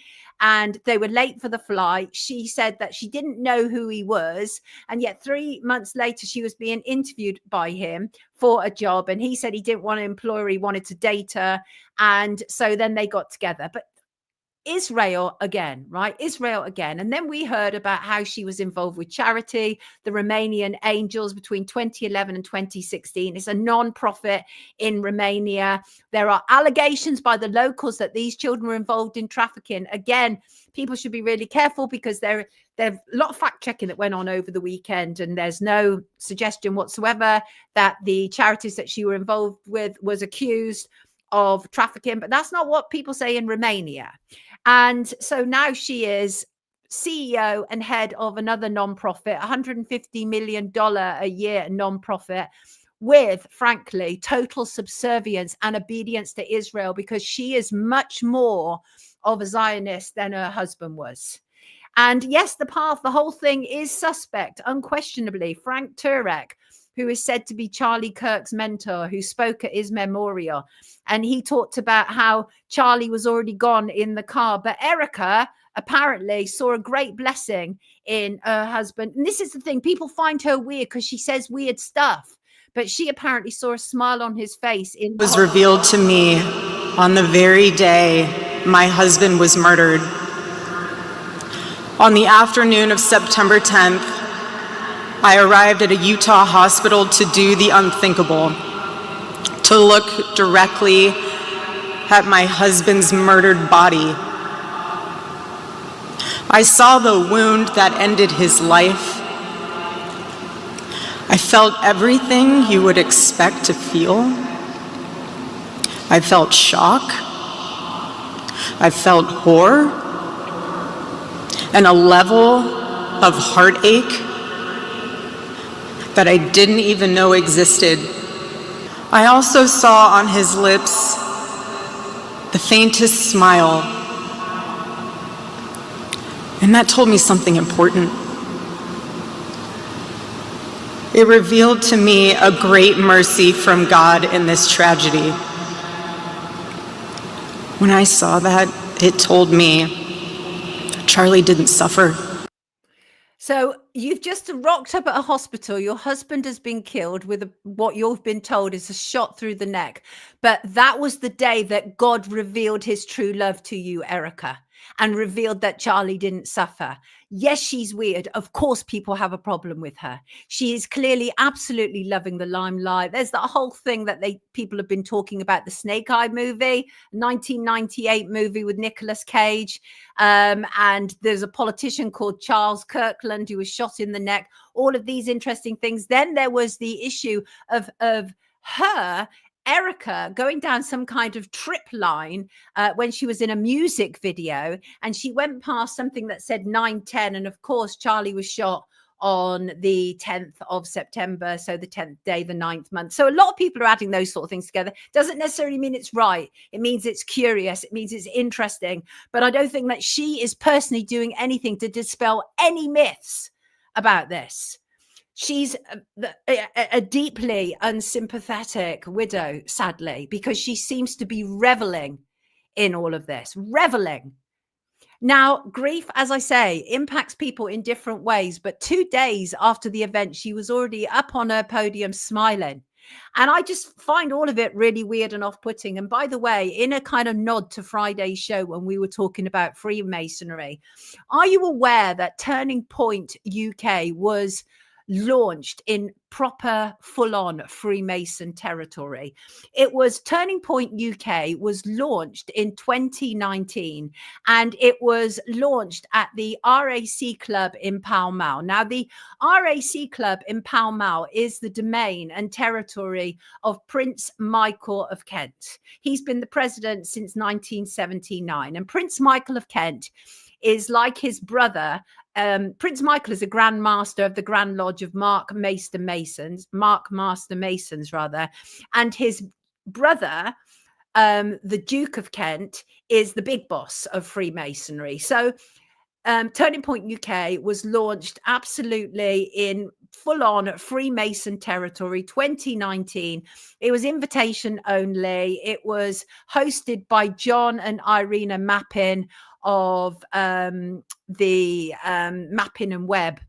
and they were late for the flight. She said that she didn't know who he was. And yet 3 months later, she was being interviewed by him for a job. And he said he didn't want to employ her. He wanted to date her. And so then they got together. But Israel again, right? Israel again. And then we heard about how she was involved with Charity, the Romanian Angels, between 2011 and 2016. It's a non-profit in Romania. There are allegations by the locals that these children were involved in trafficking. Again, people should be really careful because there's a lot of fact checking that went on over the weekend, and there's no suggestion whatsoever that the charities that she were involved with was accused of trafficking, but that's not what people say in Romania. And so now she is CEO and head of another nonprofit, $150 million a year nonprofit, with, frankly, total subservience and obedience to Israel, because she is much more of a Zionist than her husband was. And yes, the whole thing is suspect, unquestionably. Frank Turek, who is said to be Charlie Kirk's mentor, who spoke at his memorial, and he talked about how Charlie was already gone in the car, but Erica apparently saw a great blessing in her husband. And this is the thing, people find her weird because she says weird stuff, but she apparently saw a smile on his face. It was revealed to me on the very day my husband was murdered. On the afternoon of September 10th, I arrived at a Utah hospital to do the unthinkable, to look directly at my husband's murdered body. I saw the wound that ended his life. I felt everything you would expect to feel. I felt shock. I felt horror, and a level of heartache that I didn't even know existed. I also saw on his lips the faintest smile, and that told me something important. It revealed to me a great mercy from God in this tragedy. When I saw that, it told me Charlie didn't suffer. So you've just rocked up at a hospital. Your husband has been killed with what you've been told is a shot through the neck. But that was the day that God revealed his true love to you, Erica, and revealed that Charlie didn't suffer. Yes, she's weird. Of course, people have a problem with her. She is clearly absolutely loving the limelight. There's that whole thing that people have been talking about, the Snake Eye movie, 1998 movie with Nicolas Cage. And there's a politician called Charles Kirkland who was shot in the neck. All of these interesting things. Then there was the issue of her, Erica, going down some kind of trip line when she was in a music video, and she went past something that said 9/10, and of course Charlie was shot on the 10th of September, so the 10th day, the 9th month. So a lot of people are adding those sort of things together. Doesn't necessarily mean it's right. It means it's curious. It means it's interesting. But I don't think that she is personally doing anything to dispel any myths about this. She's a deeply unsympathetic widow, sadly, because she seems to be reveling in all of this, reveling. Now, grief, as I say, impacts people in different ways. But 2 days after the event, she was already up on her podium smiling. And I just find all of it really weird and off-putting. And by the way, in a kind of nod to Friday's show when we were talking about Freemasonry, are you aware that Turning Point UK was launched in proper full-on Freemason territory? It was Turning Point UK was launched in 2019, and it was launched at the RAC Club in Pall Mall. Now, the RAC Club in Pall Mall is the domain and territory of Prince Michael of Kent. He's been the president since 1979, and Prince Michael of Kent is like his brother. Prince Michael is a Grand Master of the Grand Lodge of Mark Master Masons, and his brother, the Duke of Kent, is the big boss of Freemasonry. So Turning Point UK was launched absolutely in full-on Freemason territory, 2019. It was invitation only. It was hosted by John and Irina Mappin of the Mappin and Webb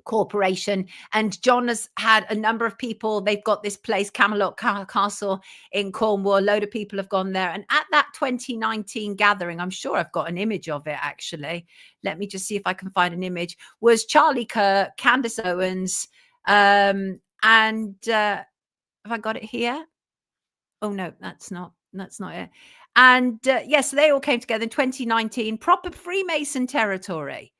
corporation. And John has had a number of people. They've got this place, Camelot Castle in Cornwall. A load of people have gone there. And at that 2019 gathering, I'm sure I've got an image of it, actually. Let me just see if I can find an image. Was Charlie Kirk, Candace Owens, and have I got it here? Oh, no, that's not it. And yes, they all came together in 2019, proper Freemason territory.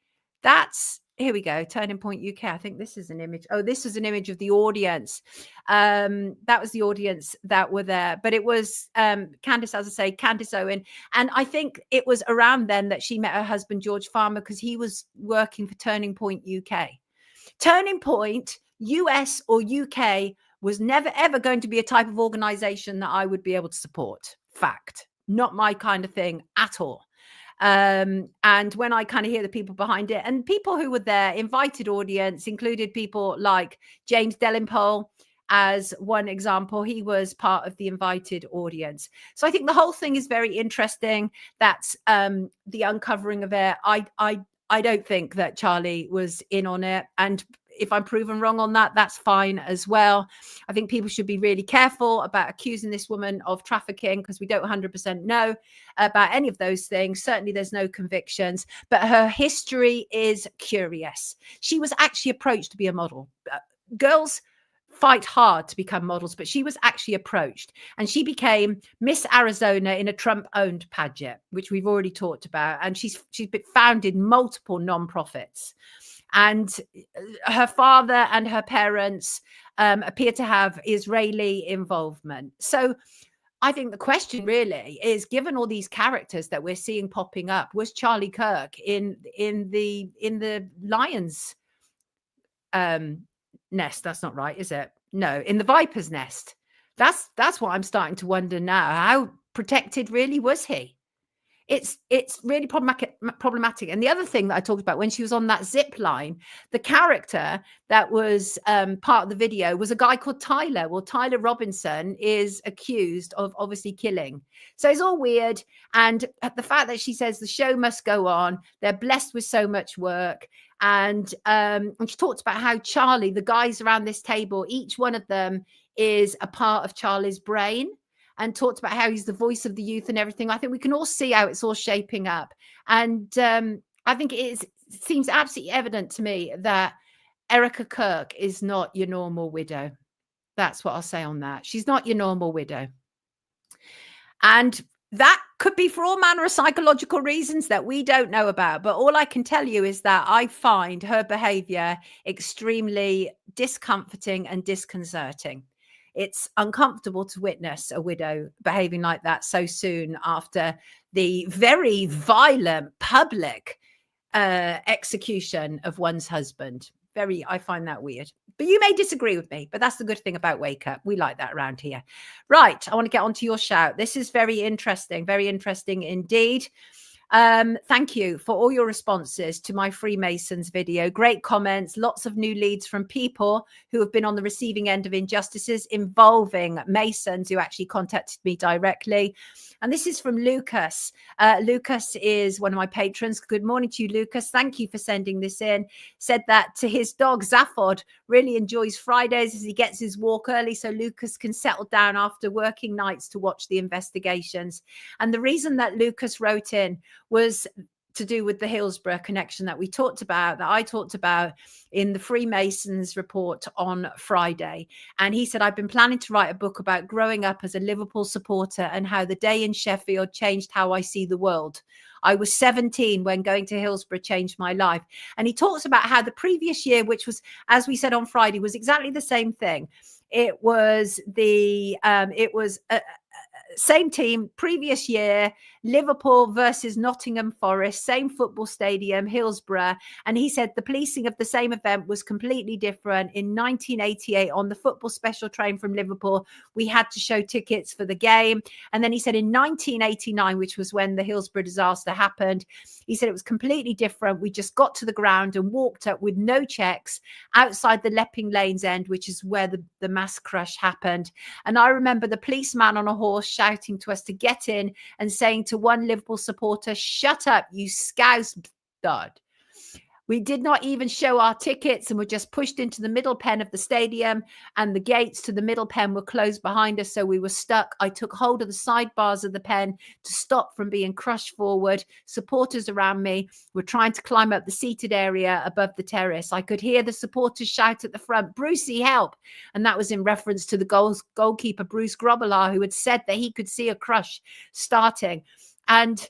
That's, here we go, Turning Point UK. I think this is an image. Oh, this is an image of the audience. That was the audience that were there. But it was Candace, as I say, Candace Owen. And I think it was around then that she met her husband, George Farmer, because he was working for Turning Point UK. Turning Point, US or UK, was never, ever going to be a type of organization that I would be able to support. Fact. Not my kind of thing at all. And when I kind of hear the people behind it, and people who were there, invited audience, included people like James Dellimpole as one example. He was part of the invited audience. So I think the whole thing is very interesting. That's the uncovering of it. I don't think that Charlie was in on it. And if I'm proven wrong on that, that's fine as well. I think people should be really careful about accusing this woman of trafficking, because we don't 100% know about any of those things. Certainly there's no convictions, but her history is curious. She was actually approached to be a model. Girls fight hard to become models, but she was actually approached, and she became Miss Arizona in a Trump-owned pageant, which we've already talked about. And she's founded multiple nonprofits. And her father and her parents appear to have Israeli involvement. So I think the question really is, given all these characters that we're seeing popping up, was Charlie Kirk in the lion's nest? That's not right, is it? No, in the viper's nest. That's what I'm starting to wonder now. How protected really was he? It's really problematic. And the other thing that I talked about when she was on that zip line, the character that was part of the video was a guy called Tyler. Well, Tyler Robinson is accused of obviously killing. So it's all weird. And the fact that she says the show must go on, they're blessed with so much work. And she talked about how Charlie, the guys around this table, each one of them is a part of Charlie's brain, and talked about how he's the voice of the youth and everything. I think we can all see how it's all shaping up. And I think it seems absolutely evident to me that Erica Kirk is not your normal widow. That's what I'll say on that. She's not your normal widow. And that could be for all manner of psychological reasons that we don't know about. But all I can tell you is that I find her behavior extremely discomforting and disconcerting. It's uncomfortable to witness a widow behaving like that so soon after the very violent public execution of one's husband. I find that weird. But you may disagree with me, but that's the good thing about Wake Up. We like that around here. Right, I want to get onto your shout. This is very interesting indeed. Thank you for all your responses to my Freemasons video. Great comments, lots of new leads from people who have been on the receiving end of injustices involving Masons who actually contacted me directly. And this is from Lucas. Lucas is one of my patrons. Good morning to you, Lucas. Thank you for sending this in. Said that to his dog, Zaphod, really enjoys Fridays as he gets his walk early so Lucas can settle down after working nights to watch the investigations. And the reason that Lucas wrote in was to do with the Hillsborough connection that I talked about in the Freemasons report on Friday. And he said, I've been planning to write a book about growing up as a Liverpool supporter and how the day in Sheffield changed how I see the world. I was 17 when going to Hillsborough changed my life. And he talks about how the previous year, which was, as we said on Friday, was exactly the same thing. It was same team, previous year, Liverpool versus Nottingham Forest, same football stadium, Hillsborough. And he said the policing of the same event was completely different. In 1988, on the football special train from Liverpool, we had to show tickets for the game. And then he said in 1989, which was when the Hillsborough disaster happened, he said it was completely different. We just got to the ground and walked up with no checks outside the Lepping Lanes end, which is where the mass crush happened. And I remember the policeman on a horse shouting to us to get in and saying to one Liverpool supporter, shut up, you scouse dud. We did not even show our tickets and were just pushed into the middle pen of the stadium, and the gates to the middle pen were closed behind us, so we were stuck. I took hold of the sidebars of the pen to stop from being crushed forward. Supporters around me were trying to climb up the seated area above the terrace. I could hear the supporters shout at the front, "Brucey, help!" And that was in reference to the goalkeeper, Bruce Grobbelaar, who had said that he could see a crush starting. And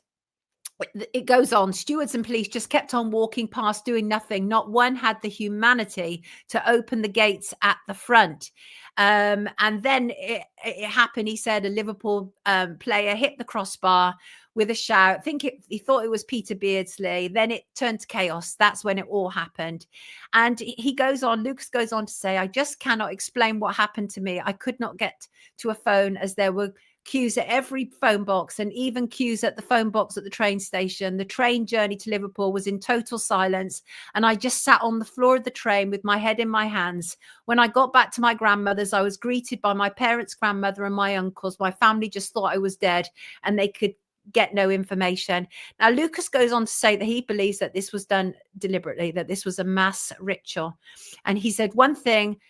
it goes on. Stewards and police just kept on walking past, doing nothing. Not one had the humanity to open the gates at the front. And then it happened. He said a Liverpool player hit the crossbar with a shout. He thought it was Peter Beardsley. Then it turned to chaos. That's when it all happened. And he goes on, Lucas goes on to say, "I just cannot explain what happened to me. I could not get to a phone as there were queues at every phone box, and even queues at the phone box at the train station. The train journey to Liverpool was in total silence, and I just sat on the floor of the train with my head in my hands. When I got back to my grandmother's, I was greeted by my parents' grandmother and my uncles. My family just thought I was dead, and they could get no information." Now, Lucas goes on to say that he believes that this was done deliberately, that this was a mass ritual. And he said one thing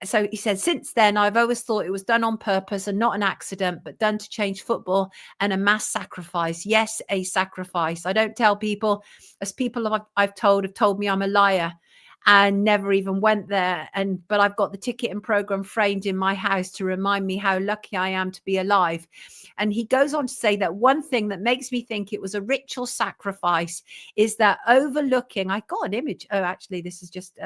so he said, "Since then, I've always thought it was done on purpose and not an accident, but done to change football and a mass sacrifice. Yes, a sacrifice. I don't tell people, as people I've told have told me I'm a liar and never even went there. But I've got the ticket and program framed in my house to remind me how lucky I am to be alive." And he goes on to say that one thing that makes me think it was a ritual sacrifice is that overlooking, I got an image. Oh, actually, this is just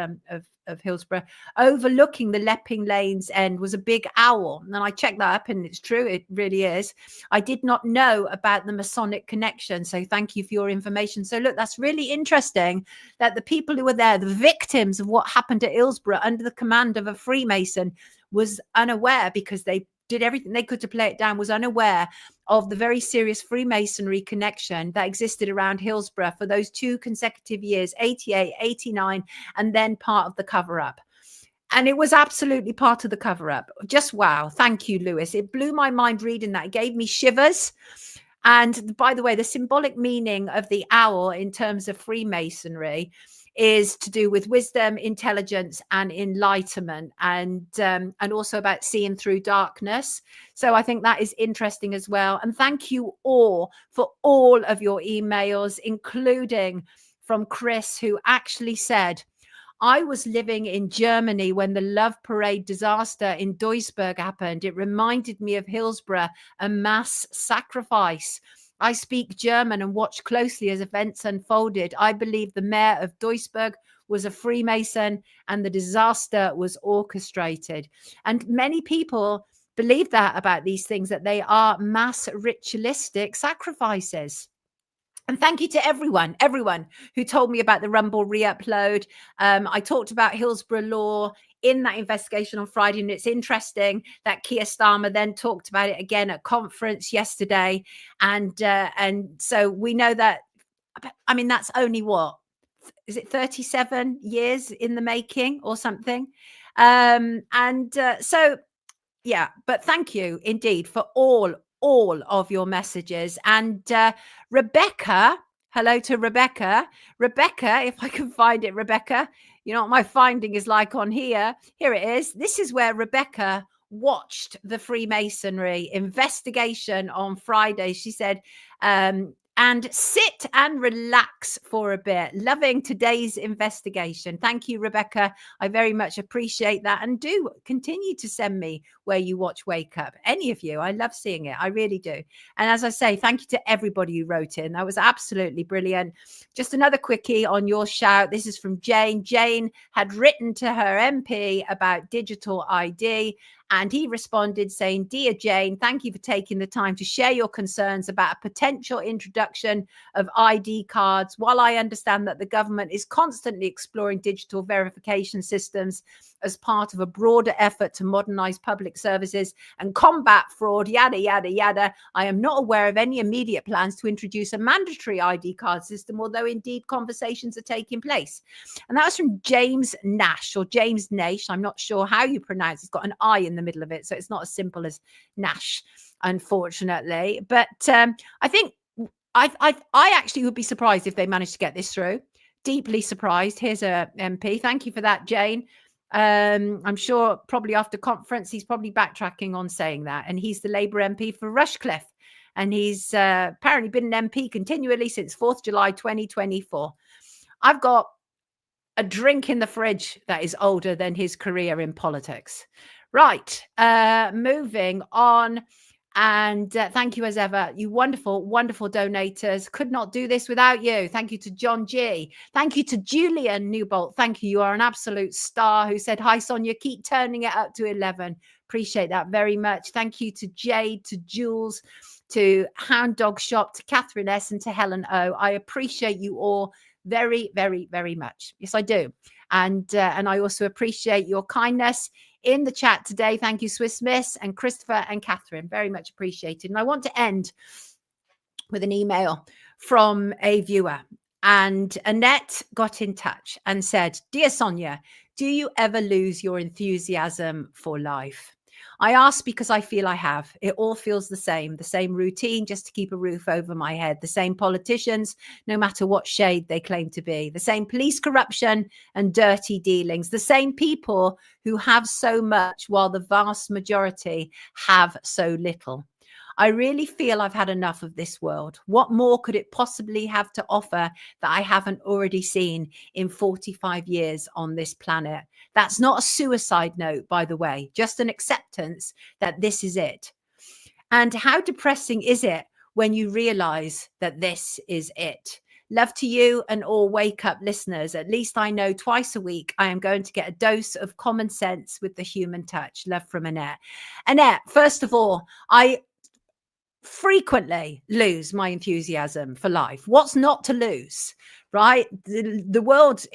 of Hillsborough, overlooking the Lepping Lanes end was a big owl. And I checked that up, and it's true, it really is. I did not know about the Masonic connection, so thank you for your information. So look, that's really interesting that the people who were there, the victims of what happened at Hillsborough under the command of a Freemason, was unaware, because they did everything they could to play it down, was unaware of the very serious Freemasonry connection that existed around Hillsborough for those 2 consecutive years, 88, 89, and then part of the cover-up. And it was absolutely part of the cover-up. Just wow. Thank you, Lewis. It blew my mind reading that. It gave me shivers. And by the way, the symbolic meaning of the owl in terms of Freemasonry is to do with wisdom, intelligence, and enlightenment, and also about seeing through darkness. So I think that is interesting as well. And thank you all for all of your emails, including from Chris, who actually said, "I was living in Germany when the Love Parade disaster in Duisburg happened. It reminded me of Hillsborough, a mass sacrifice. I speak German and watched closely as events unfolded. I believe the mayor of Duisburg was a Freemason and the disaster was orchestrated." And many people believe that about these things, that they are mass ritualistic sacrifices. And thank you to everyone who told me about the Rumble re-upload. I talked about Hillsborough law in that investigation on Friday, and it's interesting that Keir Starmer then talked about it again at conference yesterday. And so we know that, I mean, that's only what, is it 37 years in the making or something? So, yeah, but thank you indeed for all of your messages. And Rebecca, hello to Rebecca. Rebecca, if I can find it, Rebecca, you know what my finding is like on here. Here it is. This is where Rebecca watched the Freemasonry investigation on Friday. She said, and sit and relax for a bit. Loving today's investigation. Thank you, Rebecca. I very much appreciate that. And do continue to send me where you watch Wake Up. Any of you. I love seeing it. I really do. And as I say, thank you to everybody who wrote in. That was absolutely brilliant. Just another quickie on your shout. This is from Jane. Jane had written to her MP about digital ID. And he responded saying, "Dear Jane, thank you for taking the time to share your concerns about a potential introduction of ID cards. While I understand that the government is constantly exploring digital verification systems as part of a broader effort to modernize public services and combat fraud, yada, yada, yada, I am not aware of any immediate plans to introduce a mandatory ID card system, although indeed conversations are taking place." And that was from James Nash, or James Nash. I'm not sure how you pronounce it. It's got an I in the middle of it, so it's not as simple as Nash, unfortunately. But I think I actually would be surprised if they managed to get this through. deeply surprised. Here's a MP. Thank you for that, Jane. I'm sure probably after conference, he's probably backtracking on saying that. And he's the Labour MP for Rushcliffe. And he's apparently been an MP continually since 4th July 2024. I've got a drink in the fridge that is older than his career in politics. Right, moving on. And thank you as ever, you wonderful, wonderful donators. Could not do this without you. Thank you to John G. Thank you to Julian Newbolt. Thank you. You are an absolute star, who said, hi, Sonia, keep turning it up to 11. Appreciate that very much. Thank you to Jade, to Jules, to Hound Dog Shop, to Catherine S, and to Helen O. I appreciate you all very, very, very much. Yes, I do. And I also appreciate your kindness in the chat today. Thank you, Swiss Miss and Christopher and Catherine. Very much appreciated. And I want to end with an email from a viewer. And Annette got in touch and said, dear Sonia, do you ever lose your enthusiasm for life? I ask because I feel I have. It all feels the same routine just to keep a roof over my head, the same politicians, no matter what shade they claim to be, the same police corruption and dirty dealings, the same people who have so much while the vast majority have so little. I really feel I've had enough of this world. What more could it possibly have to offer that I haven't already seen in 45 years on this planet? That's not a suicide note, by the way, just an acceptance that this is it. And how depressing is it when you realize that this is it? Love to you and all wake up listeners. At least I know twice a week I am going to get a dose of common sense with the human touch. Love from Annette. Annette, first of all, I frequently lose my enthusiasm for life. What's not to lose, right? The world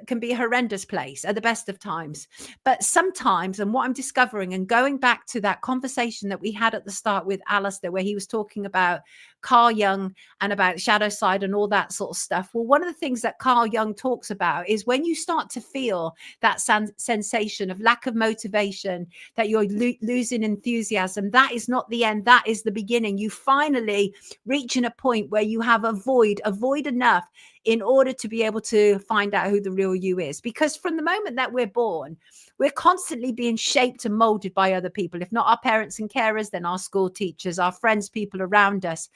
can be a horrendous place at the best of times, but sometimes, and what I'm discovering, and going back to that conversation that we had at the start with Alistair, where he was talking about Carl Jung and about shadow side and all that sort of stuff. Well, one of the things that Carl Jung talks about is when you start to feel that sensation of lack of motivation, that you're losing enthusiasm, that is not the end, that is the beginning. You finally reaching a point where you have a void enough in order to be able to find out who the real you is. Because from the moment that we're born, we're constantly being shaped and molded by other people. If not our parents and carers, then our school teachers, our friends, people around us.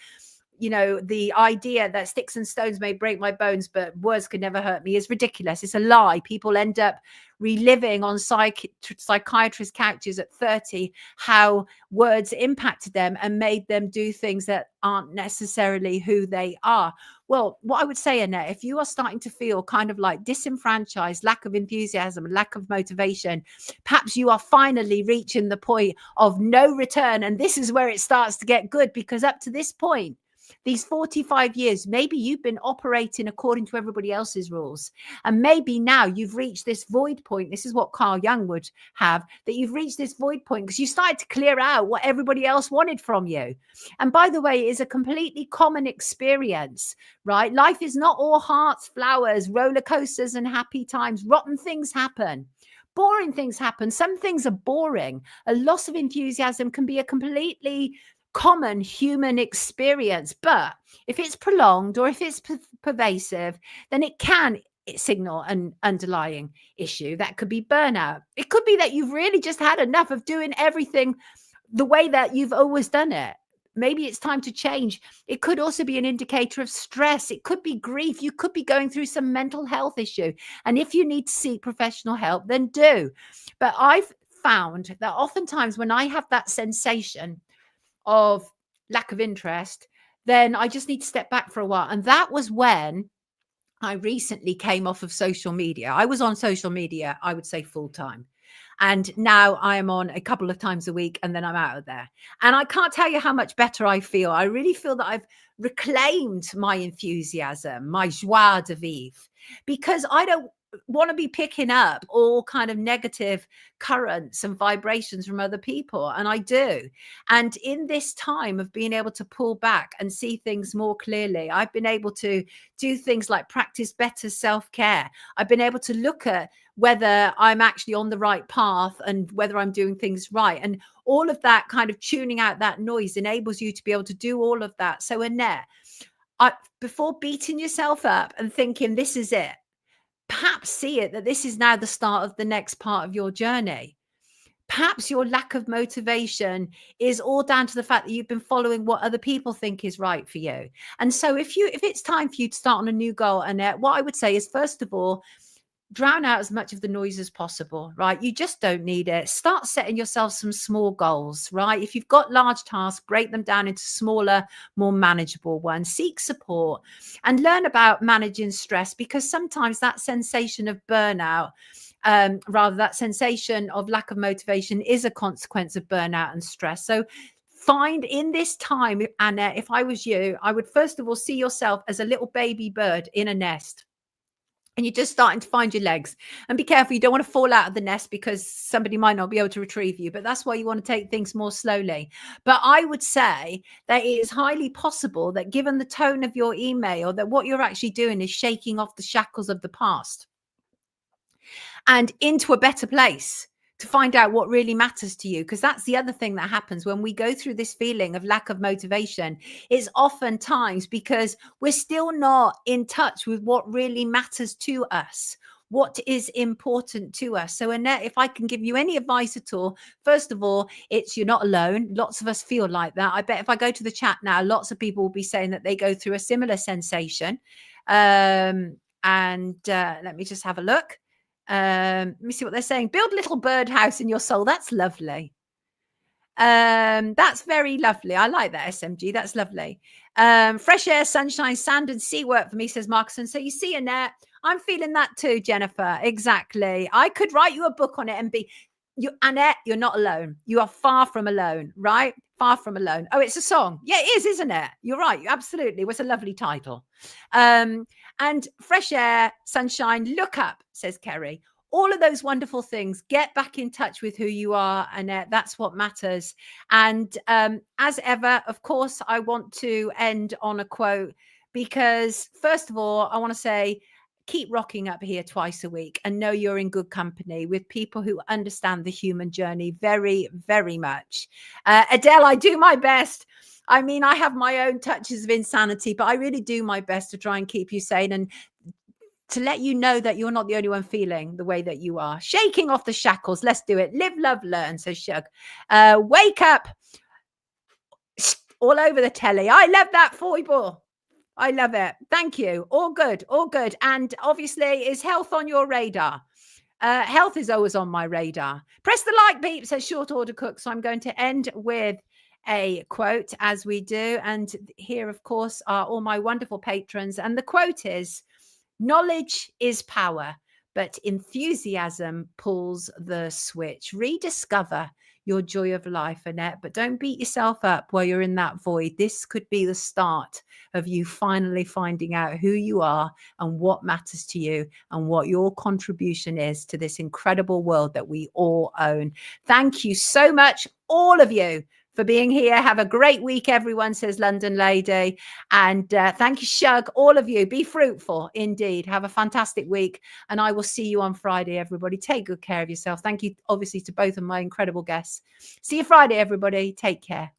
You know, the idea that sticks and stones may break my bones, but words could never hurt me is ridiculous. It's a lie. People end up reliving on psychiatrist couches at 30 how words impacted them and made them do things that aren't necessarily who they are. Well, what I would say, Annette, if you are starting to feel kind of like disenfranchised, lack of enthusiasm, lack of motivation, perhaps you are finally reaching the point of no return. And this is where it starts to get good, because up to this point, these 45 years, maybe you've been operating according to everybody else's rules. And maybe now you've reached this void point. This is what Carl Jung would have, that you've reached this void point because you started to clear out what everybody else wanted from you. And by the way, it is a completely common experience, right? Life is not all hearts, flowers, roller coasters and happy times. Rotten things happen. Boring things happen. Some things are boring. A loss of enthusiasm can be a completely common human experience, but if it's prolonged or if it's pervasive, then it can signal an underlying issue. That could be burnout. It could be that you've really just had enough of doing everything the way that you've always done it. Maybe it's time to change. It could also be an indicator of stress. It could be grief. You could be going through some mental health issue. And if you need to seek professional help, then do. But I've found that oftentimes when I have that sensation of lack of interest, then I just need to step back for a while. And that was when I recently came off of social media. I was on social media, I would say full time. And now I am on a couple of times a week and then I'm out of there. And I can't tell you how much better I feel. I really feel that I've reclaimed my enthusiasm, my joie de vivre, because I don't want to be picking up all kind of negative currents and vibrations from other people. And I do. And in this time of being able to pull back and see things more clearly, I've been able to do things like practice better self-care. I've been able to look at whether I'm actually on the right path and whether I'm doing things right. And all of that kind of tuning out that noise enables you to be able to do all of that. So Annette, before beating yourself up and thinking this is it, perhaps see it that this is now the start of the next part of your journey. Perhaps your lack of motivation is all down to the fact that you've been following what other people think is right for you. And so if it's time for you to start on a new goal, Annette, what I would say is, first of all, drown out as much of the noise as possible, right? You just don't need it. Start setting yourself some small goals, right? If you've got large tasks, break them down into smaller, more manageable ones. Seek support and learn about managing stress, because sometimes that sensation of burnout, that sensation of lack of motivation, is a consequence of burnout and stress. So find in this time, Annette, if I was you, I would first of all see yourself as a little baby bird in a nest. And you're just starting to find your legs, and be careful. You don't want to fall out of the nest because somebody might not be able to retrieve you, but that's why you want to take things more slowly. But I would say that it is highly possible that, given the tone of your email, that what you're actually doing is shaking off the shackles of the past and into a better place to find out what really matters to you. Because that's the other thing that happens when we go through this feeling of lack of motivation. It's oftentimes because we're still not in touch with what really matters to us, what is important to us. So, Annette, if I can give you any advice at all, first of all, it's you're not alone. Lots of us feel like that. I bet if I go to the chat now, lots of people will be saying that they go through a similar sensation. Let me just have a look. Let me see what they're saying. Build a little birdhouse in your soul. That's lovely. That's very lovely. I like that, SMG. That's lovely. Fresh air, sunshine, sand and sea work for me, says Markson. So you see, Annette, I'm feeling that too, Jennifer. Exactly. I could write you a book on it and Annette, you're not alone. You are far from alone, right? Far from alone. Oh, it's a song. Yeah, it is, isn't it? You're right. Absolutely. It was a lovely title. And fresh air, sunshine, look up, says Kerry. All of those wonderful things. Get back in touch with who you are, Annette. That's what matters. And as ever, of course, I want to end on a quote, because first of all, I want to say, keep rocking up here twice a week and know you're in good company with people who understand the human journey very, very much. Adele, I do my best. I mean, I have my own touches of insanity, but I really do my best to try and keep you sane and to let you know that you're not the only one feeling the way that you are. Shaking off the shackles. Let's do it. Live, love, learn, says Shug. Wake up all over the telly. I love that foible. I love it. Thank you. All good. All good. And obviously, is health on your radar? Health is always on my radar. Press the like beep, says Short Order Cook. So I'm going to end with a quote, as we do. And here, of course, are all my wonderful patrons. And the quote is, knowledge is power, but enthusiasm pulls the switch. Rediscover your joy of life, Annette, but don't beat yourself up while you're in that void. This could be the start of you finally finding out who you are and what matters to you and what your contribution is to this incredible world that we all own. Thank you so much, all of you, for being here. Have a great week, everyone, says London Lady. And thank you, Shug, all of you. Be fruitful indeed. Have a fantastic week. And I will see you on Friday, everybody. Take good care of yourself. Thank you, obviously, to both of my incredible guests. See you Friday, everybody. Take care.